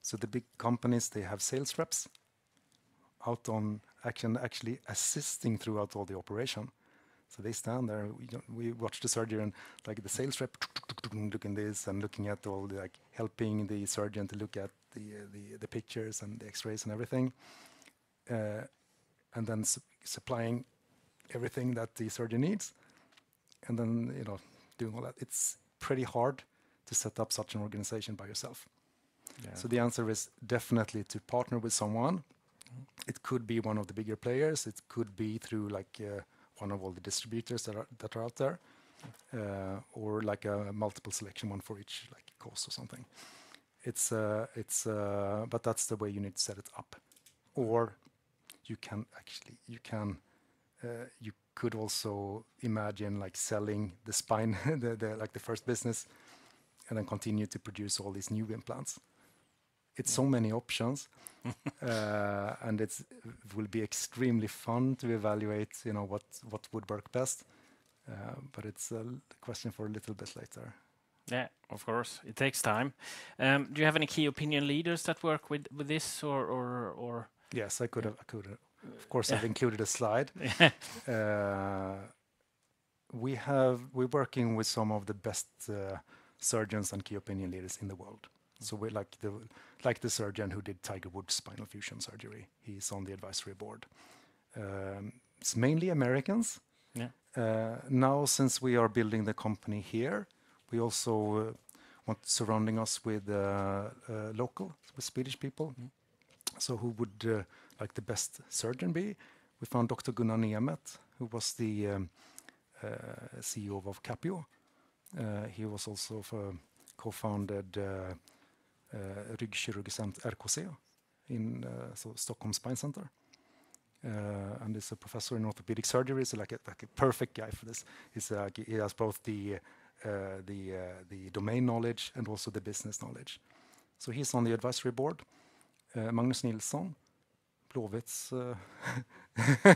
so the big companies, they have sales reps out on actually assisting throughout all the operation. So they stand there. We watch the surgery and like the sales rep looking this and looking at all the, like helping the surgeon to look at the pictures and the X-rays and everything, and then supplying everything that the surgeon needs, and then doing all that. It's pretty hard to set up such an organization by yourself. Yeah. So the answer is definitely to partner with someone. It could be one of the bigger players. It could be through like one of all the distributors that are out there, or like a multiple selection, one for each like course or something. But that's the way you need to set it up. Or you could also imagine like selling the spine, like the first business, and then continue to produce all these new implants. It's so many options, and it will be extremely fun to evaluate, what would work best. But it's a question for a little bit later. Yeah, of course, it takes time. Do you have any key opinion leaders that work with this, or? Yes, I could have. Of course, I've included a slide. We're working with some of the best surgeons and key opinion leaders in the world. So we're like the surgeon who did Tiger Woods' spinal fusion surgery. He's on the advisory board. It's mainly Americans. Yeah. Now, since we are building the company here, we also want surrounding us with local, with Swedish people. So who would like the best surgeon be? We found Dr. Gunnar Nemeth, who was the CEO of Capio. He was also co-founded Ryggkirurgiskt RKC in Stockholm Spine Center, and is a professor in orthopedic surgery. So like a perfect guy for this. He has both the domain knowledge and also the business knowledge. So he's on the advisory board. Magnus Nilsson, Blåvitt's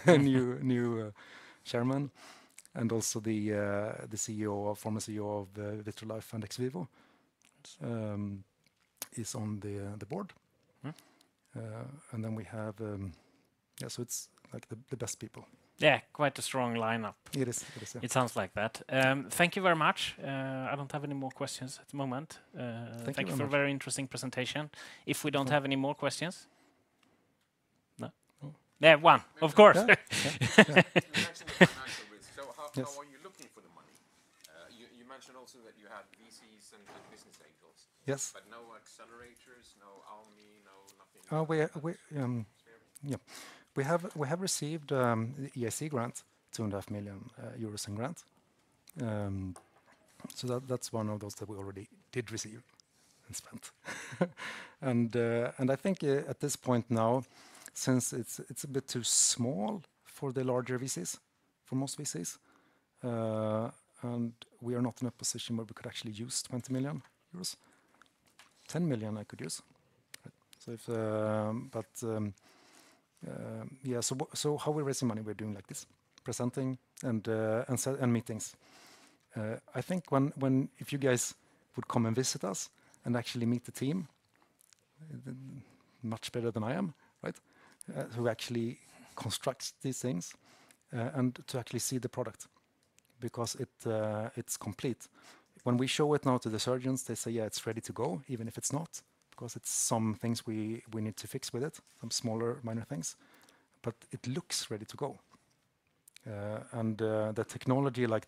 new chairman, and also the former CEO of Vitrolife and Xvivo, is on the board. And then we have, so it's like the best people. Yeah, quite a strong lineup. It is. Yeah. It sounds like that. Thank you very much. I don't have any more questions at the moment. Thank you for a very interesting presentation. If we don't have any more questions. No? Yeah, one, of course. You mentioned the financial risk. So how are you looking for the money? You mentioned also that you had VCs and business angels. Yes. But no accelerators, no Almi, nothing. We have received the EIC grant, 2.5 million euros in grant. So that's one of those that we already did receive and spent. And I think at this point now, since it's a bit too small for the larger VCs, for most VCs, and we are not in a position where we could actually use 20 million euros. 10 million I could use. So so how we're raising money, we're doing like this, presenting and meetings. I think if you guys would come and visit us and actually meet the team, much better than I am, right? Who actually constructs these things and to actually see the product because it's complete. When we show it now to the surgeons, they say, yeah, it's ready to go, even if it's not, because it's some things we need to fix with it, some smaller minor things, but it looks ready to go. And the technology like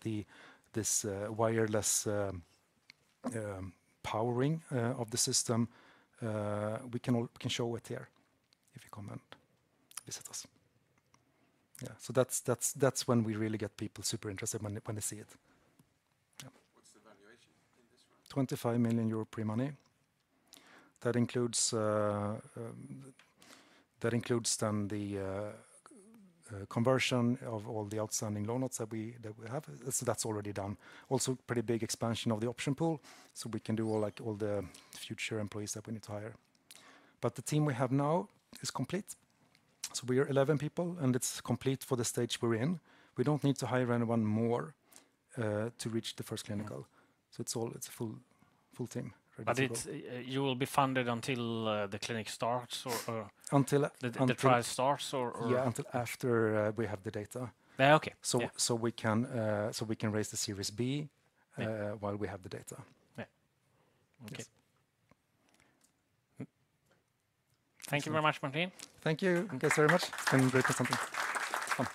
this wireless powering of the system, we can show it here if you come and visit us. Yeah, so that's when we really get people super interested when they see it. Yeah. What's the valuation in this round? 25 million euro pre-money. That includes then the conversion of all the outstanding loan notes that we have. So that's already done. Also, pretty big expansion of the option pool, so we can do all the future employees that we need to hire. But the team we have now is complete. So we are 11 people, and it's complete for the stage we're in. We don't need to hire anyone more to reach the first clinical. So it's a full team. But it's you will be funded until the clinic starts, or until the trial starts, or yeah, until after we have the data. Yeah, okay. So we can raise the Series B while we have the data. Yeah. Okay. Yes. Thank you very much, Martin. Thank you guys very much. It's been great presenting. Fun.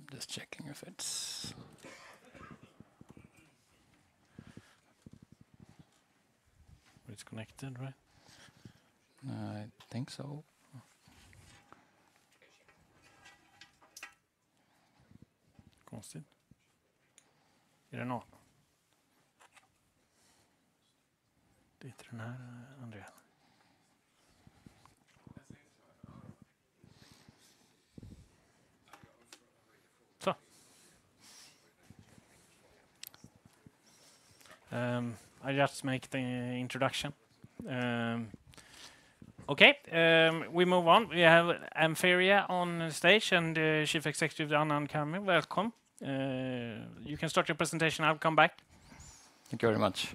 Just checking if it's connected, right? I think so. Konstigt. Är det någon? Det är inte den här, Andrea. Så. I just make the introduction. Okay, we move on. We have Ampheria on stage and Chief Executive Anand Karmi. Welcome. You can start your presentation. I'll come back. Thank you very much.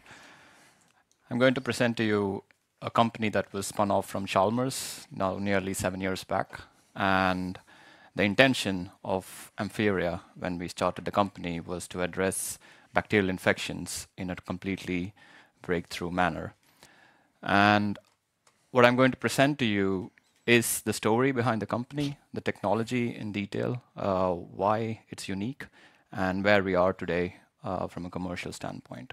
I'm going to present to you a company that was spun off from Chalmers now nearly 7 years back. And the intention of Ampheria when we started the company was to address bacterial infections in a completely breakthrough manner. And what I'm going to present to you is the story behind the company, the technology in detail, why it's unique, and where we are today from a commercial standpoint.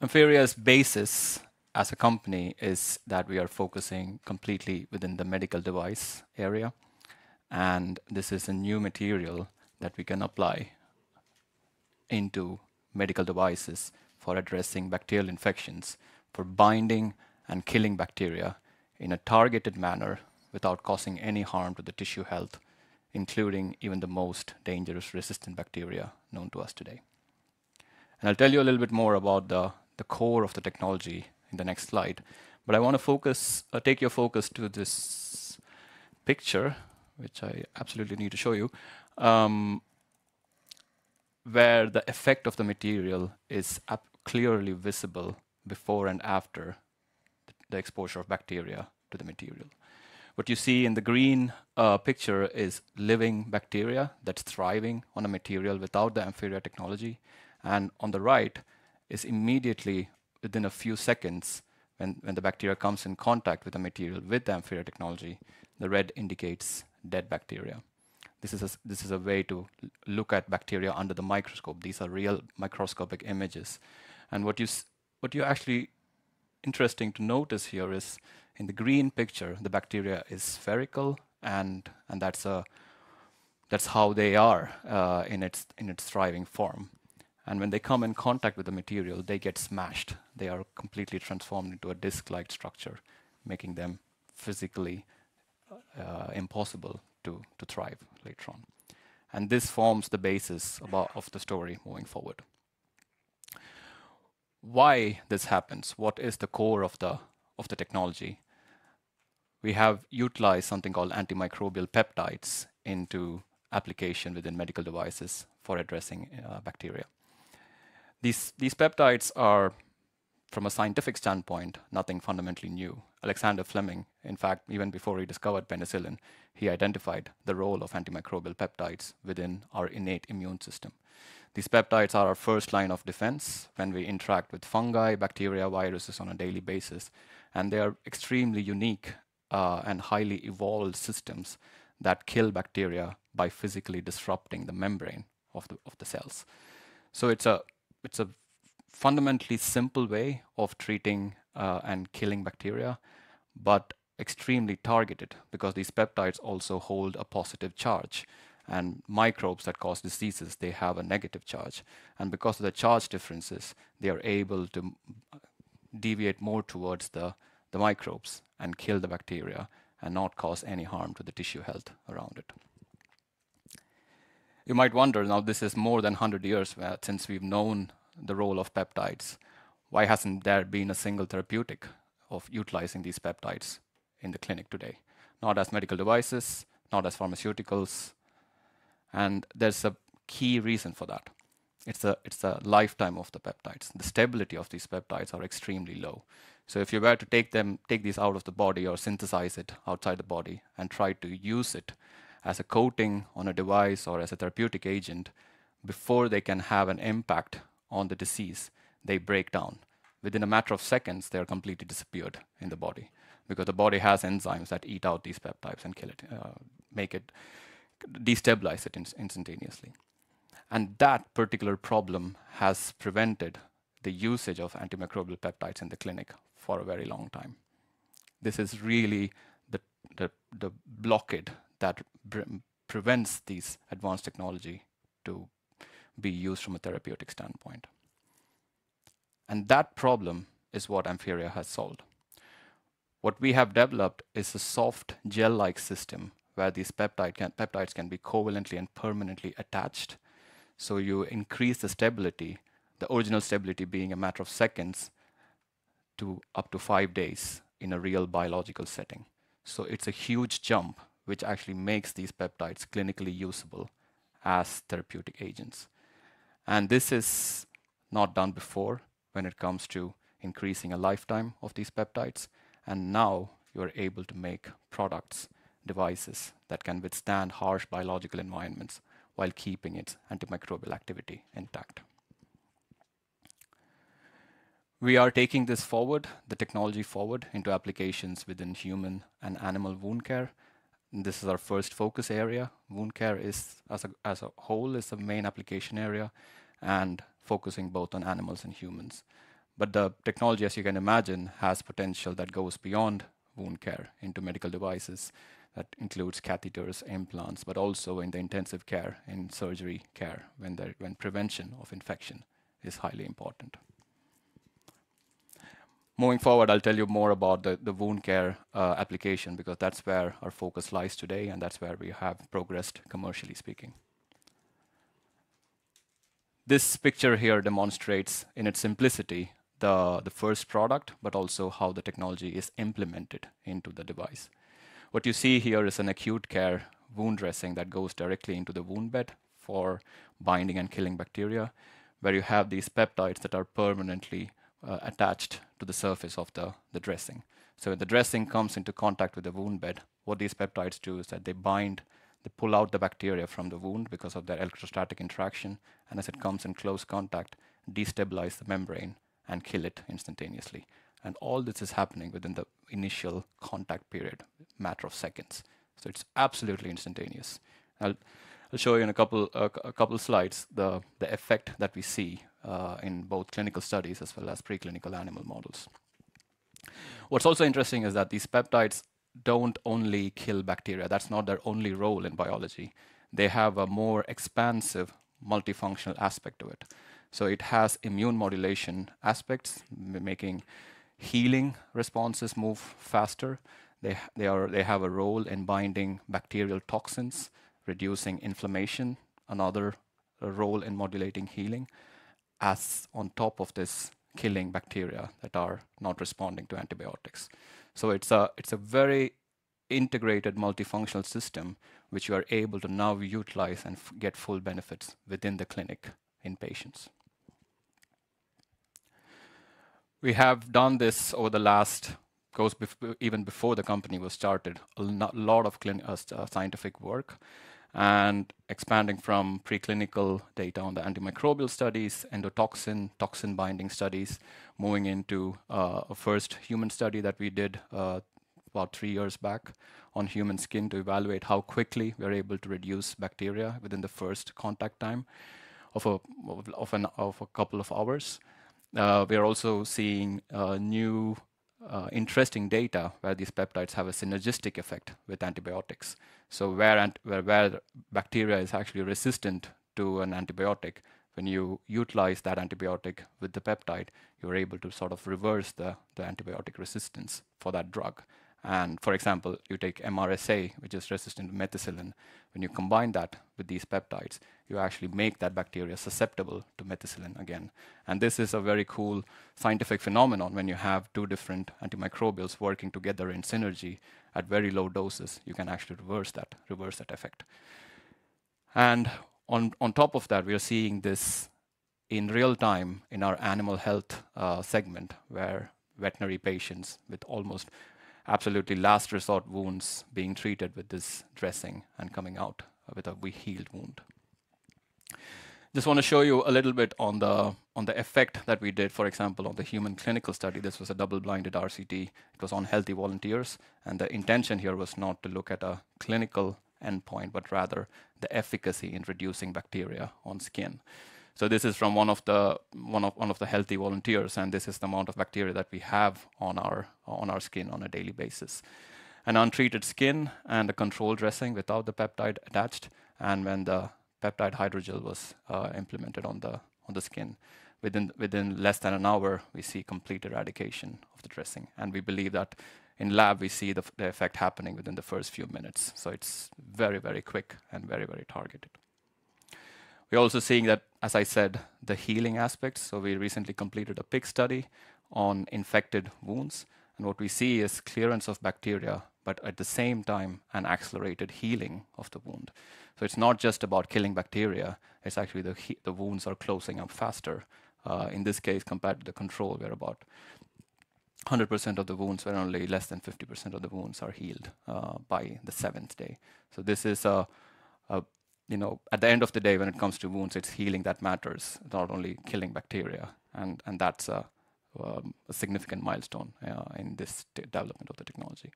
Ampheria's basis as a company is that we are focusing completely within the medical device area, and this is a new material that we can apply into medical devices for addressing bacterial infections, for binding and killing bacteria in a targeted manner without causing any harm to the tissue health, including even the most dangerous resistant bacteria known to us today. And I'll tell you a little bit more about the core of the technology in the next slide. But I want to take your focus to this picture, which I absolutely need to show you, where the effect of the material is clearly visible before and after the exposure of bacteria to the material. What you see in the green picture is living bacteria that's thriving on a material without the Ampheria technology. And on the right is immediately within a few seconds when the bacteria comes in contact with the material with the Ampheria technology, the red indicates dead bacteria. This is a way to look at bacteria under the microscope. These are real microscopic images. And what you actually interesting to notice here is in the green picture, the bacteria is spherical, and that's how they are in its thriving form. And when they come in contact with the material, they get smashed. They are completely transformed into a disc-like structure, making them physically impossible to thrive later on. And this forms the basis of the story moving forward. Why this happens? What is the core of the technology? We have utilized something called antimicrobial peptides into application within medical devices for addressing bacteria. These peptides are, from a scientific standpoint, nothing fundamentally new. Alexander Fleming, in fact, even before he discovered penicillin, he identified the role of antimicrobial peptides within our innate immune system. These peptides are our first line of defense when we interact with fungi, bacteria, viruses on a daily basis. And they are extremely unique and highly evolved systems that kill bacteria by physically disrupting the membrane of the cells. So it's a fundamentally simple way of treating and killing bacteria, but extremely targeted because these peptides also hold a positive charge. And microbes that cause diseases, they have a negative charge. And because of the charge differences, they are able to deviate more towards the microbes and kill the bacteria and not cause any harm to the tissue health around it. You might wonder, now this is more than 100 years since we've known the role of peptides. Why hasn't there been a single therapeutic of utilizing these peptides in the clinic today? Not as medical devices, not as pharmaceuticals. And there's a key reason for that. It's the lifetime of the peptides. The stability of these peptides are extremely low. So if you were to take these out of the body or synthesize it outside the body and try to use it as a coating on a device or as a therapeutic agent, before they can have an impact on the disease, they break down. Within a matter of seconds, they are completely disappeared in the body because the body has enzymes that eat out these peptides and kill it, destabilize it instantaneously. And that particular problem has prevented the usage of antimicrobial peptides in the clinic for a very long time. This is really the blockade that prevents these advanced technology to be used from a therapeutic standpoint. And that problem is what Ampheria has solved. What we have developed is a soft gel-like system where these peptides can be covalently and permanently attached. So you increase the stability, the original stability being a matter of seconds, to up to 5 days in a real biological setting. So it's a huge jump, which actually makes these peptides clinically usable as therapeutic agents. And this is not done before when it comes to increasing a lifetime of these peptides. And now you're able to make products, devices that can withstand harsh biological environments while keeping its antimicrobial activity intact. We are taking this forward, the technology forward, into applications within human and animal wound care. And this is our first focus area. Wound care is, as a whole, is the main application area, and focusing both on animals and humans. But the technology, as you can imagine, has potential that goes beyond wound care into medical devices. That includes catheters, implants, but also in the intensive care, in surgery care, when prevention of infection is highly important. Moving forward, I'll tell you more about the wound care application, because that's where our focus lies today, and that's where we have progressed commercially speaking. This picture here demonstrates in its simplicity the first product, but also how the technology is implemented into the device. What you see here is an acute care wound dressing that goes directly into the wound bed for binding and killing bacteria, where you have these peptides that are permanently attached to the surface of the dressing. So when the dressing comes into contact with the wound bed, what these peptides do is that they bind, they pull out the bacteria from the wound because of their electrostatic interaction, and as it comes in close contact, destabilize the membrane and kill it instantaneously. And all this is happening within the initial contact period, matter of seconds. So it's absolutely instantaneous. I'll show you in a couple slides the effect that we see in both clinical studies as well as preclinical animal models. What's also interesting is that these peptides don't only kill bacteria. That's not their only role in biology. They have a more expansive multifunctional aspect to it. So it has immune modulation aspects, making healing responses move faster. They have a role in binding bacterial toxins, reducing inflammation, another role in modulating healing, as on top of this, killing bacteria that are not responding to antibiotics. So it's a very integrated multifunctional system which you are able to now utilize and get full benefits within the clinic in patients. We have done this over the last, even before the company was started, a lot of scientific work, and expanding from preclinical data on the antimicrobial studies, endotoxin, toxin binding studies, moving into a first human study that we did about 3 years back on human skin to evaluate how quickly we are able to reduce bacteria within the first contact time of a couple of hours. We are also seeing new interesting data where these peptides have a synergistic effect with antibiotics. So where bacteria is actually resistant to an antibiotic, when you utilize that antibiotic with the peptide, you're able to sort of reverse the antibiotic resistance for that drug. And for example, you take MRSA, which is resistant to methicillin. When you combine that with these peptides, you actually make that bacteria susceptible to methicillin again. And this is a very cool scientific phenomenon. When you have two different antimicrobials working together in synergy at very low doses, you can actually reverse that effect. And on top of that, we are seeing this in real time in our animal health segment, where veterinary patients with almost absolutely last resort wounds being treated with this dressing and coming out with a healed wound. Just want to show you a little bit on the effect that we did, for example, on the human clinical study. This was a double-blinded RCT. It was on healthy volunteers, and the intention here was not to look at a clinical endpoint, but rather the efficacy in reducing bacteria on skin. So this is from one of the healthy volunteers, and this is the amount of bacteria that we have on our skin on a daily basis. An untreated skin and a control dressing without the peptide attached, and when the peptide hydrogel was implemented on the skin, within less than an hour, we see complete eradication of the dressing, and we believe that in lab we see the effect happening within the first few minutes. So it's very, very quick and very, very targeted. We're also seeing that, as I said, the healing aspects. So we recently completed a pig study on infected wounds. And what we see is clearance of bacteria, but at the same time, an accelerated healing of the wound. So it's not just about killing bacteria, it's actually the wounds are closing up faster. In this case, compared to the control, where about 100% of the wounds, where only less than 50% of the wounds are healed by the 7th day. So this is you know, at the end of the day, when it comes to wounds, it's healing that matters, not only killing bacteria, and that's a significant milestone in this development of the technology.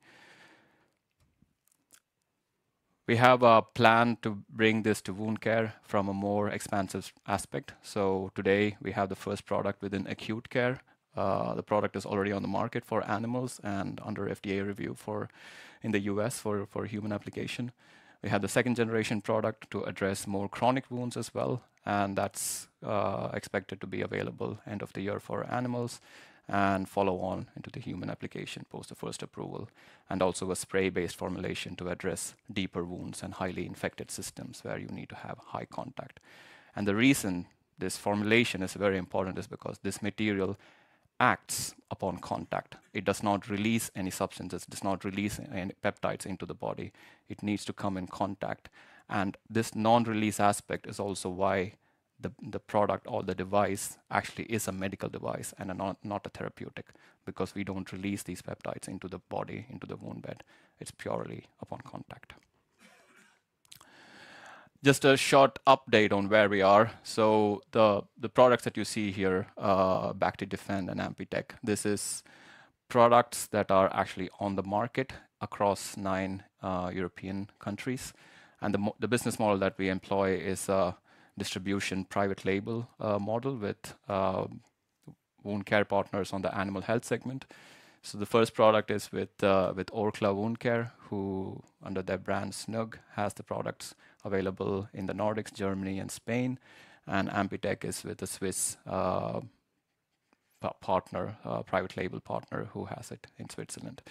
We have a plan to bring this to wound care from a more expansive aspect. So today we have the first product within acute care. The product is already on the market for animals and under FDA review in the US for human application. We have the second generation product to address more chronic wounds as well, and that's expected to be available end of the year for animals and follow on into the human application post the first approval, and also a spray-based formulation to address deeper wounds and highly infected systems where you need to have high contact. And the reason this formulation is very important is because this material acts upon contact. It does not release any substances, does not release any peptides into the body. It needs to come in contact. And this non-release aspect is also why the product or the device actually is a medical device and not a therapeutic, because we don't release these peptides into the body, into the wound bed. It's purely upon contact. Just a short update on where we are. So the products that you see here, Bacti-Defend and Ampitech, this is products that are actually on the market across 9 European countries. And the business model that we employ is a distribution private label model with wound care partners on the animal health segment. So the first product is with Orkla Wound Care, who under their brand Snug has the products available in the Nordics, Germany and Spain. And Ampitech is with a Swiss partner, private label partner who has it in Switzerland.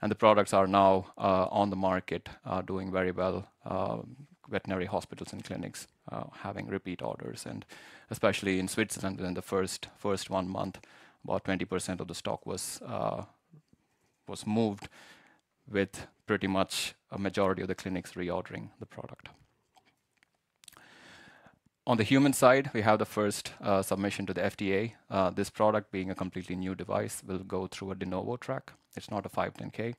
And the products are now on the market, doing very well. Veterinary hospitals and clinics having repeat orders, and especially in Switzerland, within the first 1 month, about 20% of the stock was moved, with pretty much a majority of the clinics reordering the product. On the human side, we have the first submission to the FDA. This product, being a completely new device, will go through a de novo track. It's not a 510(k),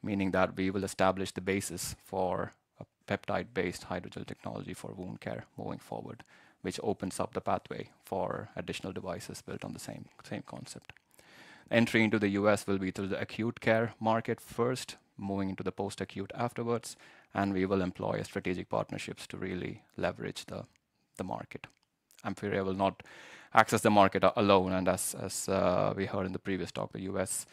meaning that we will establish the basis for a peptide-based hydrogel technology for wound care moving forward, which opens up the pathway for additional devices built on the same concept. Entry into the US will be through the acute care market first, moving into the post-acute afterwards, and we will employ strategic partnerships to really leverage the market. Ampheria will not access the market alone, and as we heard in the previous talk, the US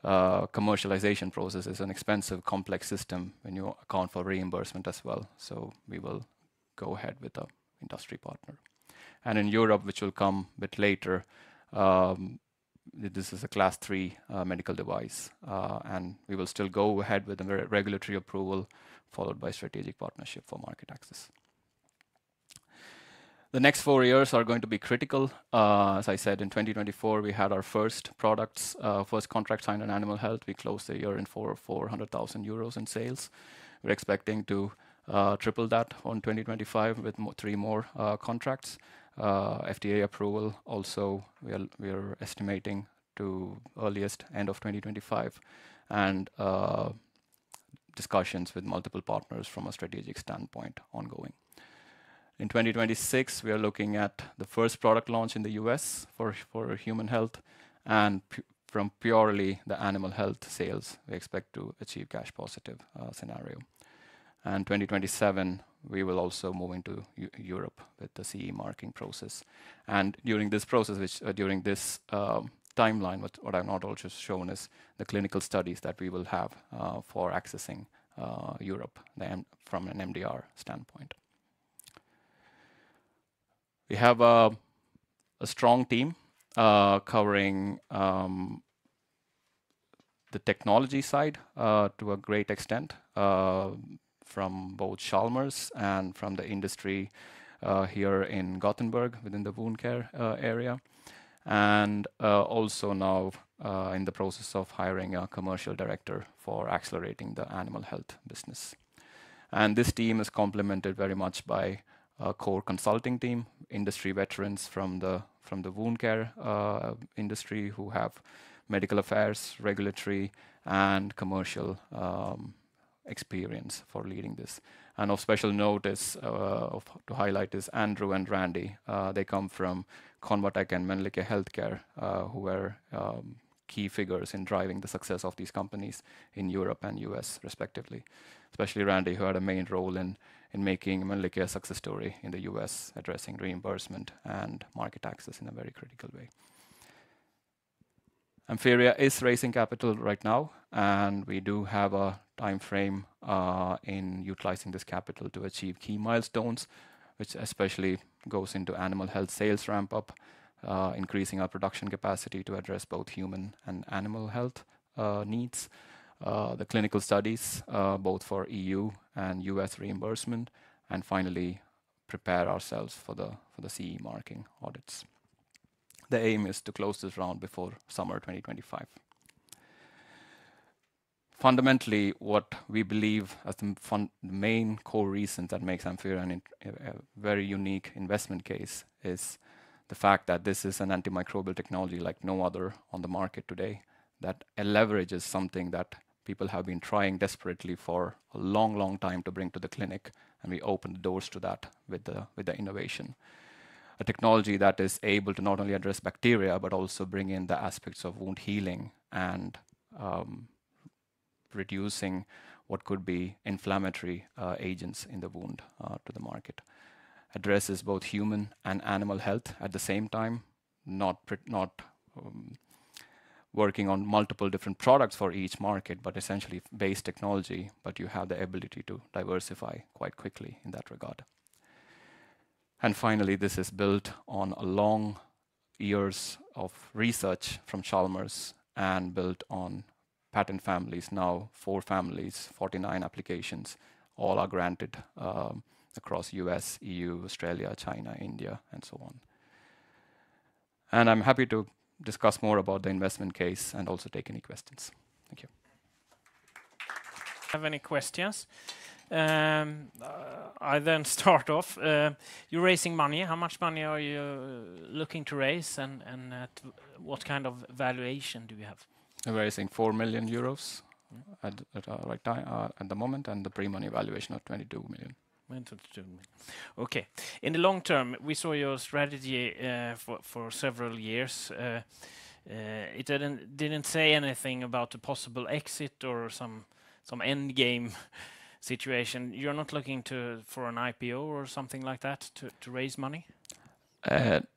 commercialization process is an expensive, complex system when you account for reimbursement as well. So we will go ahead with an industry partner. And in Europe, which will come a bit later, this is a class 3 medical device, and we will still go ahead with the regulatory approval, followed by strategic partnership for market access. The next 4 years are going to be critical. As I said, in 2024, we had our first products, first contract signed on animal health. We closed the year in 400,000 euros in sales. We're expecting to triple that on 2025 with 3 more contracts. FDA approval also, we are estimating to earliest end of 2025, and discussions with multiple partners from a strategic standpoint ongoing. In 2026, we are looking at the first product launch in the US for human health, and from purely the animal health sales, we expect to achieve cash positive scenario. And 2027, we will also move into Europe with the CE marking process. And during this process, during this timeline, what I've not also shown is the clinical studies that we will have for accessing Europe from an MDR standpoint. We have a strong team covering the technology side to a great extent, from both Chalmers and from the industry here in Gothenburg within the wound care area. and also now in the process of hiring a commercial director for accelerating the animal health business. And this team is complemented very much by a core consulting team, industry veterans from the wound care industry who have medical affairs, regulatory, and commercial experience for leading this. And of special note is to highlight is Andrew and Randy. They come from Convatec and Mölnlycke Healthcare, who were key figures in driving the success of these companies in Europe and US, respectively. Especially Randy, who had a main role in making Mölnlycke a success story in the US, addressing reimbursement and market access in a very critical way. Ampheria is raising capital right now, and we do have a time frame in utilizing this capital to achieve key milestones, which especially goes into animal health sales ramp up, increasing our production capacity to address both human and animal health needs, the clinical studies, both for EU and US reimbursement, and finally prepare ourselves for the CE marking audits. The aim is to close this round before summer 2025. Fundamentally, what we believe as the main core reason that makes Ampheria a very unique investment case is the fact that this is an antimicrobial technology like no other on the market today, that leverages something that people have been trying desperately for a long, long time to bring to the clinic, and we open the doors to that with the innovation. A technology that is able to not only address bacteria, but also bring in the aspects of wound healing and reducing what could be inflammatory agents in the wound to the market. Addresses both human and animal health at the same time, not working on multiple different products for each market, but essentially base technology, but you have the ability to diversify quite quickly in that regard. And finally, this is built on a long years of research from Chalmers and built on patent families, now 4 families, 49 applications, all are granted across US, EU, Australia, China, India, and so on. And I'm happy to discuss more about the investment case and also take any questions. Thank you. Have any questions? I then start off. You're raising money. How much money are you looking to raise, and at what kind of valuation do you have? We're raising 4 million euros at the moment, and the pre-money valuation of 22 million. Okay. In the long term, we saw your strategy for several years. It didn't say anything about a possible exit or some end game situation. You're not looking for an IPO or something like that to raise money?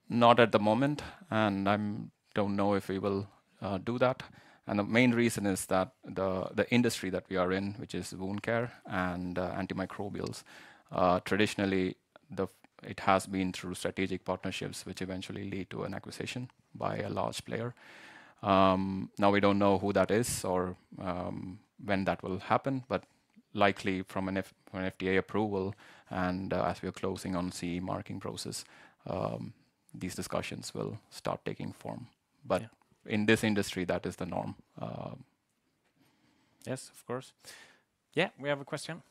Not at the moment, and I don't know if we will do that. And the main reason is that the industry that we are in, which is wound care and antimicrobials, traditionally it has been through strategic partnerships, which eventually lead to an acquisition by a large player. Now we don't know who that is or when that will happen, but likely from an FDA approval, and as we are closing on CE marking process, these discussions will start taking form. But in this industry, that is the norm. Yes, of course. Yeah, we have a question.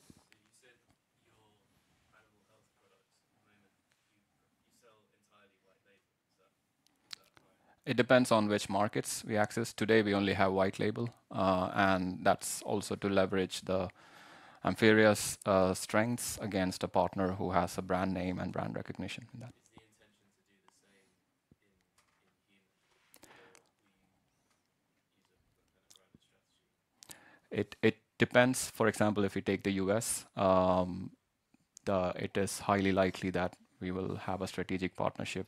It depends on which markets we access. Today we only have white label, and that's also to leverage the Ampheria's strengths against a partner who has a brand name and brand recognition in that. It depends. For example, if we take the US, it is highly likely that we will have a strategic partnership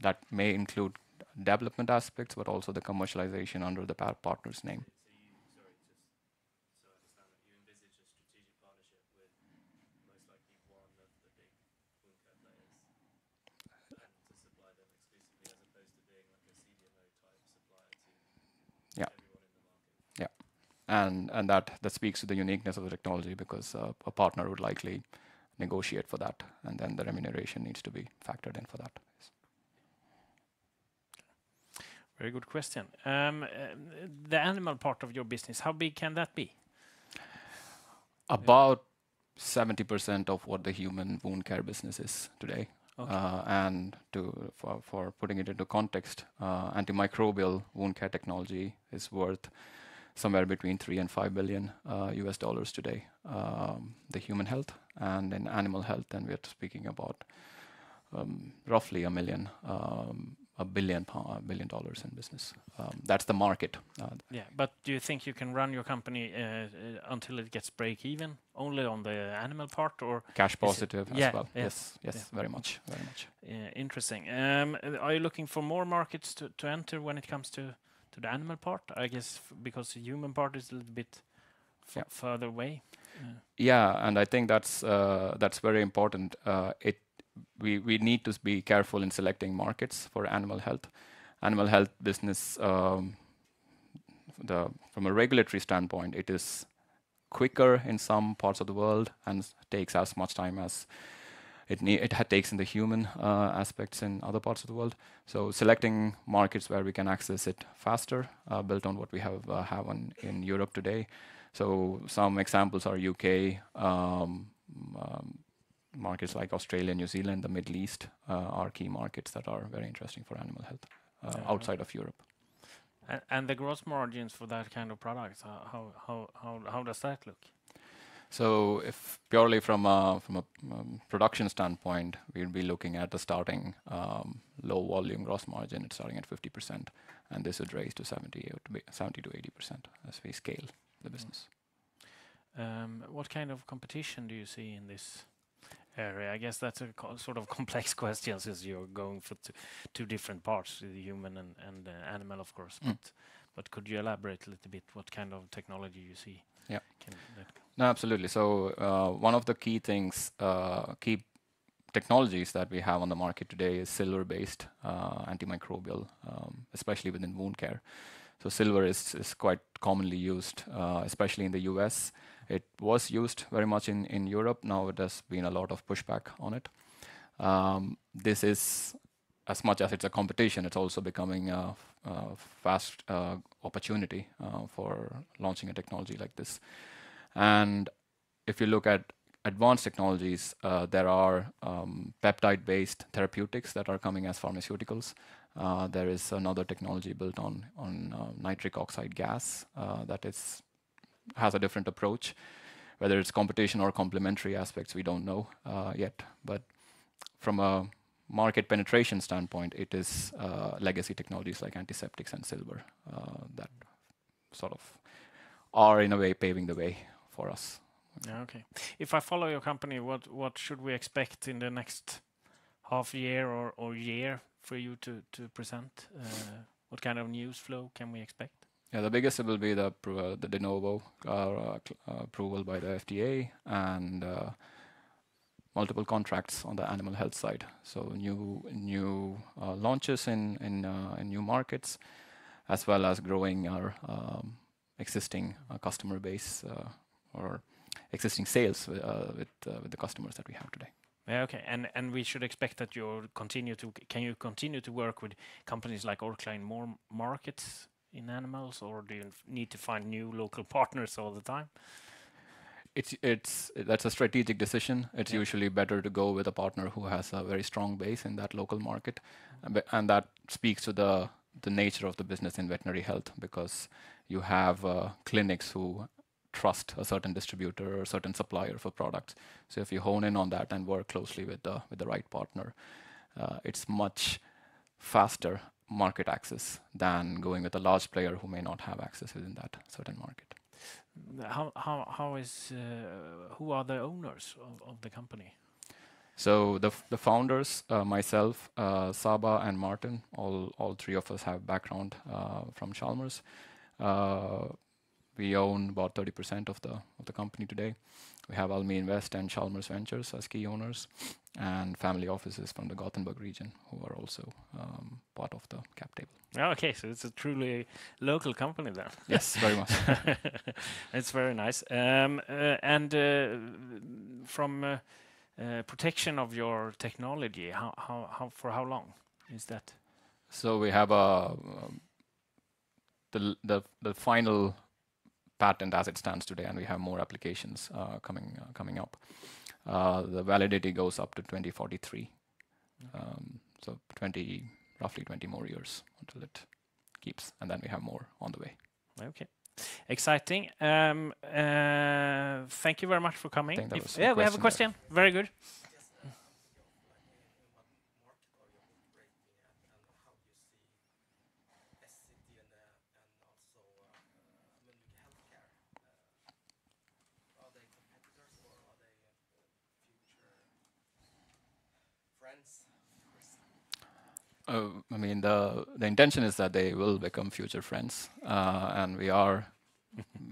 that may include development aspects, but also the commercialization under the partner's name. And that speaks to the uniqueness of the technology, because a partner would likely negotiate for that, and then the remuneration needs to be factored in for that. Very good question. The animal part of your business, how big can that be? About 70% of what the human wound care business is today. Okay. And for putting it into context, antimicrobial wound care technology is worth somewhere between 3 and 5 billion US dollars today. The human health, and in animal health, then we are speaking about roughly $1 billion in business. That's the market. Yeah, but do you think you can run your company until it gets break even only on the animal part, or Cash positive as yeah, well? yeah, Yes, yeah. very much, very much. Interesting. Are you looking for more markets to enter when it comes to the animal part? I guess because the human part is a little bit further away. Yeah, and I think that's very important. We need to be careful in selecting markets for animal health. Animal health business, from a regulatory standpoint, it is quicker in some parts of the world and takes as much time as it takes in the human aspects in other parts of the world. So selecting markets where we can access it faster, built on what we have in Europe today. So some examples are UK, markets like Australia, New Zealand, the Middle East are key markets that are very interesting for animal health outside of Europe. And the gross margins for that kind of products, how does that look? So if purely from a production standpoint, we'll be looking at the starting low volume gross margin. It's starting at 50%, and this would raise to 70 to 80% as we scale the business. What kind of competition do you see in this area? I guess that's a sort of complex question, since you're going for two different parts, the human and the animal, of course. But could you elaborate a little bit what kind of technology you see? Yeah. No, absolutely. So one of the key technologies that we have on the market today is silver-based antimicrobial, especially within wound care. So silver is quite commonly used, especially in the US. It was used very much in Europe. Now there's been a lot of pushback on it. This is, as much as it's a competition, it's also becoming a fast opportunity for launching a technology like this. And if you look at advanced technologies, there are peptide-based therapeutics that are coming as pharmaceuticals. There is another technology built on nitric oxide gas that has a different approach. Whether it's competition or complementary aspects, we don't know yet. But from a market penetration standpoint, it is legacy technologies like antiseptics and silver that sort of are in a way paving the way for us. Yeah, okay. If I follow your company, what should we expect in the next half year or year for you to present? What kind of news flow can we expect? Yeah, the biggest will be the de novo approval by the FDA and multiple contracts on the animal health side. So new launches in new markets, as well as growing our existing customer base or existing sales with the customers that we have today. Yeah, okay. And we should expect that can you continue to work with companies like Orkla in more markets in animals, or do you need to find new local partners all the time? That's a strategic decision. It's usually better to go with a partner who has a very strong base in that local market, and that speaks to the nature of the business in veterinary health, because you have clinics who trust a certain distributor or a certain supplier for products. So if you hone in on that and work closely with the right partner, it's much faster market access than going with a large player who may not have access within that certain market. Who are the owners of the company? So the founders, myself, Saba and Martin, all three of us have background from Chalmers. We own about 30% of the company today. We have Almi Invest and Chalmers Ventures as key owners, and family offices from the Gothenburg region who are also part of the cap table. Okay, so it's a truly local company then. Yes, very much. It's very nice. From protection of your technology, for how long is that? So we have a the final patent as it stands today, and we have more applications coming up. The validity goes up to 2043. So roughly 20 more years until it keeps, and then we have more on the way. Okay. Exciting. Thank you very much for coming. think that was a Yeah, we have a question question. Very good. Just how do you in what market are you operating at, and how do you see SCT and also Mölnlycke Healthcare? Are they competitors or are they future friends? I mean, the intention is that they will become future friends, and we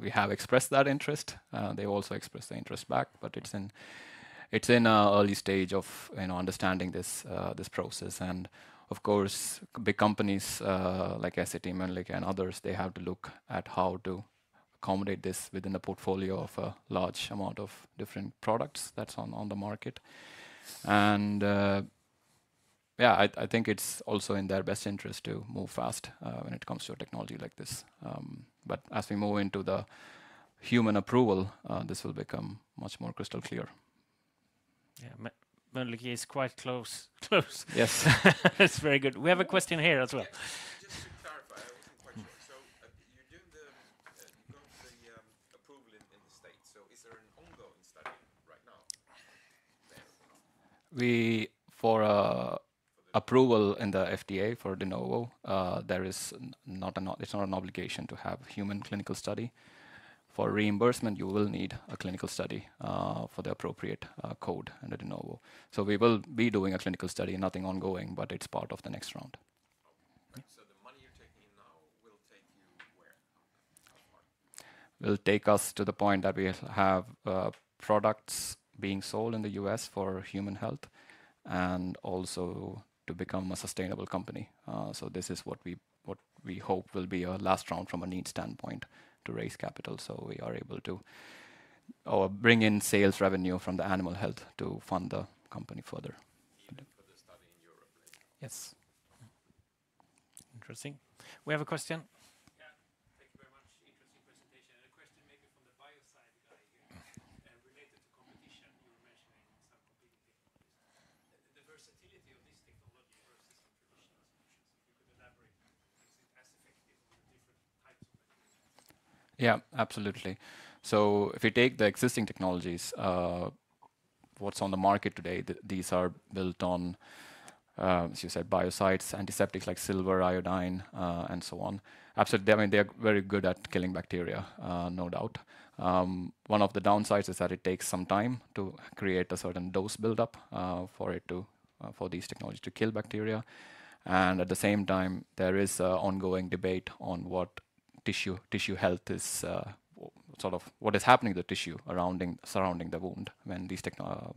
have expressed that interest. They also expressed the interest back, but it's in an early stage of understanding this process. And of course, big companies like SCT, Mölnlycke, and others, they have to look at how to accommodate this within the portfolio of a large amount of different products that's on the market. And yeah, I think it's also in their best interest to move fast when it comes to a technology like this. But as we move into the human approval, this will become much more crystal clear. Yeah, Mölnlycke is quite close. Yes. It's very good. We have a question here as well. Just to clarify, I wasn't quite sure. So you're doing you got the approval in the States. So is there an ongoing study right now? For approval in the FDA for de novo, there is it's not an obligation to have human clinical study. For reimbursement, you will need a clinical study for the appropriate code and the de novo. So we will be doing a clinical study, nothing ongoing, but it's part of the next round. So the money you're taking in now will take you where? How far? Will take us to the point that we have products being sold in the US for human health, and also to become a sustainable company. So this is what we hope will be a last round from a need standpoint to raise capital, so we are able to bring in sales revenue from the animal health to fund the company further. Even for the study in Europe later. Yes. Interesting. We have a question. Yeah, thank you very much. Interesting presentation. And a question maybe from the bio side guy here, related to competition. You were mentioning some competing technologies. The versatility of this technology versus some traditional solutions. If you could elaborate, is it as effective on the different types of bacteria? Yeah, absolutely. So if you take the existing technologies, what's on the market today, these are built on, as you said, biocides, antiseptics like silver, iodine, and so on. Absolutely, I mean, they're very good at killing bacteria, no doubt. One of the downsides is that it takes some time to create a certain dose buildup for these technologies to kill bacteria. And at the same time, there is an ongoing debate on what tissue health is, sort of what is happening to the tissue surrounding the wound when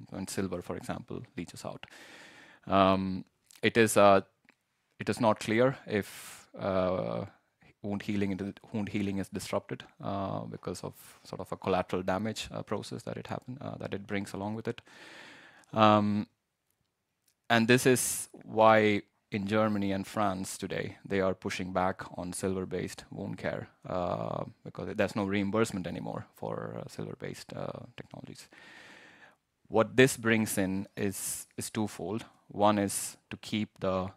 when silver, for example, leaches out. It is not clear if wound healing is disrupted because of sort of a collateral damage process that it brings along with it. And this is why in Germany and France today, they are pushing back on silver-based wound care because there's no reimbursement anymore for silver-based technologies. What this brings in is twofold. One is to keep the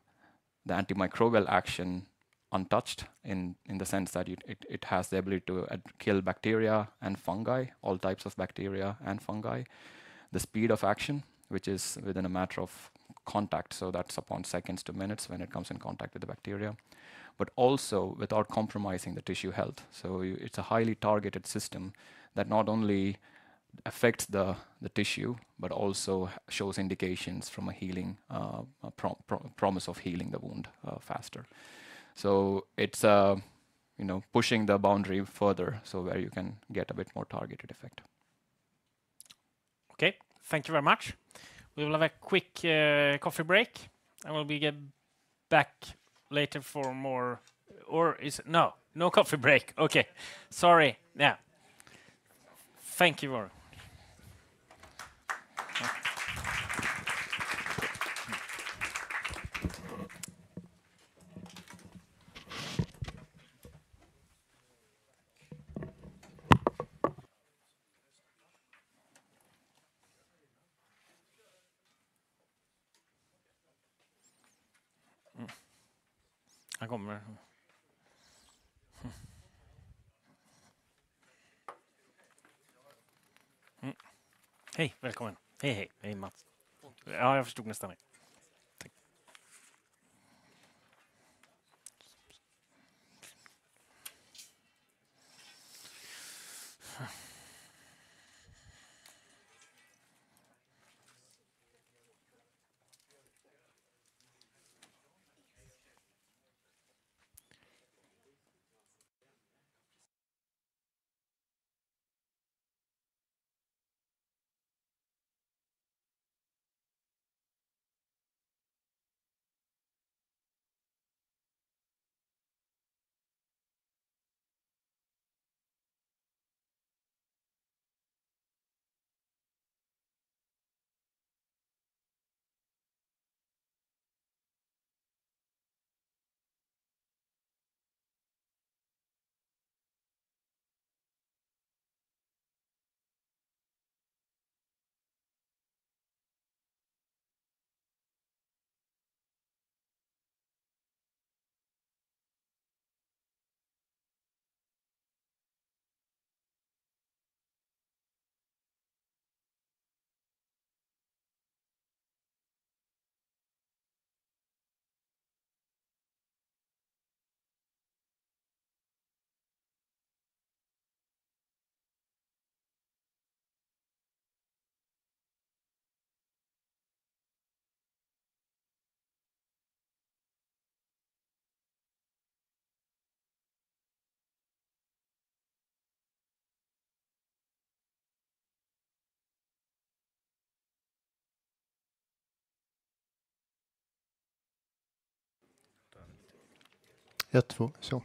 antimicrobial action untouched in the sense that it has the ability to kill bacteria and fungi, all types of bacteria and fungi. The speed of action, which is within a matter of contact, so that's upon seconds to minutes when it comes in contact with the bacteria, but also without compromising the tissue health. So it's a highly targeted system that not only affects the tissue, but also shows indications from a healing, promise of healing the wound faster. So it's pushing the boundary further, so where you can get a bit more targeted effect. Okay, thank you very much. We will have a quick coffee break, and we'll be back later for more. Or is it no coffee break? Okay, sorry. Yeah, thank you, Warren. Han kommer. Hej, välkommen. Hej, hej Mats. Ja, jag förstod nästan det. Tack. Ett, två, så.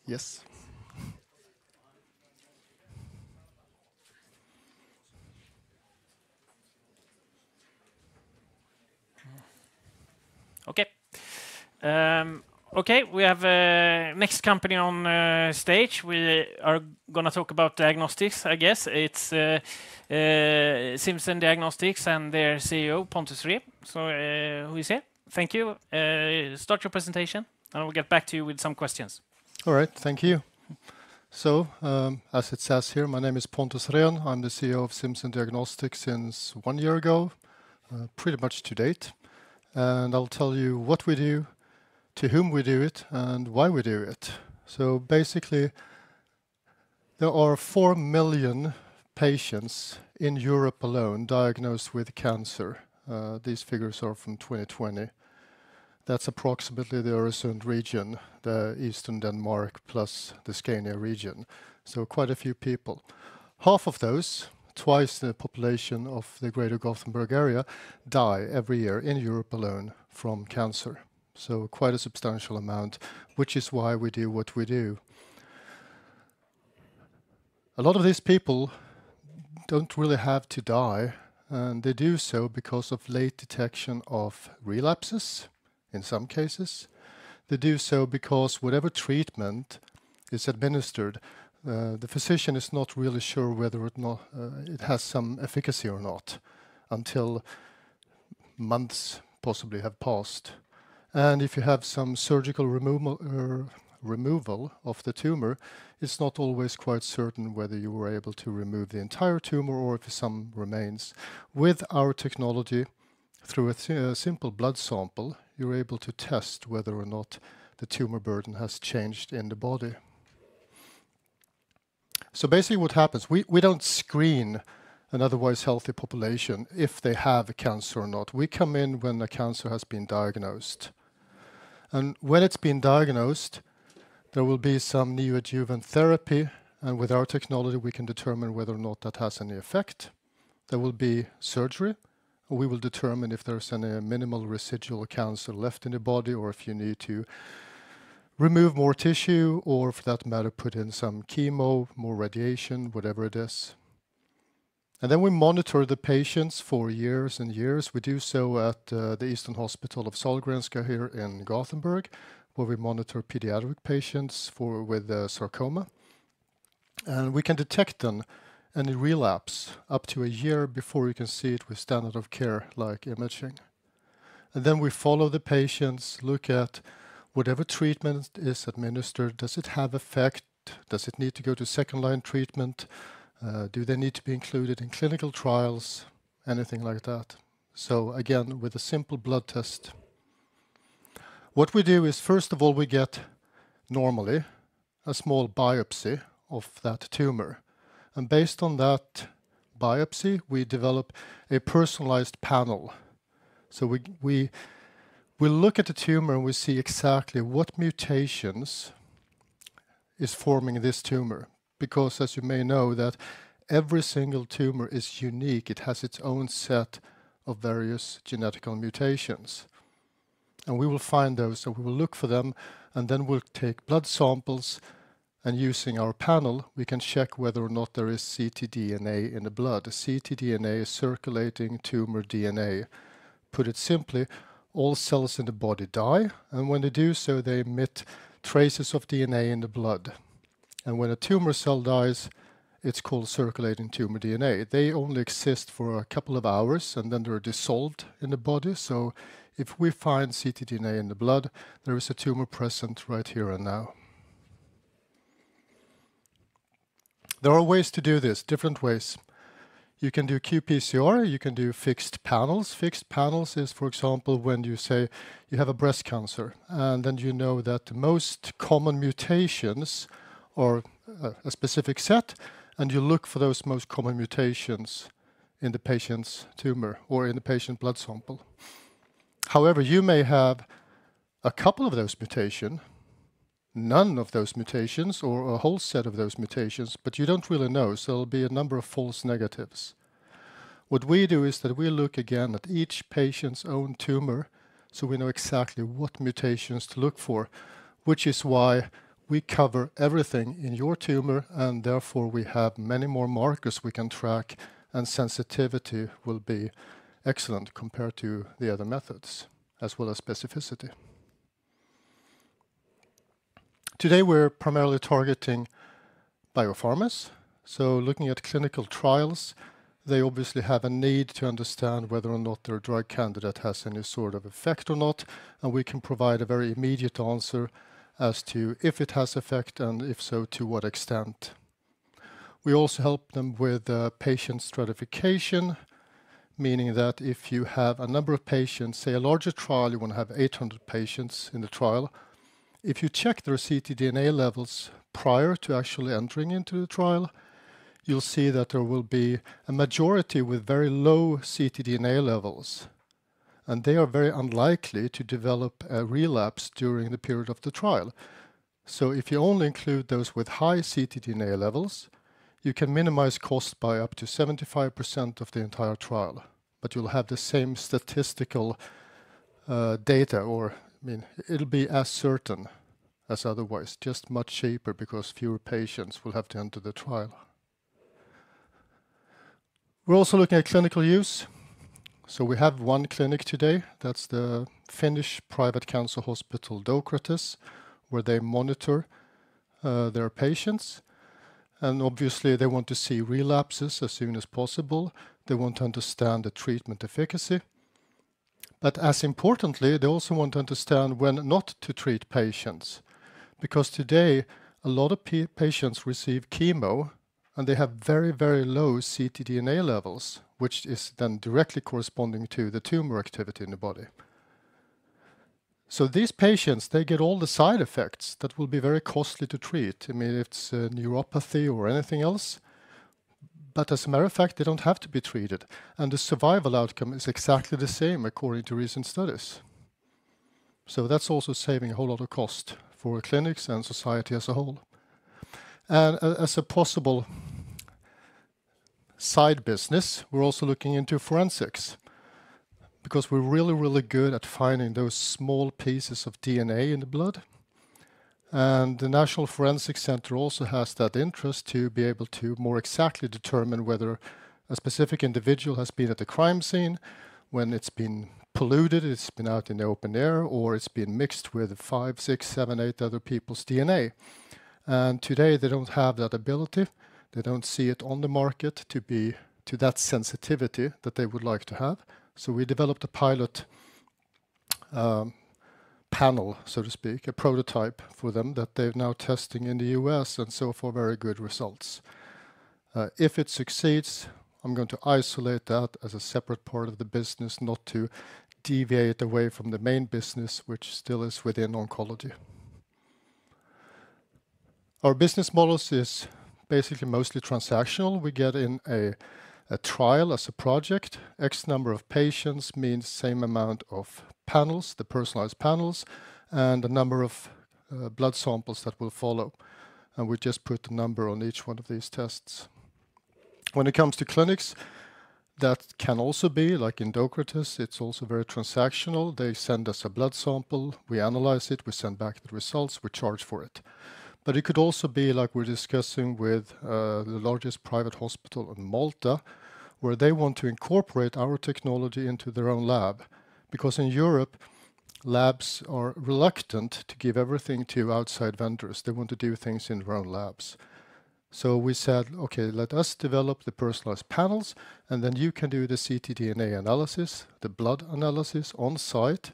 Yes. Okay. Okay, we have next company on stage. We are going to talk about diagnostics, I guess. It's Simpson Diagnostics and their CEO, Pontus Reh. So, who is here? Thank you. Start your presentation, and we'll get back to you with some questions. All right, thank you. So, as it says here, my name is Pontus Reh. I'm the CEO of Simpson Diagnostics since 1 year ago, pretty much to date. And I'll tell you what we do, to whom we do it, and why we do it. So basically, there are 4 million patients in Europe alone diagnosed with cancer. These figures are from 2020. That's approximately the Öresund region, the eastern Denmark plus the Scania region. So quite a few people. Half of those, twice the population of the greater Gothenburg area, die every year in Europe alone from cancer. So quite a substantial amount, which is why we do what we do. A lot of these people don't really have to die, and they do so because of late detection of relapses, in some cases. They do so because whatever treatment is administered, the physician is not really sure whether or not it has some efficacy or not until months possibly have passed. And if you have some surgical removal of the tumor, it's not always quite certain whether you were able to remove the entire tumor or if some remains. With our technology, through a simple blood sample, you're able to test whether or not the tumor burden has changed in the body. So basically what happens, we don't screen an otherwise healthy population if they have cancer or not. We come in when a cancer has been diagnosed. And when it's been diagnosed, there will be some neoadjuvant therapy, and with our technology we can determine whether or not that has any effect. There will be surgery. We will determine if there's any minimal residual cancer left in the body, or if you need to remove more tissue, or for that matter put in some chemo, more radiation, whatever it is. And then we monitor the patients for years and years. We do so at the Eastern Hospital of Sahlgrenska here in Gothenburg, where we monitor pediatric patients with sarcoma. And we can detect then any relapse up to a year before you can see it with standard of care like imaging. And then we follow the patients, look at whatever treatment is administered, does it have effect? Does it need to go to second-line treatment? Do they need to be included in clinical trials? Anything like that. So again, with a simple blood test. What we do is, first of all, we get normally a small biopsy of that tumor. And based on that biopsy, we develop a personalized panel. So we look at the tumor and we see exactly what mutations is forming this tumor. Because as you may know, that every single tumor is unique. It has its own set of various genetical mutations. And we will find those, and we will look for them, and then we'll take blood samples, and using our panel, we can check whether or not there is ctDNA in the blood. ctDNA is circulating tumor DNA. Put it simply, all cells in the body die, and when they do so, they emit traces of DNA in the blood. And when a tumor cell dies, it's called circulating tumor DNA. They only exist for a couple of hours and then they're dissolved in the body. So if we find ctDNA in the blood, there is a tumor present right here and now. There are ways to do this, different ways. You can do qPCR, you can do fixed panels. Fixed panels is, for example, when you say you have a breast cancer, and then you know that the most common mutations or a specific set, and you look for those most common mutations in the patient's tumor or in the patient blood sample. However, you may have a couple of those mutations, none of those mutations, or a whole set of those mutations, but you don't really know, so there'll be a number of false negatives. What we do is that we look again at each patient's own tumor, so we know exactly what mutations to look for, which is why we cover everything in your tumor, and therefore we have many more markers we can track, and sensitivity will be excellent compared to the other methods, as well as specificity. Today we're primarily targeting biopharmas, so looking at clinical trials, they obviously have a need to understand whether or not their drug candidate has any sort of effect or not, and we can provide a very immediate answer as to if it has effect and if so, to what extent. We also help them with patient stratification, meaning that if you have a number of patients, say a larger trial, you want to have 800 patients in the trial, if you check their ctDNA levels prior to actually entering into the trial, you'll see that there will be a majority with very low ctDNA levels. And they are very unlikely to develop a relapse during the period of the trial. So if you only include those with high ctDNA levels, you can minimize cost by up to 75% of the entire trial. But you'll have the same statistical data, or I mean, it'll be as certain as otherwise, just much cheaper because fewer patients will have to enter the trial. We're also looking at clinical use. So we have one clinic today, that's the Finnish private cancer hospital Docrates, where they monitor their patients. And obviously they want to see relapses as soon as possible. They want to understand the treatment efficacy. But as importantly, they also want to understand when not to treat patients. Because today, a lot of patients receive chemo and they have very, very low ctDNA levels, which is then directly corresponding to the tumor activity in the body. So these patients, they get all the side effects that will be very costly to treat. I mean, if it's neuropathy or anything else. But as a matter of fact, they don't have to be treated. And the survival outcome is exactly the same according to recent studies. So that's also saving a whole lot of cost for clinics and society as a whole. And as a possible side business, we're also looking into forensics, because we're really, really good at finding those small pieces of DNA in the blood. And the National Forensic Center also has that interest to be able to more exactly determine whether A specific individual has been at the crime scene when it's been polluted, it's been out in the open air, or it's been mixed with 5, 6, 7, 8 other people's DNA. And today they don't have that ability. They don't see it on the market to be to that sensitivity that they would like to have. So we developed a pilot panel, so to speak, a prototype for them that they're now testing in the US, and so far very good results. If it succeeds, I'm going to isolate that as a separate part of the business, not to deviate away from the main business, which still is within oncology. Our business models is basically mostly transactional. We get in a trial as a project. X number of patients means same amount of panels, the personalized panels, and the number of blood samples that will follow. And we just put a number on each one of these tests. When it comes to clinics, that can also be, like in Dokratis, it's also very transactional. They send us a blood sample, we analyze it, we send back the results, we charge for it. But it could also be like we're discussing with the largest private hospital in Malta, where they want to incorporate our technology into their own lab. Because in Europe, labs are reluctant to give everything to outside vendors. They want to do things in their own labs. So we said, okay, let us develop the personalized panels, and then you can do the ctDNA analysis, the blood analysis on site,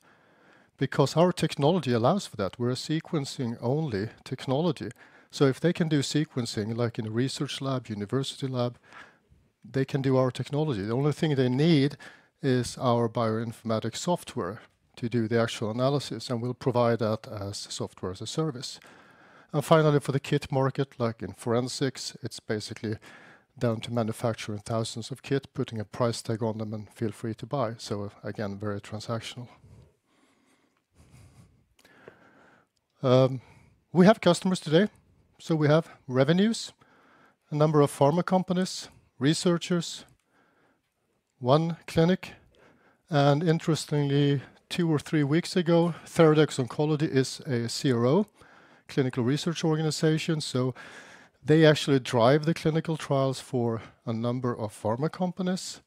because our technology allows for that. We're a sequencing-only technology. So if they can do sequencing, like in a research lab, university lab, they can do our technology. The only thing they need is our bioinformatics software to do the actual analysis, and we'll provide that as software as a service. And finally, for the kit market, like in forensics, it's basically down to manufacturing thousands of kits, putting a price tag on them, and feel free to buy. So again, very transactional. We have customers today. So we have revenues, a number of pharma companies, researchers, one clinic, and interestingly, 2 or 3 weeks ago, Theradex Oncology is a CRO, clinical research organization. So they actually drive the clinical trials for a number of pharma companies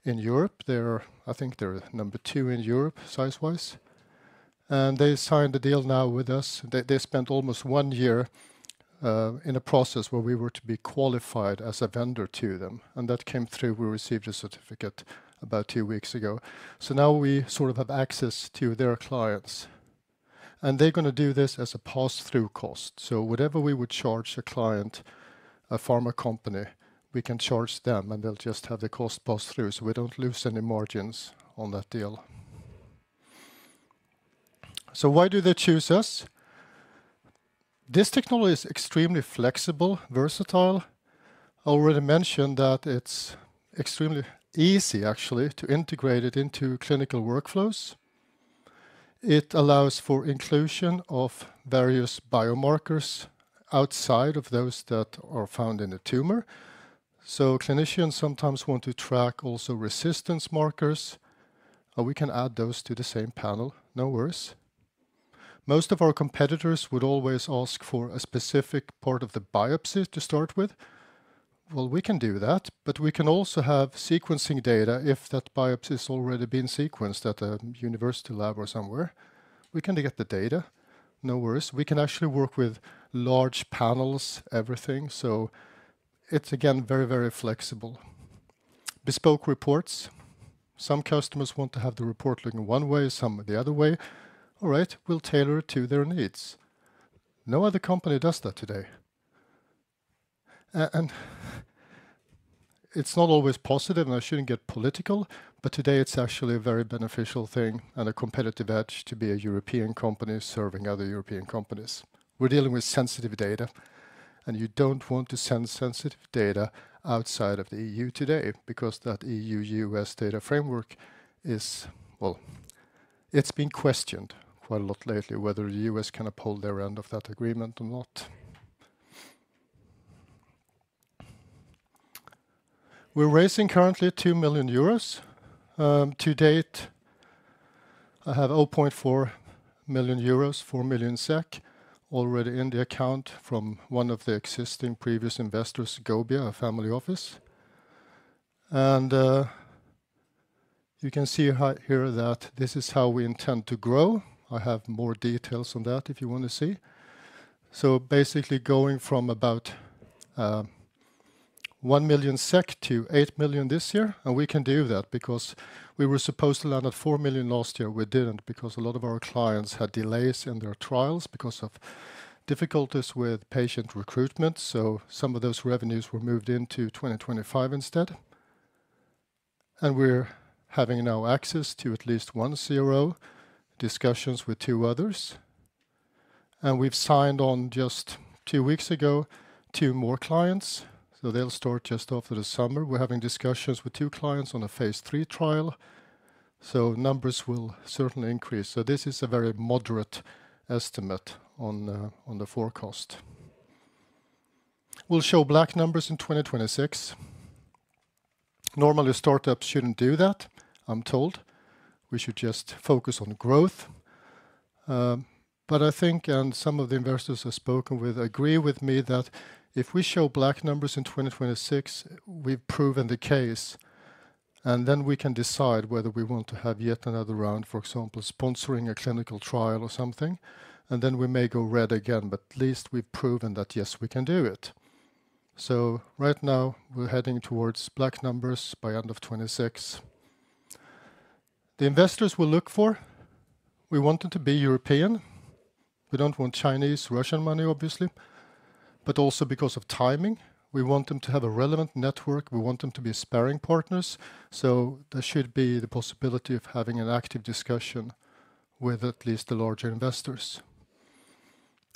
in Europe. I think they're number 2 in Europe, size-wise. And they signed a deal now with us. They spent almost 1 year in a process where we were to be qualified as a vendor to them. And that came through. We received a certificate about 2 weeks ago. So now we sort of have access to their clients. And they're going to do this as a pass-through cost. So whatever we would charge a client, a pharma company, we can charge them, and they'll just have the cost pass through. So we don't lose any margins on that deal. So why do they choose us? This technology is extremely flexible, versatile. I already mentioned that it's extremely easy, actually, to integrate it into clinical workflows. It allows for inclusion of various biomarkers outside of those that are found in the tumor. So clinicians sometimes want to track also resistance markers. We can add those to the same panel, no worries. Most of our competitors would always ask for a specific part of the biopsy to start with. Well, we can do that, but we can also have sequencing data if that biopsy has already been sequenced at a university lab or somewhere. We can get the data, no worries. We can actually work with large panels, everything. So it's, again, very, very flexible. Bespoke reports. Some customers want to have the report looking one way, some the other way. All right, we'll tailor it to their needs. No other company does that today. And it's not always positive, and I shouldn't get political, but today it's actually a very beneficial thing and a competitive edge to be a European company serving other European companies. We're dealing with sensitive data, and you don't want to send sensitive data outside of the EU today, because that EU-US data framework is, well, it's been questioned quite a lot lately whether the US can uphold their end of that agreement or not. We're raising currently 2 million euros. To date, I have 0.4 million euros, 4 million SEK, already in the account from one of the existing previous investors, Gobia, a family office. And you can see here that this is how we intend to grow. I have more details on that if you want to see. So basically going from about 1 million SEK to 8 million this year, and we can do that because we were supposed to land at 4 million last year. We didn't because a lot of our clients had delays in their trials because of difficulties with patient recruitment. So some of those revenues were moved into 2025 instead. And we're having now access to at least one CRO, discussions with 2 others. And we've signed on just 2 weeks ago 2 more clients. So they'll start just after the summer. We're having discussions with 2 clients on a phase 3 trial. So numbers will certainly increase. So this is a very moderate estimate on the forecast. We'll show black numbers in 2026. Normally startups shouldn't do that, I'm told. We should just focus on growth. But I think, and some of the investors I've spoken with agree with me that if we show black numbers in 2026, we've proven the case. And then we can decide whether we want to have yet another round, for example, sponsoring a clinical trial or something. And then we may go red again, but at least we've proven that, yes, we can do it. So right now, we're heading towards black numbers by end of 26. The investors we'll look for, we want them to be European. We don't want Chinese, Russian money, obviously, but also because of timing. We want them to have a relevant network. We want them to be sparring partners. So there should be the possibility of having an active discussion with at least the larger investors.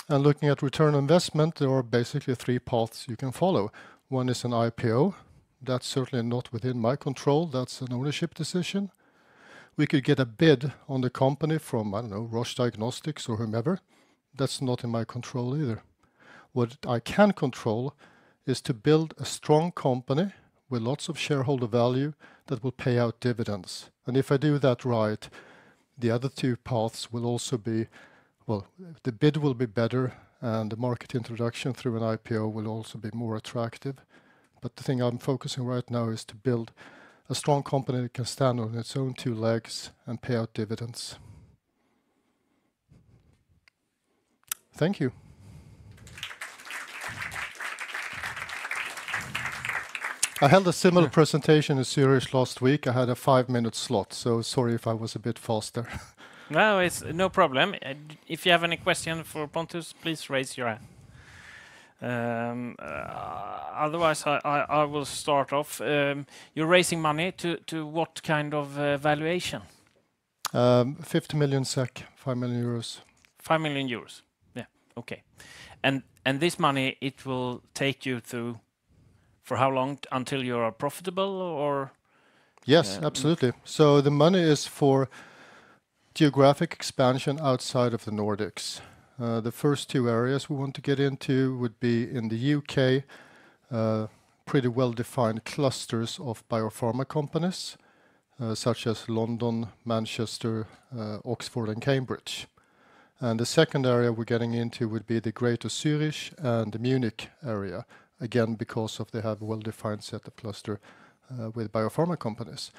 And looking at return on investment, there are basically 3 paths you can follow. One is an IPO. That's certainly not within my control. That's an ownership decision. We could get a bid on the company from, I don't know, Roche Diagnostics or whomever. That's not in my control either. What I can control is to build a strong company with lots of shareholder value that will pay out dividends. And if I do that right, the other 2 paths will also be, well, the bid will be better and the market introduction through an IPO will also be more attractive. But the thing I'm focusing right now is to build a strong company that can stand on its own 2 legs and pay out dividends. Thank you. I held a similar presentation in Zurich last week. I had a 5-minute slot, so sorry if I was a bit faster. No, it's no problem. If you have any question for Pontus, please raise your hand. Otherwise, I will start off. You're raising money to what kind of valuation? 50 million SEK, 5 million euros. 5 million euros. Yeah, okay. And this money, it will take you through for how long until you are profitable, or? Yes, absolutely. So the money is for geographic expansion outside of the Nordics. The first 2 areas we want to get into would be in the UK, pretty well-defined clusters of biopharma companies, such as London, Manchester, Oxford and Cambridge. And the second area we're getting into would be the Greater Zurich and the Munich area, again because of they have a well-defined set of cluster with biopharma companies.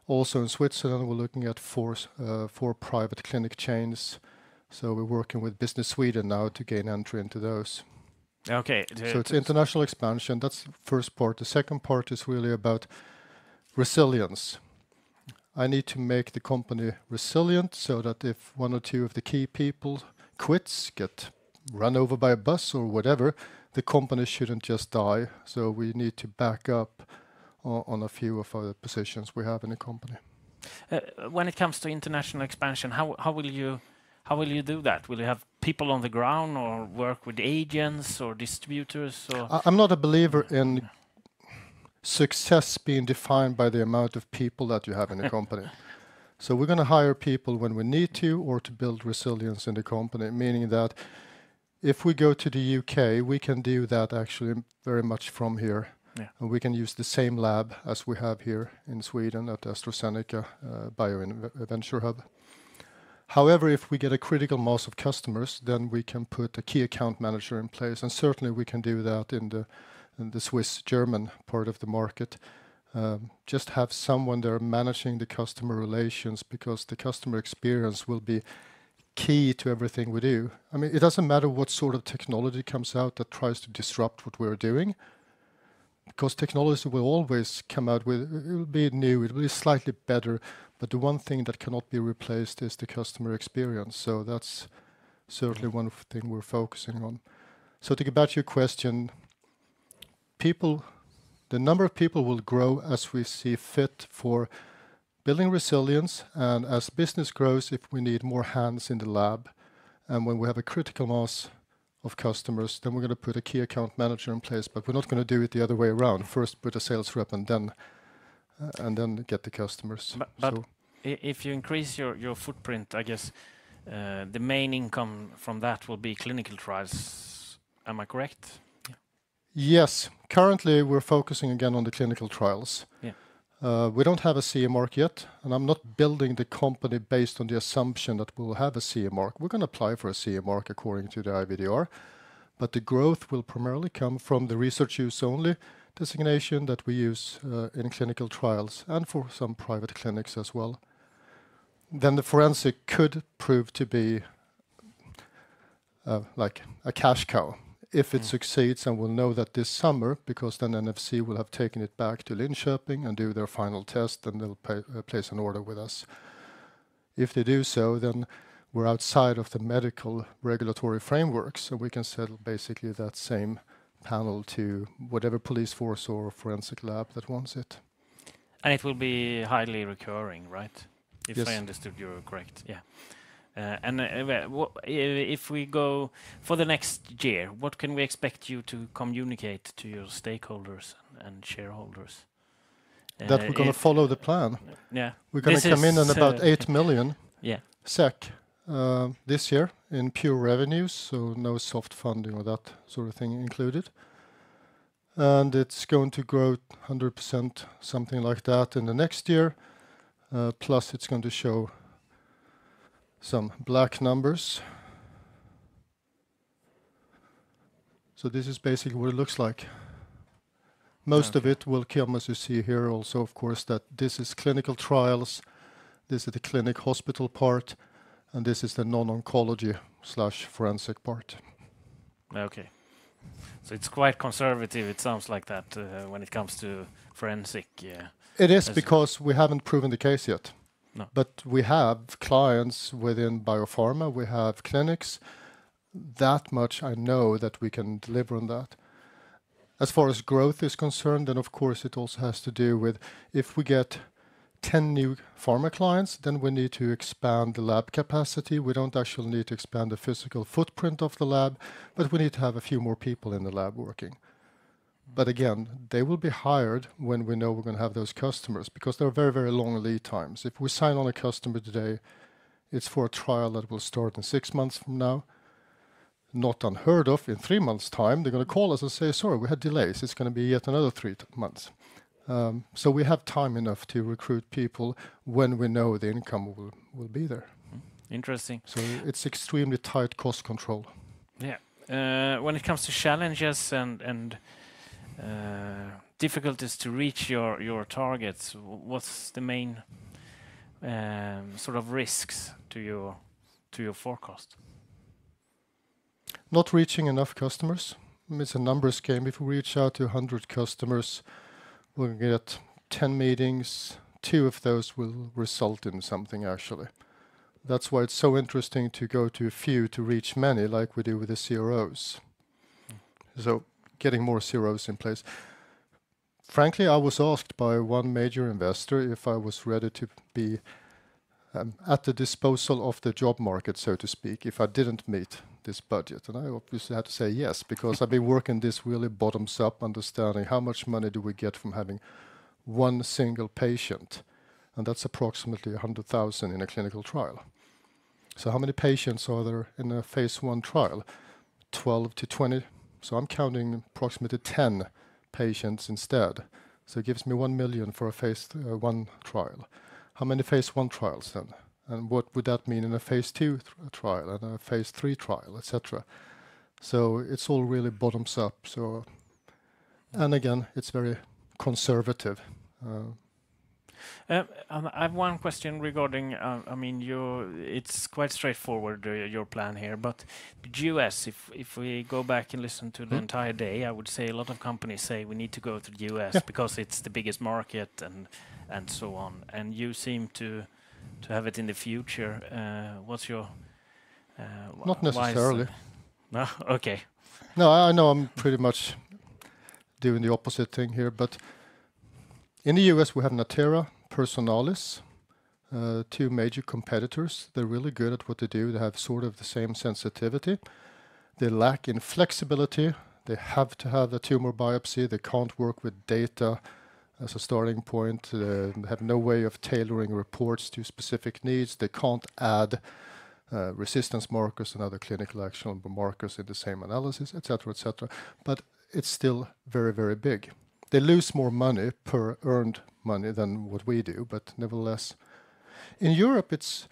Also in Switzerland, we're looking at 4 private clinic chains. So we're working with Business Sweden now to gain entry into those. Okay. So it's international expansion. That's the first part. The second part is really about resilience. I need to make the company resilient so that if 1 or 2 of the key people quits, get run over by a bus or whatever, the company shouldn't just die. So we need to back up on a few of the positions we have in the company. When it comes to international expansion, how will you do that? Will you have people on the ground or work with agents or distributors? Or? I'm not a believer in success being defined by the amount of people that you have in the company. So we're going to hire people when we need to or to build resilience in the company, meaning that if we go to the UK, we can do that actually very much from here. Yeah. And we can use the same lab as we have here in Sweden at AstraZeneca Venture Hub. However, if we get a critical mass of customers, then we can put a key account manager in place. And certainly we can do that in the Swiss-German part of the market. just have someone there managing the customer relations, because the customer experience will be key to everything we do. I mean, it doesn't matter what sort of technology comes out that tries to disrupt what we're doing, because technology will always come out with, it will be new, it will be slightly better, but the one thing that cannot be replaced is the customer experience. So that's certainly one thing we're focusing on. So to get back to your question, the number of people will grow as we see fit for building resilience, and as business grows, if we need more hands in the lab, and when we have a critical mass of customers, then we're going to put a key account manager in place, but we're not going to do it the other way around. First put a sales rep and then get the customers. But if you increase your footprint, I guess the main income from that will be clinical trials. Am I correct? Yes. Currently, we're focusing again on the clinical trials. Yeah. We don't have a CE mark yet, and I'm not building the company based on the assumption that we'll have a CE mark. We're going to apply for a CE mark according to the IVDR, but the growth will primarily come from the research use only designation that we use in clinical trials and for some private clinics as well. Then the forensic could prove to be like a cash cow if it succeeds, and we'll know that this summer, because then NFC will have taken it back to Linköping and do their final test, and they'll place an order with us. If they do so, then we're outside of the medical regulatory framework, so we can sell basically that same panel to whatever police force or forensic lab that wants it. And it will be highly recurring, right? If Yes. I understood you correct, yeah. If we go for the next year, what can we expect you to communicate to your stakeholders and shareholders? That we're going to follow the plan. Yeah. We're going to come in on about 8 million SEK this year in pure revenues, so no soft funding or that sort of thing included. And it's going to grow 100%, something like that, in the next year. Plus, it's going to show some black numbers. So this is basically what it looks like. Most of it will come, as you see here, also, of course, that this is clinical trials, this is the clinic hospital part, and this is the non-oncology/forensic part. Okay. So it's quite conservative, it sounds like that, when it comes to forensic. It is, because we haven't proven the case yet. No. But we have clients within biopharma, we have clinics. That much I know that we can deliver on that. As far as growth is concerned, then of course it also has to do with, if we get 10 new pharma clients, then we need to expand the lab capacity. We don't actually need to expand the physical footprint of the lab, but we need to have a few more people in the lab working. But again, they will be hired when we know we're going to have those customers, because there are very, very long lead times. If we sign on a customer today, it's for a trial that will start in 6 months from now. Not unheard of, in 3 months' time, they're going to call us and say, sorry, we had delays. It's going to be yet another 3 months. So we have time enough to recruit people when we know the income will be there. Interesting. So it's extremely tight cost control. Yeah. When it comes to challenges and difficulties to reach your targets, what's the main sort of risks to your forecast? Not reaching enough customers. It's a numbers game. If we reach out to 100 customers, we'll get 10 meetings. 2 of those will result in something, actually. That's why it's so interesting to go to a few to reach many, like we do with the CROs. So getting more CROs in place. Frankly, I was asked by one major investor if I was ready to be at the disposal of the job market, so to speak, if I didn't meet this budget. And I obviously had to say yes, because I've been working this really bottoms up, understanding how much money do we get from having one single patient. And that's approximately 100,000 in a clinical trial. So how many patients are there in a phase 1 trial? 12 to 20. So I'm counting approximately 10 patients instead. So it gives me 1 million for a phase 1 trial. How many phase 1 trials then? And what would that mean in a phase 2 trial and a phase 3 trial, etc.? So it's all really bottoms up. So, and again, it's very conservative. I have one question regarding, I mean, it's quite straightforward, your plan here, but the US, if we go back and listen to the entire day, I would say a lot of companies say we need to go to the US because it's the biggest market and so on. And you seem to have it in the future. What's your... Not necessarily. No? Okay. No, I know I'm pretty much doing the opposite thing here, but in the US we have Natera, Personalis, two major competitors. They're really good at what they do. They have sort of the same sensitivity. They lack in flexibility. They have to have a tumor biopsy. They can't work with data as a starting point. They have no way of tailoring reports to specific needs. They can't add resistance markers and other clinical actionable markers in the same analysis, etc., etc. But it's still very, very big. They lose more money per earned money than what we do, but nevertheless, in Europe it's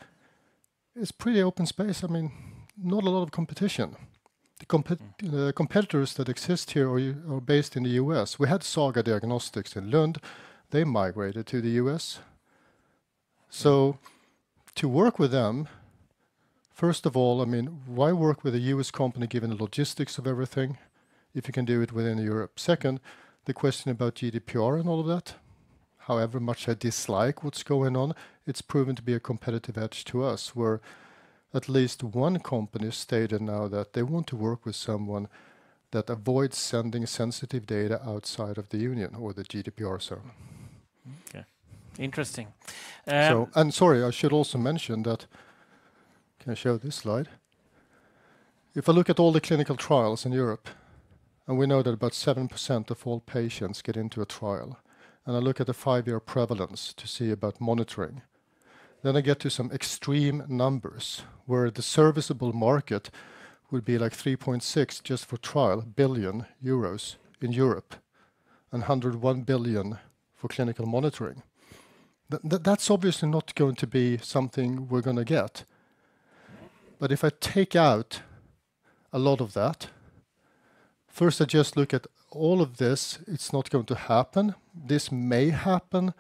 pretty open space. I mean, not a lot of competition. The competitors that exist here are based in the US. We had Saga Diagnostics in Lund. They migrated to the US. So to work with them, first of all, I mean, why work with a US company given the logistics of everything if you can do it within Europe? Second, the question about GDPR and all of that, however much I dislike what's going on, it's proven to be a competitive edge to us, where at least one company stated now that they want to work with someone that avoids sending sensitive data outside of the Union or the GDPR zone. Okay, interesting. So, and sorry, I should also mention that, can I show this slide? If I look at all the clinical trials in Europe, and we know that about 7% of all patients get into a trial, and I look at the 5-year prevalence to see about monitoring, then I get to some extreme numbers where the serviceable market would be like 3.6 just for trial billion euros in Europe and 101 billion for clinical monitoring. That's obviously not going to be something we're going to get. But if I take out a lot of that, first I just look at all of this, it's not going to happen. This may happen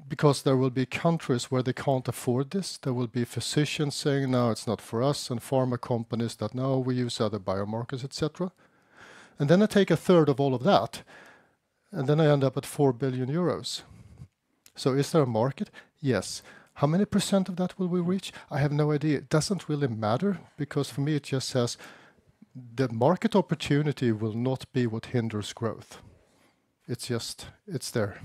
because there will be countries where they can't afford this. There will be physicians saying, no, it's not for us, and pharma companies that, no, we use other biomarkers, etc. And then I take a third of all of that, and then I end up at 4 billion euros. So is there a market? Yes. How many percent of that will we reach? I have no idea. It doesn't really matter, because for me it just says the market opportunity will not be what hinders growth. It's just, it's there.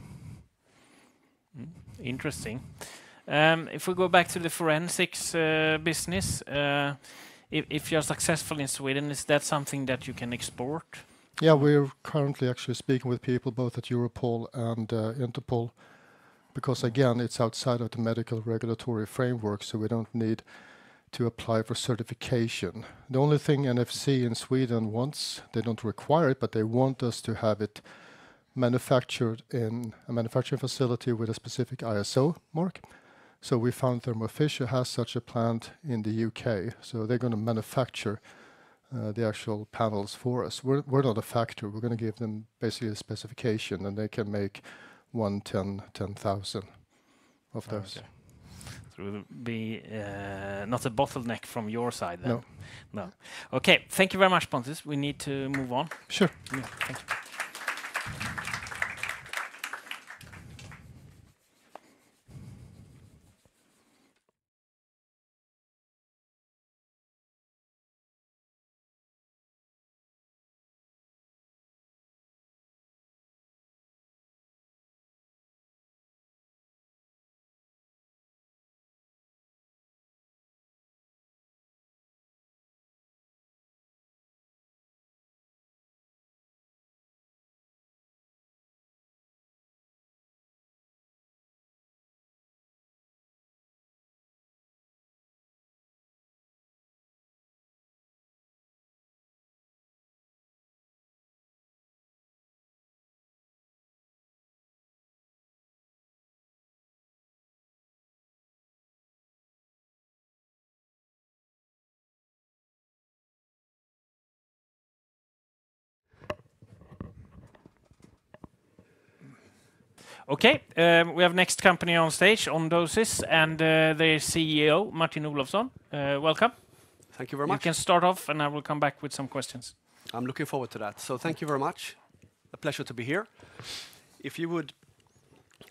Interesting. If we go back to the forensics business, if you're successful in Sweden, is that something that you can export? Yeah, we're currently actually speaking with people both at Europol and Interpol, because again, it's outside of the medical regulatory framework, so we don't need to apply for certification. The only thing NFC in Sweden wants, they don't require it, but they want us to have it manufactured in a manufacturing facility with a specific ISO mark. So we found Thermo Fisher has such a plant in the UK, so they're going to manufacture the actual panels for us. We're not a factory. We're going to give them basically a specification, and they can make 10,000 of those. Okay. So it will be not a bottleneck from your side then? No. Okay, thank you very much, Pontus. We need to move on. Sure. Yeah, thank you. Okay, we have next company on stage, On Doses, and their CEO, Martin Olofsson. Welcome. Thank you very You much. can start off, and I will come back with some questions. I'm looking forward to that. So thank you very much. A pleasure to be here. If you would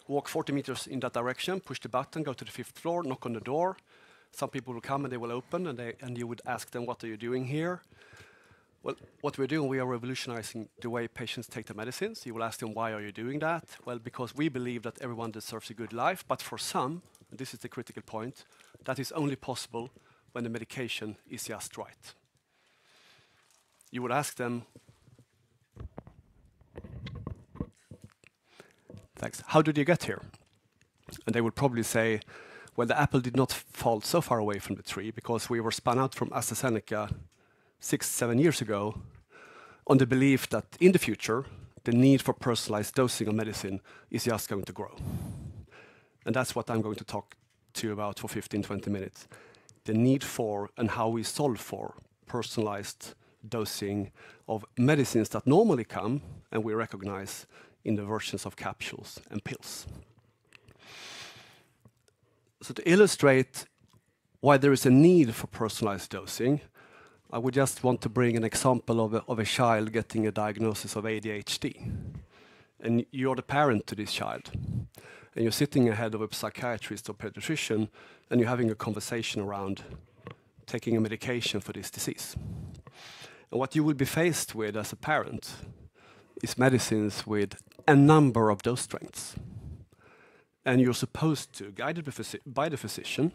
walk 40 meters in that direction, push the button, go to the 5th floor, knock on the door. Some people will come and they will open, and you would ask them, what are you doing here? Well, what we're doing, we are revolutionizing the way patients take their medicines. You will ask them, why are you doing that? Well, because we believe that everyone deserves a good life, but for some, and this is the critical point, that is only possible when the medication is just right. You would ask them, thanks, how did you get here? And they would probably say, well, the apple did not fall so far away from the tree because we were spun out from AstraZeneca 6-7 years ago on the belief that in the future, the need for personalized dosing of medicine is just going to grow. And that's what I'm going to talk to you about for 15-20 minutes. The need for and how we solve for personalized dosing of medicines that normally come, and we recognize, in the versions of capsules and pills. So to illustrate why there is a need for personalized dosing, I would just want to bring an example of a child getting a diagnosis of ADHD. And you're the parent to this child. And you're sitting ahead of a psychiatrist or pediatrician, and you're having a conversation around taking a medication for this disease. And what you will be faced with as a parent is medicines with a number of dose strengths. And you're supposed to, guided by the physician,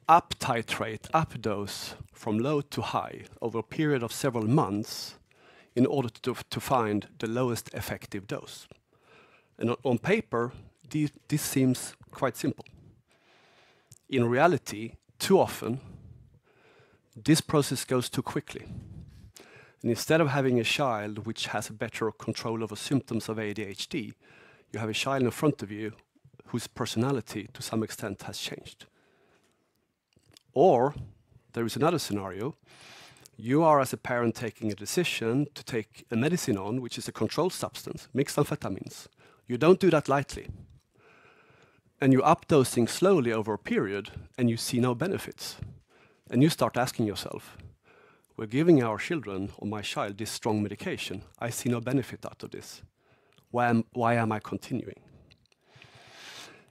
up titrate, up dose from low to high over a period of several months in order to find the lowest effective dose. And on paper, this seems quite simple. In reality, too often, this process goes too quickly. And instead of having a child which has better control over symptoms of ADHD, you have a child in front of you whose personality to some extent has changed. Or there is another scenario. You are, as a parent, taking a decision to take a medicine on, which is a controlled substance, mixed amphetamines. You don't do that lightly. And you up dosing slowly over a period, and you see no benefits. And you start asking yourself, we're giving our children, or my child, this strong medication. I see no benefit out of this. Why am I continuing?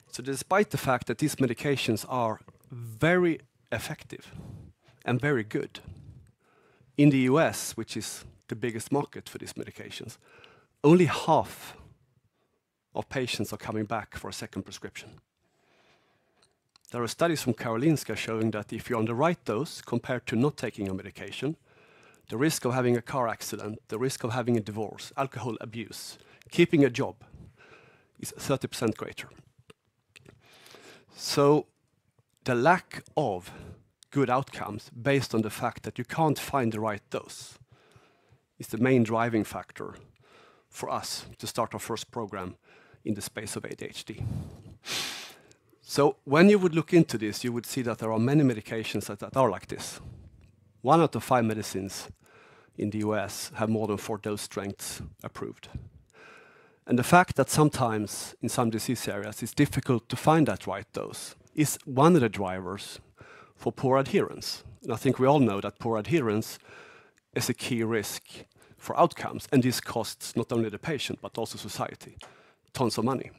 So despite the fact that these medications are very effective and very good, in the US, which is the biggest market for these medications, only half of patients are coming back for a second prescription. There are studies from Karolinska showing that if you're on the right dose compared to not taking a medication, the risk of having a car accident, the risk of having a divorce, alcohol abuse, keeping a job is 30% greater. So the lack of good outcomes based on the fact that you can't find the right dose is the main driving factor for us to start our first program in the space of ADHD. So when you would look into this, you would see that there are many medications that are like this. 1 out of 5 medicines in the US have more than 4 dose strengths approved. And the fact that sometimes in some disease areas it's difficult to find that right dose is one of the drivers for poor adherence. And I think we all know that poor adherence is a key risk for outcomes, and this costs not only the patient but also society tons of money.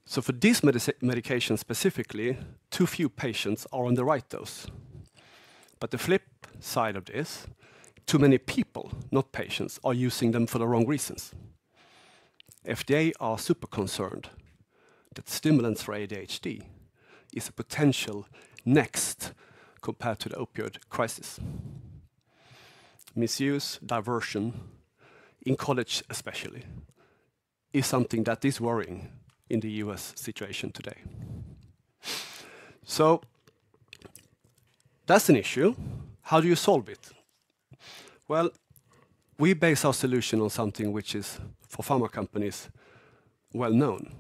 So for this medication specifically, too few patients are on the right dose. But the flip side of this, too many people, not patients, are using them for the wrong reasons. FDA are super concerned that stimulants for ADHD is a potential next compared to the opioid crisis. Misuse, diversion, in college especially, is something that is worrying in the US situation today. So that's an issue. How do you solve it? Well, we base our solution on something which is, for pharma companies, well known.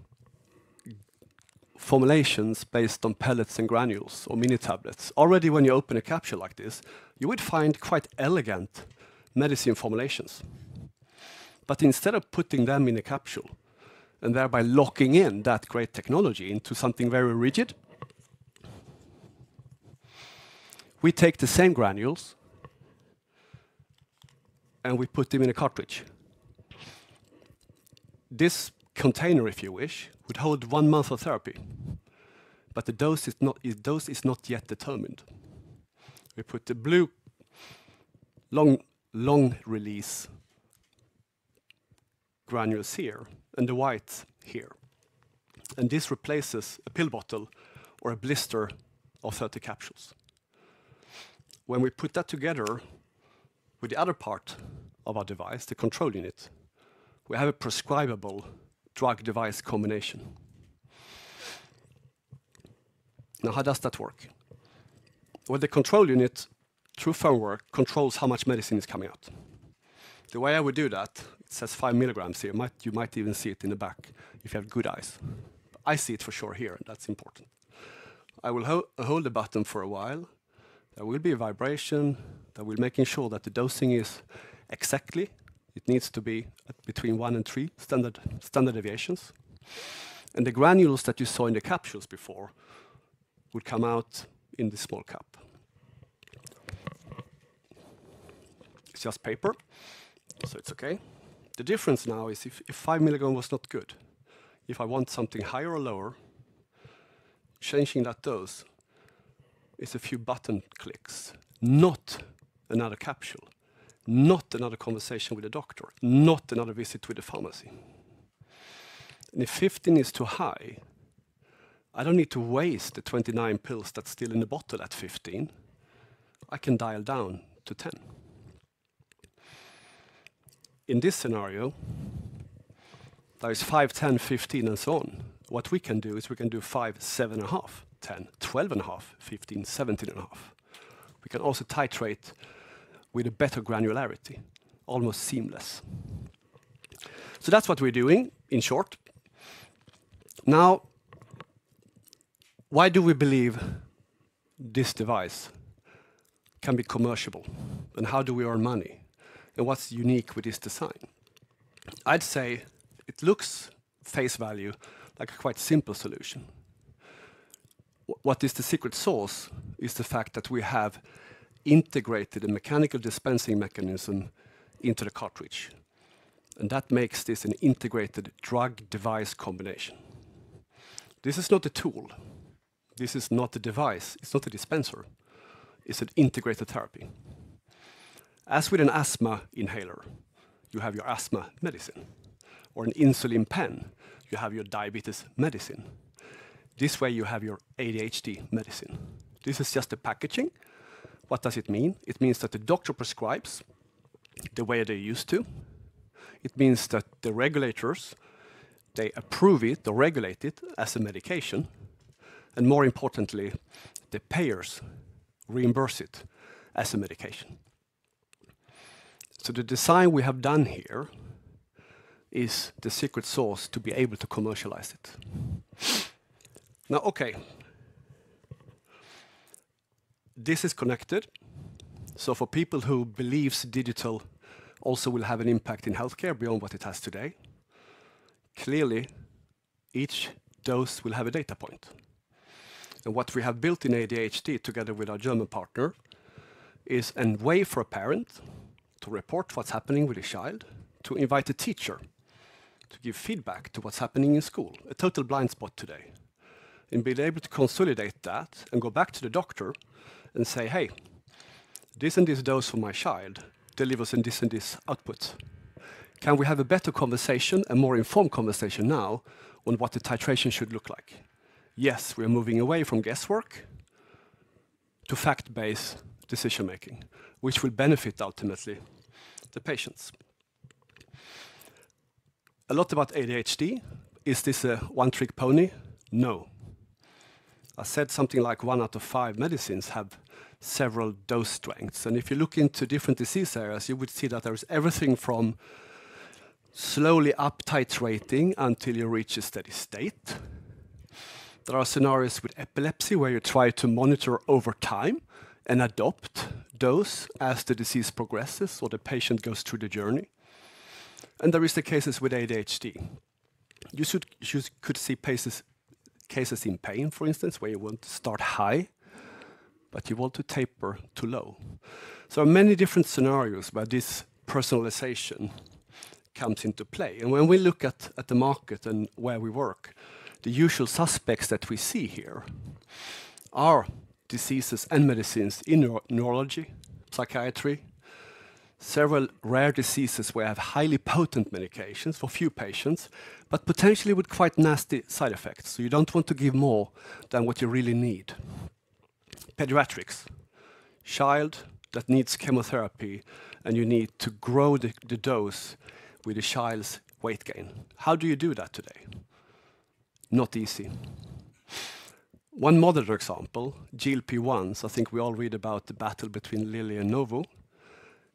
Formulations based on pellets and granules or mini tablets. Already when you open a capsule like this, you would find quite elegant medicine formulations. But instead of putting them in a capsule and thereby locking in that great technology into something very rigid, we take the same granules and we put them in a cartridge. This container, if you wish, would hold 1 month of therapy, but the dose is not yet determined. We put the blue long release granules here and the white here. And this replaces a pill bottle or a blister of 30 capsules. When we put that together with the other part of our device, the control unit, we have a prescribable drug-device combination. Now, how does that work? Well, the control unit, through firmware, controls how much medicine is coming out. The way I would do that, it says 5 milligrams here. You might even see it in the back if you have good eyes. I see it for sure here, and that's important. I will hold the button for a while. There will be a vibration that will making sure that the dosing is exactly. It needs to be between 1 and 3 standard deviations. And the granules that you saw in the capsules before would come out in this small cup. It's just paper, so it's okay. The difference now is if 5 milligram was not good, if I want something higher or lower, changing that dose is a few button clicks, not another capsule, not another conversation with the doctor, not another visit with the pharmacy. And if 15 is too high, I don't need to waste the 29 pills that's still in the bottle at 15. I can dial down to 10. In this scenario, there is 5, 10, 15, and so on. What we can do is we can do 5, 7.5, 10, 12.5, 15, 17.5. We can also titrate with a better granularity, almost seamless. So that's what we're doing, in short. Now, why do we believe this device can be commercial? And how do we earn money? And what's unique with this design? I'd say it looks, face value, like a quite simple solution. What is the secret sauce is the fact that we have integrated a mechanical dispensing mechanism into the cartridge. And that makes this an integrated drug-device combination. This is not a tool. This is not a device. It's not a dispenser. It's an integrated therapy. As with an asthma inhaler, you have your asthma medicine. Or an insulin pen, you have your diabetes medicine. This way you have your ADHD medicine. This is just the packaging. What does it mean? It means that the doctor prescribes the way they used to. It means that the regulators, they approve it or regulate it as a medication. And more importantly, the payers reimburse it as a medication. So the design we have done here is the secret sauce to be able to commercialize it. Now, okay. This is connected. So for people who believes digital also will have an impact in healthcare beyond what it has today, clearly each dose will have a data point. And what we have built in ADHD together with our German partner is a way for a parent to report what's happening with a child, to invite a teacher to give feedback to what's happening in school, a total blind spot today, and being able to consolidate that and go back to the doctor and say, hey, this and this dose for my child delivers in this and this output. Can we have a better conversation, a more informed conversation now on what the titration should look like? Yes, we're moving away from guesswork to fact-based decision-making, which will benefit ultimately the patients. A lot about ADHD. Is this a one-trick pony? No. I said something like 1 out of 5 medicines have several dose strengths. And if you look into different disease areas, you would see that there is everything from slowly up titrating until you reach a steady state. There are scenarios with epilepsy where you try to monitor over time and adopt dose as the disease progresses or the patient goes through the journey. And there is the cases with ADHD. You could see cases in pain, for instance, where you want to start high, but you want to taper to low. So there are many different scenarios where this personalization comes into play. And when we look at the market and where we work, the usual suspects that we see here are diseases and medicines in neurology, psychiatry, several rare diseases where I have highly potent medications for few patients, but potentially with quite nasty side effects. So you don't want to give more than what you really need. Pediatrics, child that needs chemotherapy, and you need to grow the dose with the child's weight gain. How do you do that today? Not easy. One modern example, GLP-1s. I think we all read about the battle between Lilly and Novo.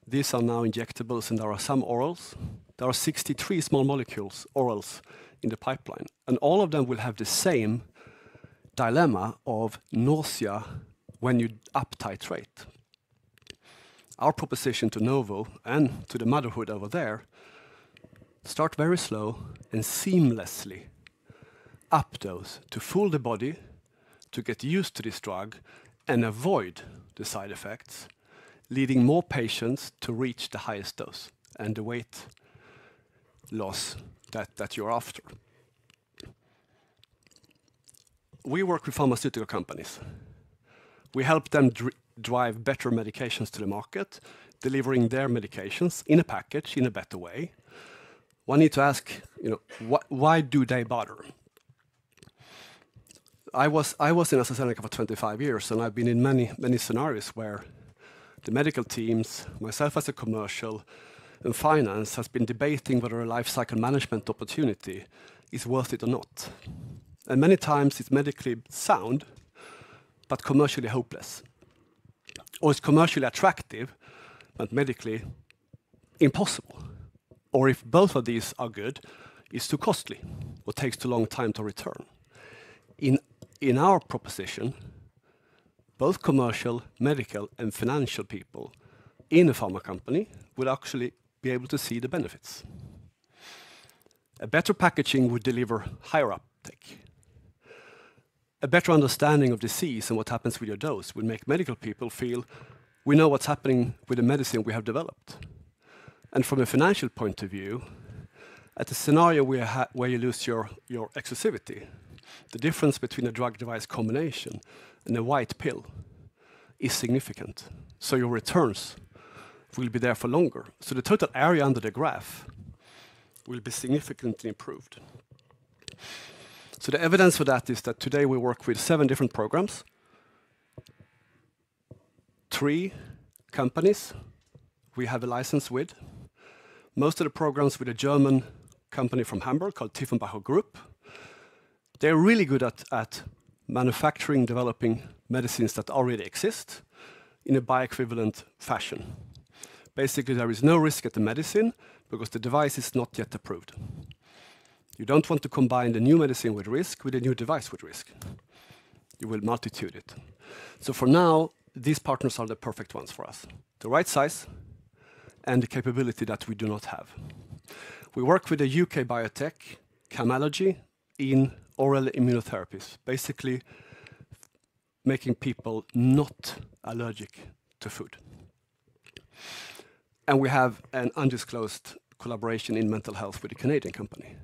These are now injectables, and there are some orals. There are 63 small molecules, orals, in the pipeline. And all of them will have the same dilemma of nausea when you up-titrate. Our proposition to Novo and to the motherhood over there, start very slow and seamlessly up-dose to fool the body, to get used to this drug and avoid the side effects, leading more patients to reach the highest dose and the weight loss that you're after. We work with pharmaceutical companies. We help them drive better medications to the market, delivering their medications in a package in a better way. One need to ask, why do they bother? I was in AstraZeneca for 25 years, and I've been in many scenarios where the medical teams, myself as a commercial, and finance has been debating whether a life cycle management opportunity is worth it or not. And many times it's medically sound, but commercially hopeless. Or it's commercially attractive, but medically impossible. Or if both of these are good, it's too costly or takes too long time to return. In our proposition, both commercial, medical, and financial people in a pharma company would actually be able to see the benefits. A better packaging would deliver higher uptake. A better understanding of disease and what happens with your dose would make medical people feel we know what's happening with the medicine we have developed. And from a financial point of view, at the scenario where you lose your exclusivity, the difference between a drug-device combination and a white pill is significant. So your returns will be there for longer. So the total area under the graph will be significantly improved. So the evidence for that is that today we work with 7 different programs, 3 companies we have a license with. Most of the programs with a German company from Hamburg called Tiefenbacher Group. They're really good at manufacturing, developing medicines that already exist in a bioequivalent fashion. Basically, there is no risk at the medicine because the device is not yet approved. You don't want to combine the new medicine with risk with a new device with risk. You will multitude it. So for now, these partners are the perfect ones for us. The right size and the capability that we do not have. We work with a UK biotech, Camallogy, in oral immunotherapies, basically making people not allergic to food. And we have an undisclosed collaboration in mental health with a Canadian company.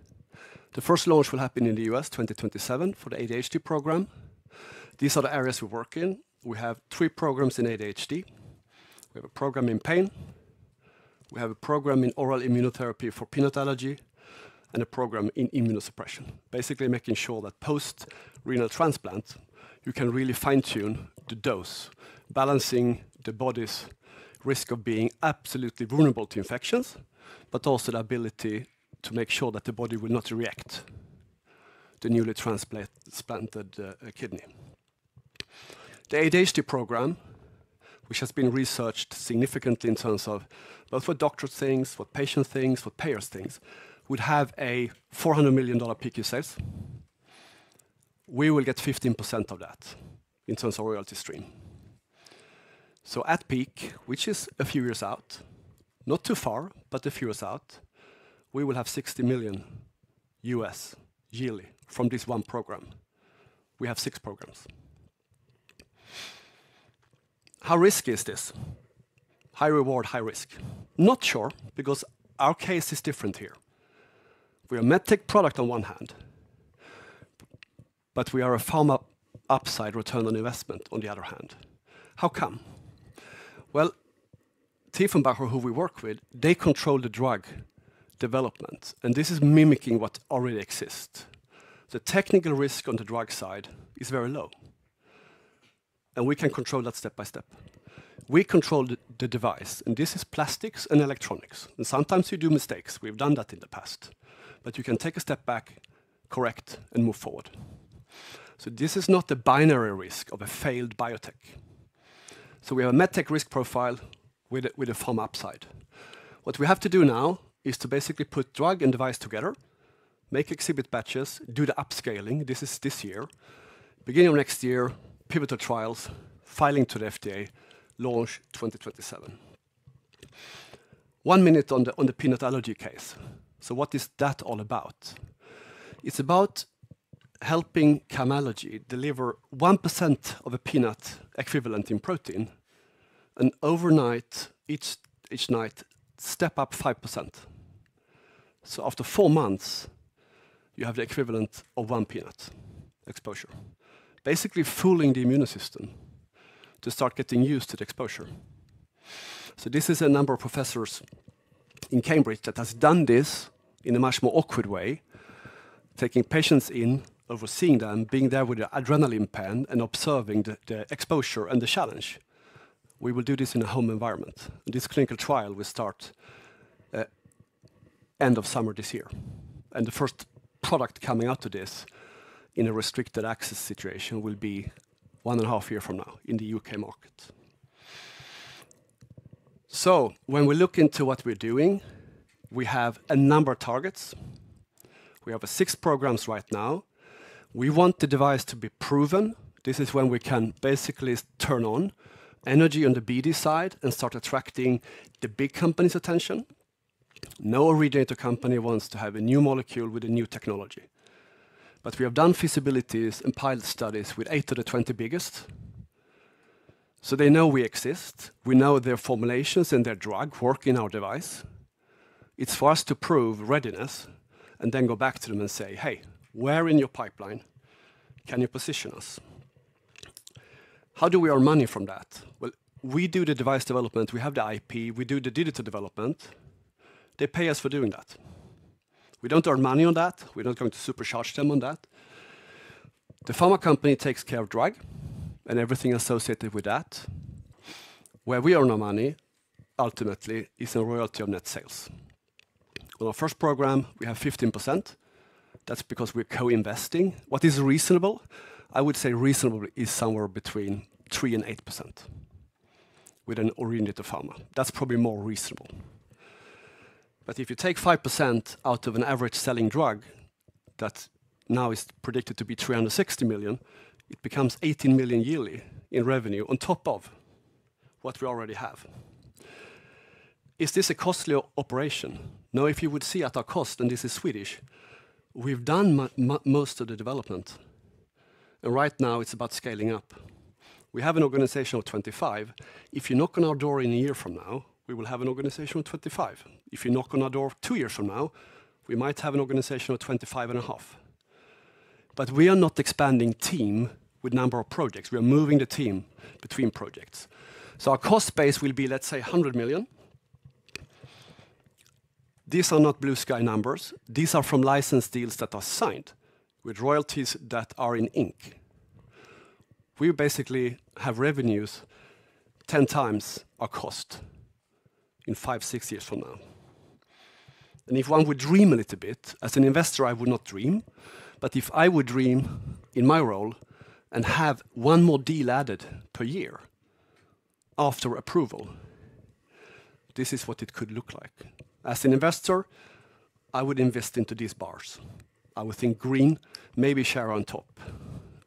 The first launch will happen in the US 2027 for the ADHD program. These are the areas we work in. We have 3 programs in ADHD. We have a program in pain. We have a program in oral immunotherapy for peanut allergy, and a program in immunosuppression. Basically making sure that post-renal transplant, you can really fine-tune the dose, balancing the body's risk of being absolutely vulnerable to infections, but also the ability to make sure that the body will not react the newly transplanted kidney. The ADHD program, which has been researched significantly in terms of both what doctors think, what patients think, what payers think, would have a $400 million peak sales. We will get 15% of that in terms of royalty stream. So at peak, which is a few years out, not too far, but a few years out, we will have 60 million US yearly from this one program. We have 6 programs. How risky is this? High reward, high risk. Not sure, because our case is different here. We are a medtech product on one hand, but we are a pharma upside return on investment on the other hand. How come? Well, Tiefenbacher, who we work with, they control the drug development, and this is mimicking what already exists. The technical risk on the drug side is very low, and we can control that step by step. We control the device, and this is plastics and electronics. And sometimes you do mistakes. We've done that in the past. But you can take a step back, correct, and move forward. So this is not the binary risk of a failed biotech. So we have a medtech risk profile with a pharma upside. What we have to do now is to basically put drug and device together, make exhibit batches, do the upscaling. This is this year. Beginning of next year, pivotal trials, filing to the FDA, launch 2027. 1 minute on the peanut allergy case. So what is that all about? It's about helping Camallergy deliver 1% of a peanut equivalent in protein, and overnight, each night, step up 5%. So after 4 months, you have the equivalent of 1 peanut exposure. Basically fooling the immune system to start getting used to the exposure. So this is a number of professors in Cambridge that has done this in a much more awkward way, taking patients in, overseeing them, being there with the adrenaline pen and observing the exposure and the challenge. We will do this in a home environment. This clinical trial will start end of summer this year. And the first product coming out of this in a restricted access situation will be 1.5 years from now in the UK market. So when we look into what we're doing, we have a number of targets. We have 6 programs right now. We want the device to be proven. This is when we can basically turn on energy on the BD side and start attracting the big companies' attention. No originator company wants to have a new molecule with a new technology. But we have done feasibilities and pilot studies with 8 of the 20 biggest. So they know we exist. We know their formulations and their drug work in our device. It's for us to prove readiness and then go back to them and say, hey, where in your pipeline can you position us? How do we earn money from that? Well, we do the device development, we have the IP, we do the digital development. They pay us for doing that. We don't earn money on that. We're not going to supercharge them on that. The pharma company takes care of drug and everything associated with that. Where we earn our money, ultimately, is a royalty of net sales. On our first program, we have 15%. That's because we're co-investing. What is reasonable? I would say reasonable is somewhere between 3 and 8% with an originator pharma. That's probably more reasonable. But if you take 5% out of an average selling drug that now is predicted to be 360 million, it becomes 18 million yearly in revenue on top of what we already have. Is this a costly operation? No, if you would see at our cost, and this is Swedish, we've done most of the development. And right now it's about scaling up. We have an organization of 25. If you knock on our door in a year from now, we will have an organization of 25. If you knock on our door 2 years from now, we might have an organization of 25.5. But we are not expanding team with number of projects. We are moving the team between projects. So our cost base will be, let's say, 100 million. These are not blue sky numbers. These are from license deals that are signed with royalties that are in ink. We basically have revenues 10 times our cost in 5-6 years from now. And if one would dream a little bit, as an investor I would not dream, but if I would dream in my role and have one more deal added per year after approval, this is what it could look like. As an investor, I would invest into these bars. I would think green, maybe share on top.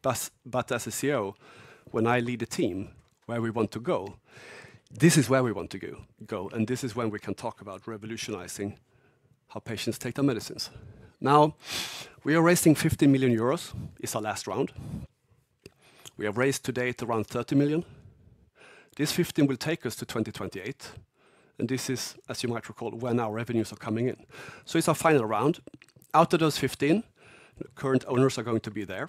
But as a CEO, when I lead a team where we want to go, this is where we want to go. And this is when we can talk about revolutionizing how patients take their medicines. Now, we are raising 50 million euros. It's our last round. We have raised to date around 30 million. This 15 will take us to 2028. And this is, as you might recall, when our revenues are coming in. So it's our final round. Out of those 15, the current owners are going to be there.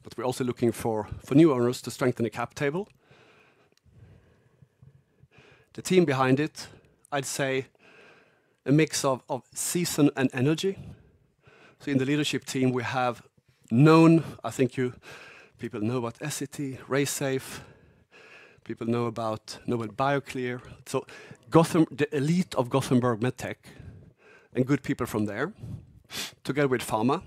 But we're also looking for new owners to strengthen the cap table. The team behind it, I'd say a mix of season and energy. So in the leadership team, we have known, I think people know about SCT, RaySafe, people know about BioClear. So the elite of Gothenburg MedTech and good people from there, together with pharma.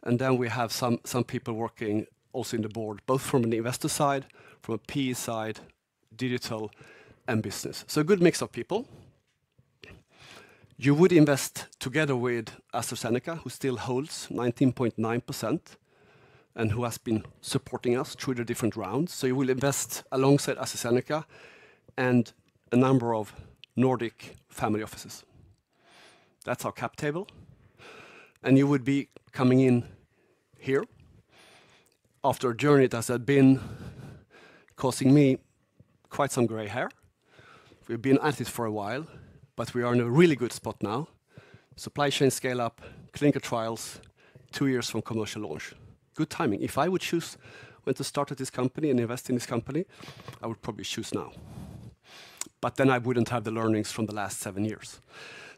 And then we have some people working also in the board, both from an investor side, from a PE side, digital, and business. So a good mix of people. You would invest together with AstraZeneca, who still holds 19.9%, and who has been supporting us through the different rounds. So you will invest alongside AstraZeneca and a number of Nordic family offices. That's our cap table. And you would be coming in here after a journey that has been causing me quite some gray hair. We've been at it for a while, but we are in a really good spot now. Supply chain scale up, clinical trials, 2 years from commercial launch. Good timing. If I would choose when to start at this company and invest in this company, I would probably choose now. But then I wouldn't have the learnings from the last 7 years.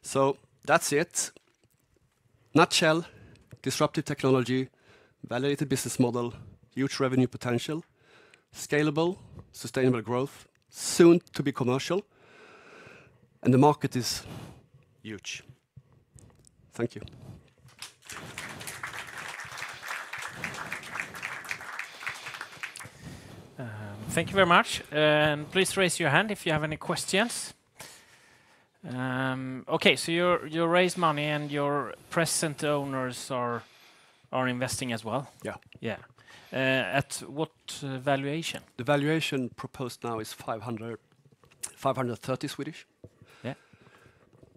So that's it. Nutshell, disruptive technology, validated business model, huge revenue potential, scalable, sustainable growth, soon to be commercial, and the market is huge. Thank you. Thank you very much. And please raise your hand if you have any questions. Okay, so you raise money and your present owners are investing as well? Yeah. Yeah. At what valuation? The valuation proposed now is 530 Swedish. Yeah.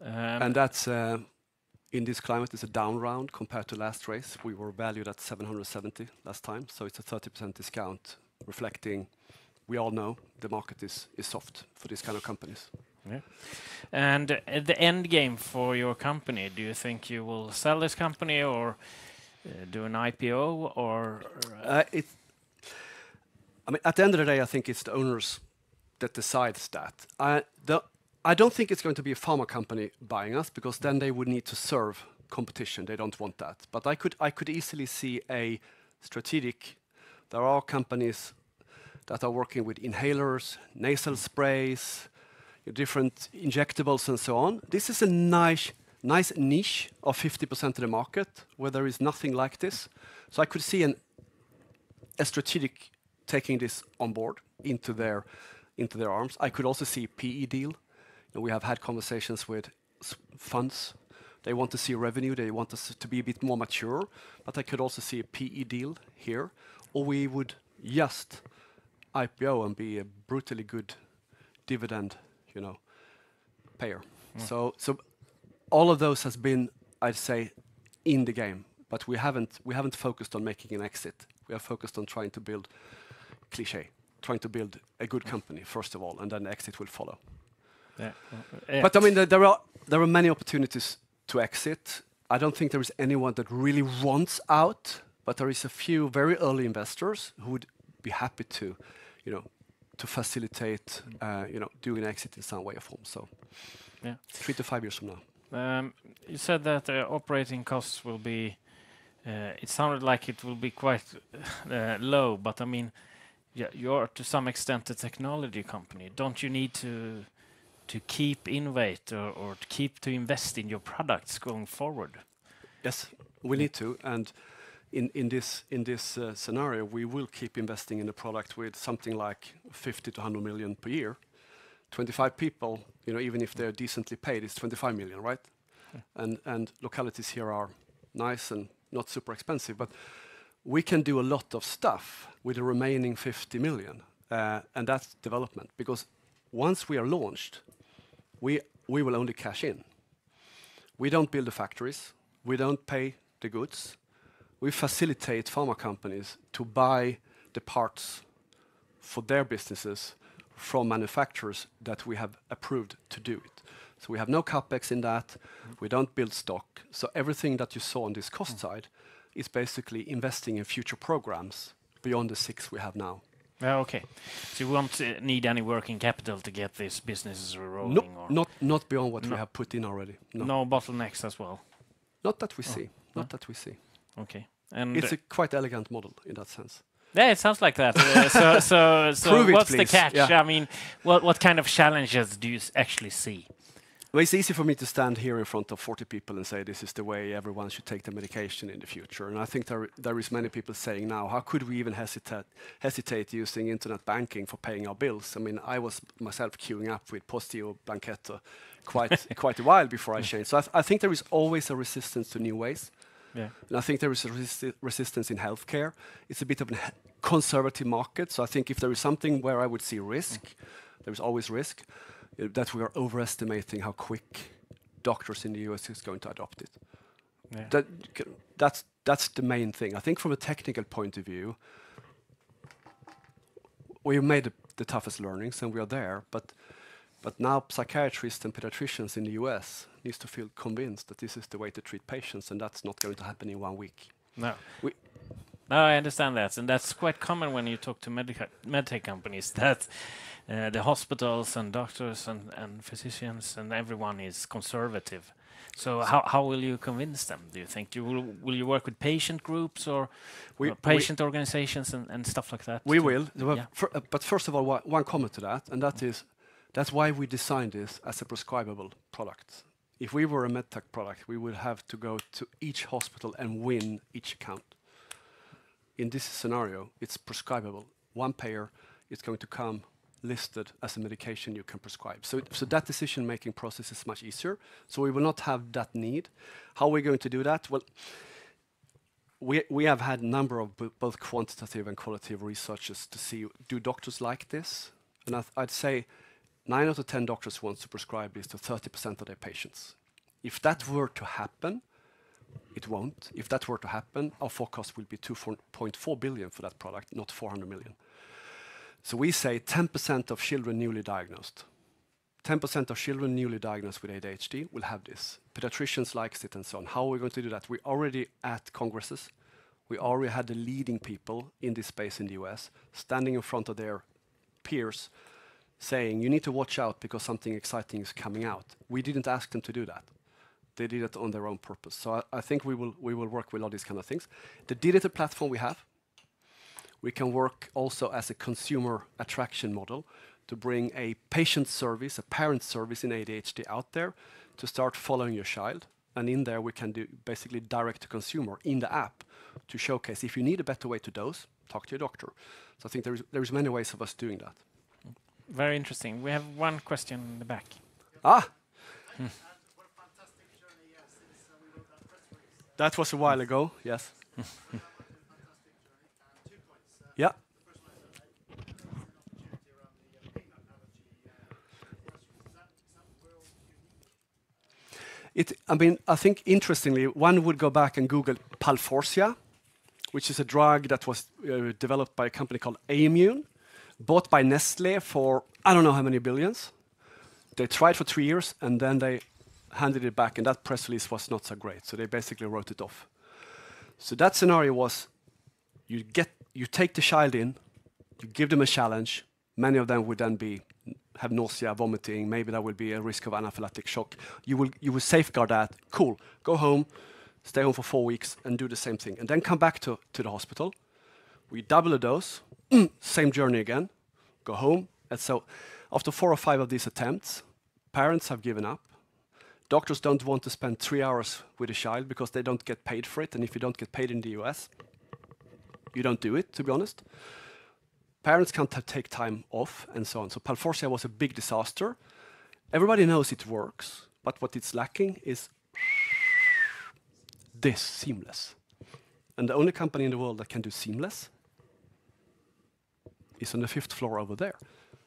And that's, in this climate, is a down round compared to last raise. We were valued at 770 last time, so it's a 30% discount, reflecting, we all know, the market is soft for these kind of companies. Yeah. And the end game for your company, do you think you will sell this company or do an IPO or? I mean, at the end of the day, I think it's the owners that decides that. I don't think it's going to be a pharma company buying us, because then they would need to serve competition. They don't want that. But I could easily see a strategic. There are companies that are working with inhalers, nasal sprays, different injectables, and so on. This is a nice niche of 50% of the market where there is nothing like this. So I could see a strategic taking this on board into their arms. I could also see a PE deal. And we have had conversations with funds. They want to see revenue. They want us to be a bit more mature. But I could also see a PE deal here, or we would just IPO and be a brutally good dividend, payer. So all of those has been, I'd say, in the game. But we haven't focused on making an exit. We are focused on trying to build a good company first of all, and then the exit will follow. Yeah. But I mean, there are many opportunities to exit. I don't think there is anyone that really wants out, but there is a few very early investors who would be happy to, to facilitate, doing an exit in some way or form. So, yeah, 3 to 5 years from now. You said that the operating costs will be. It sounded like it will be quite low, but I mean, you're to some extent a technology company. Don't you need to keep innovate or to keep to invest in your products going forward? Yes, we need to, and in this scenario, we will keep investing in the product with something like 50 to 100 million per year. 25 people, even if they're decently paid, it's 25 million, right? Yeah. And localities here are nice and not super expensive, but we can do a lot of stuff with the remaining 50 million, and that's development. Because once we are launched, we will only cash in. We don't build the factories. We don't pay the goods. We facilitate pharma companies to buy the parts for their businesses from manufacturers that we have approved to do it. So we have no capex in that. We don't build stock. So everything that you saw on this cost side is basically investing in future programs beyond the 6 we have now. Okay. So you won't need any working capital to get these businesses rolling? No, not beyond what we have put in already. No. No bottlenecks as well? Not that we see. Not that we see. Okay. And it's a quite elegant model in that sense. Yeah, it sounds like that. So Prove it, what's please. the catch? Yeah. I mean, what kind of challenges do you actually see? Well, it's easy for me to stand here in front of 40 people and say this is the way everyone should take the medication in the future. And I think there is many people saying now, how could we even hesitate using internet banking for paying our bills? I mean, I was myself queuing up with Postio Blanketto quite a while before I changed. So I think there is always a resistance to new ways. Yeah. And I think there is a resistance in healthcare. It's a bit of a conservative market. So I think if there is something where I would see risk, there is always risk, that we are overestimating how quick doctors in the US is going to adopt it. Yeah. That's the main thing. I think from a technical point of view, we've made the toughest learnings and we are there, but now psychiatrists and pediatricians in the US needs to feel convinced that this is the way to treat patients, and that's not going to happen in 1 week. No. No, I understand that, and that's quite common when you talk to medtech companies, that the hospitals and doctors and physicians and everyone is conservative. So how will you convince them, do you think? Will you work with patient groups or patient organizations and stuff like that? We will. Yeah. But first of all, one comment to that, and that is, that's why we designed this as a prescribable product. If we were a medtech product, we would have to go to each hospital and win each account. In this scenario, it's prescribable. One payer is going to come listed as a medication you can prescribe. So that decision-making process is much easier. So we will not have that need. How are we going to do that? Well, we have had a number of both quantitative and qualitative researches to see, do doctors like this? And I'd say 9 out of 10 doctors want to prescribe this to 30% of their patients. If that were to happen, it won't. If that were to happen, our forecast will be 2.4 billion for that product, not 400 million. So we say 10% of children newly diagnosed. 10% of children newly diagnosed with ADHD will have this. Pediatricians likes it and so on. How are we going to do that? We already at congresses. We already had the leading people in this space in the US standing in front of their peers saying, you need to watch out because something exciting is coming out. We didn't ask them to do that. They did it on their own purpose. So I think we will work with all these kind of things. The digital platform we have, we can work also as a consumer attraction model to bring a patient service, a parent service in ADHD out there to start following your child. And in there, we can do basically direct to consumer in the app to showcase if you need a better way to dose, talk to your doctor. So I think there is many ways of us doing that. Very interesting. We have one question in the back. Ah! That was a while ago, yes. Yeah. I think interestingly, one would go back and Google Palforzia, which is a drug that was developed by a company called Aimmune, bought by Nestle for I don't know how many billions. They tried for 3 years and then they handed it back, and that press release was not so great. So they basically wrote it off. So that scenario was you take the child in, you give them a challenge. Many of them would then have nausea, vomiting. Maybe there will be a risk of anaphylactic shock. You will safeguard that. Cool. Go home, stay home for 4 weeks, and do the same thing, and then come back to the hospital. We double the dose, same journey again. Go home, and so after 4 or 5 of these attempts, parents have given up. Doctors don't want to spend 3 hours with a child because they don't get paid for it, and if you don't get paid in the US, you don't do it, to be honest. Parents can't take time off, and so on. So Palforzia was a big disaster. Everybody knows it works, but what it's lacking is this, seamless. And the only company in the world that can do seamless is on the 5th floor over there.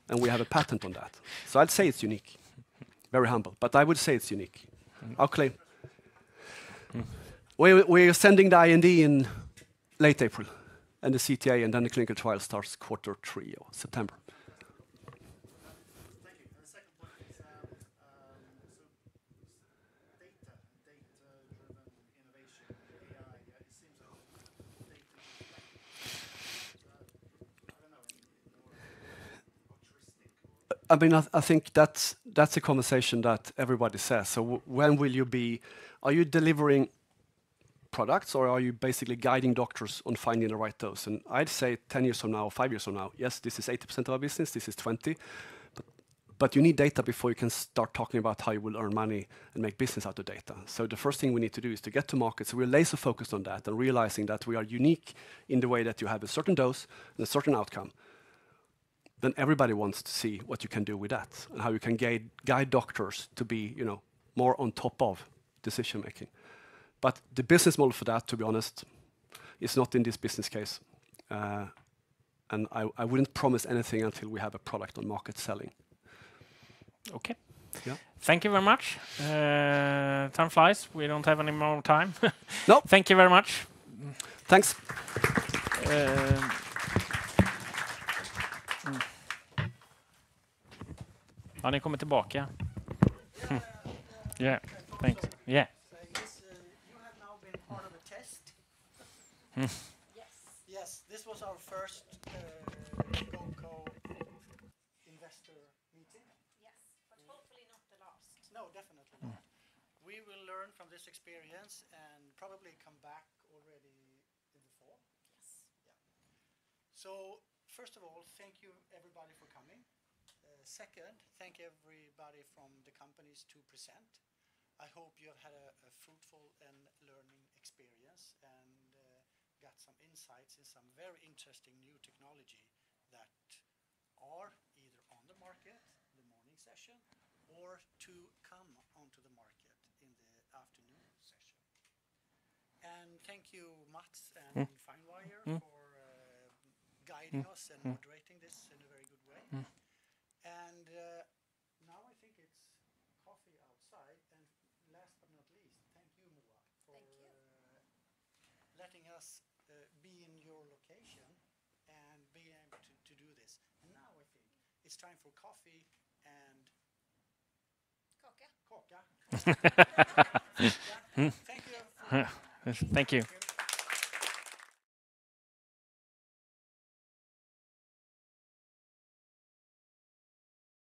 And we have a patent on that. So I'd say it's unique. Very humble, but I would say it's unique. Our claim. We're sending the IND in late April, and the CTA, and then the clinical trial starts Q3 or September. Thank you. And the second point is, data-driven innovation, AI, it seems like data I don't know, more altruistic. I mean, I think that's a conversation that everybody says. So when will you be? Are you delivering products, or are you basically guiding doctors on finding the right dose? And I'd say 10 years from now, 5 years from now, yes, this is 80% of our business, this is 20, but you need data before you can start talking about how you will earn money and make business out of data. So the first thing we need to do is to get to market. So we're laser focused on that and realizing that we are unique in the way that you have a certain dose and a certain outcome. Then everybody wants to see what you can do with that and how you can guide doctors to be, more on top of decision making. But the business model for that, to be honest, is not in this business case. And I wouldn't promise anything until we have a product on market selling. Okay. Yeah. Thank you very much. Time flies. We don't have any more time. No. Thank you very much. Thanks. Har ni kommit tillbaka? Yeah. Thanks. Yeah. You have now been part of a test. Yes, this was our first GoCo Investor meeting. Yes, but hopefully not the last. No, definitely not. We will learn from this experience and probably come back already in the fall. Yes. Yeah. So, first of all, thank you everybody for coming. Second, thank everybody from the companies to present. I hope you have had a fruitful and learning experience and got some insights in some very interesting new technology that are either on the market, the morning session, or to come onto the market in the afternoon session. And thank you, Mats and Finwire, for guiding us and moderating this in a very good way. And now I think it's coffee outside. And last but not least, thank you, Moa, for letting us be in your location and being able to do this. And now I think it's time for coffee and kaka. Thank you. Thank you.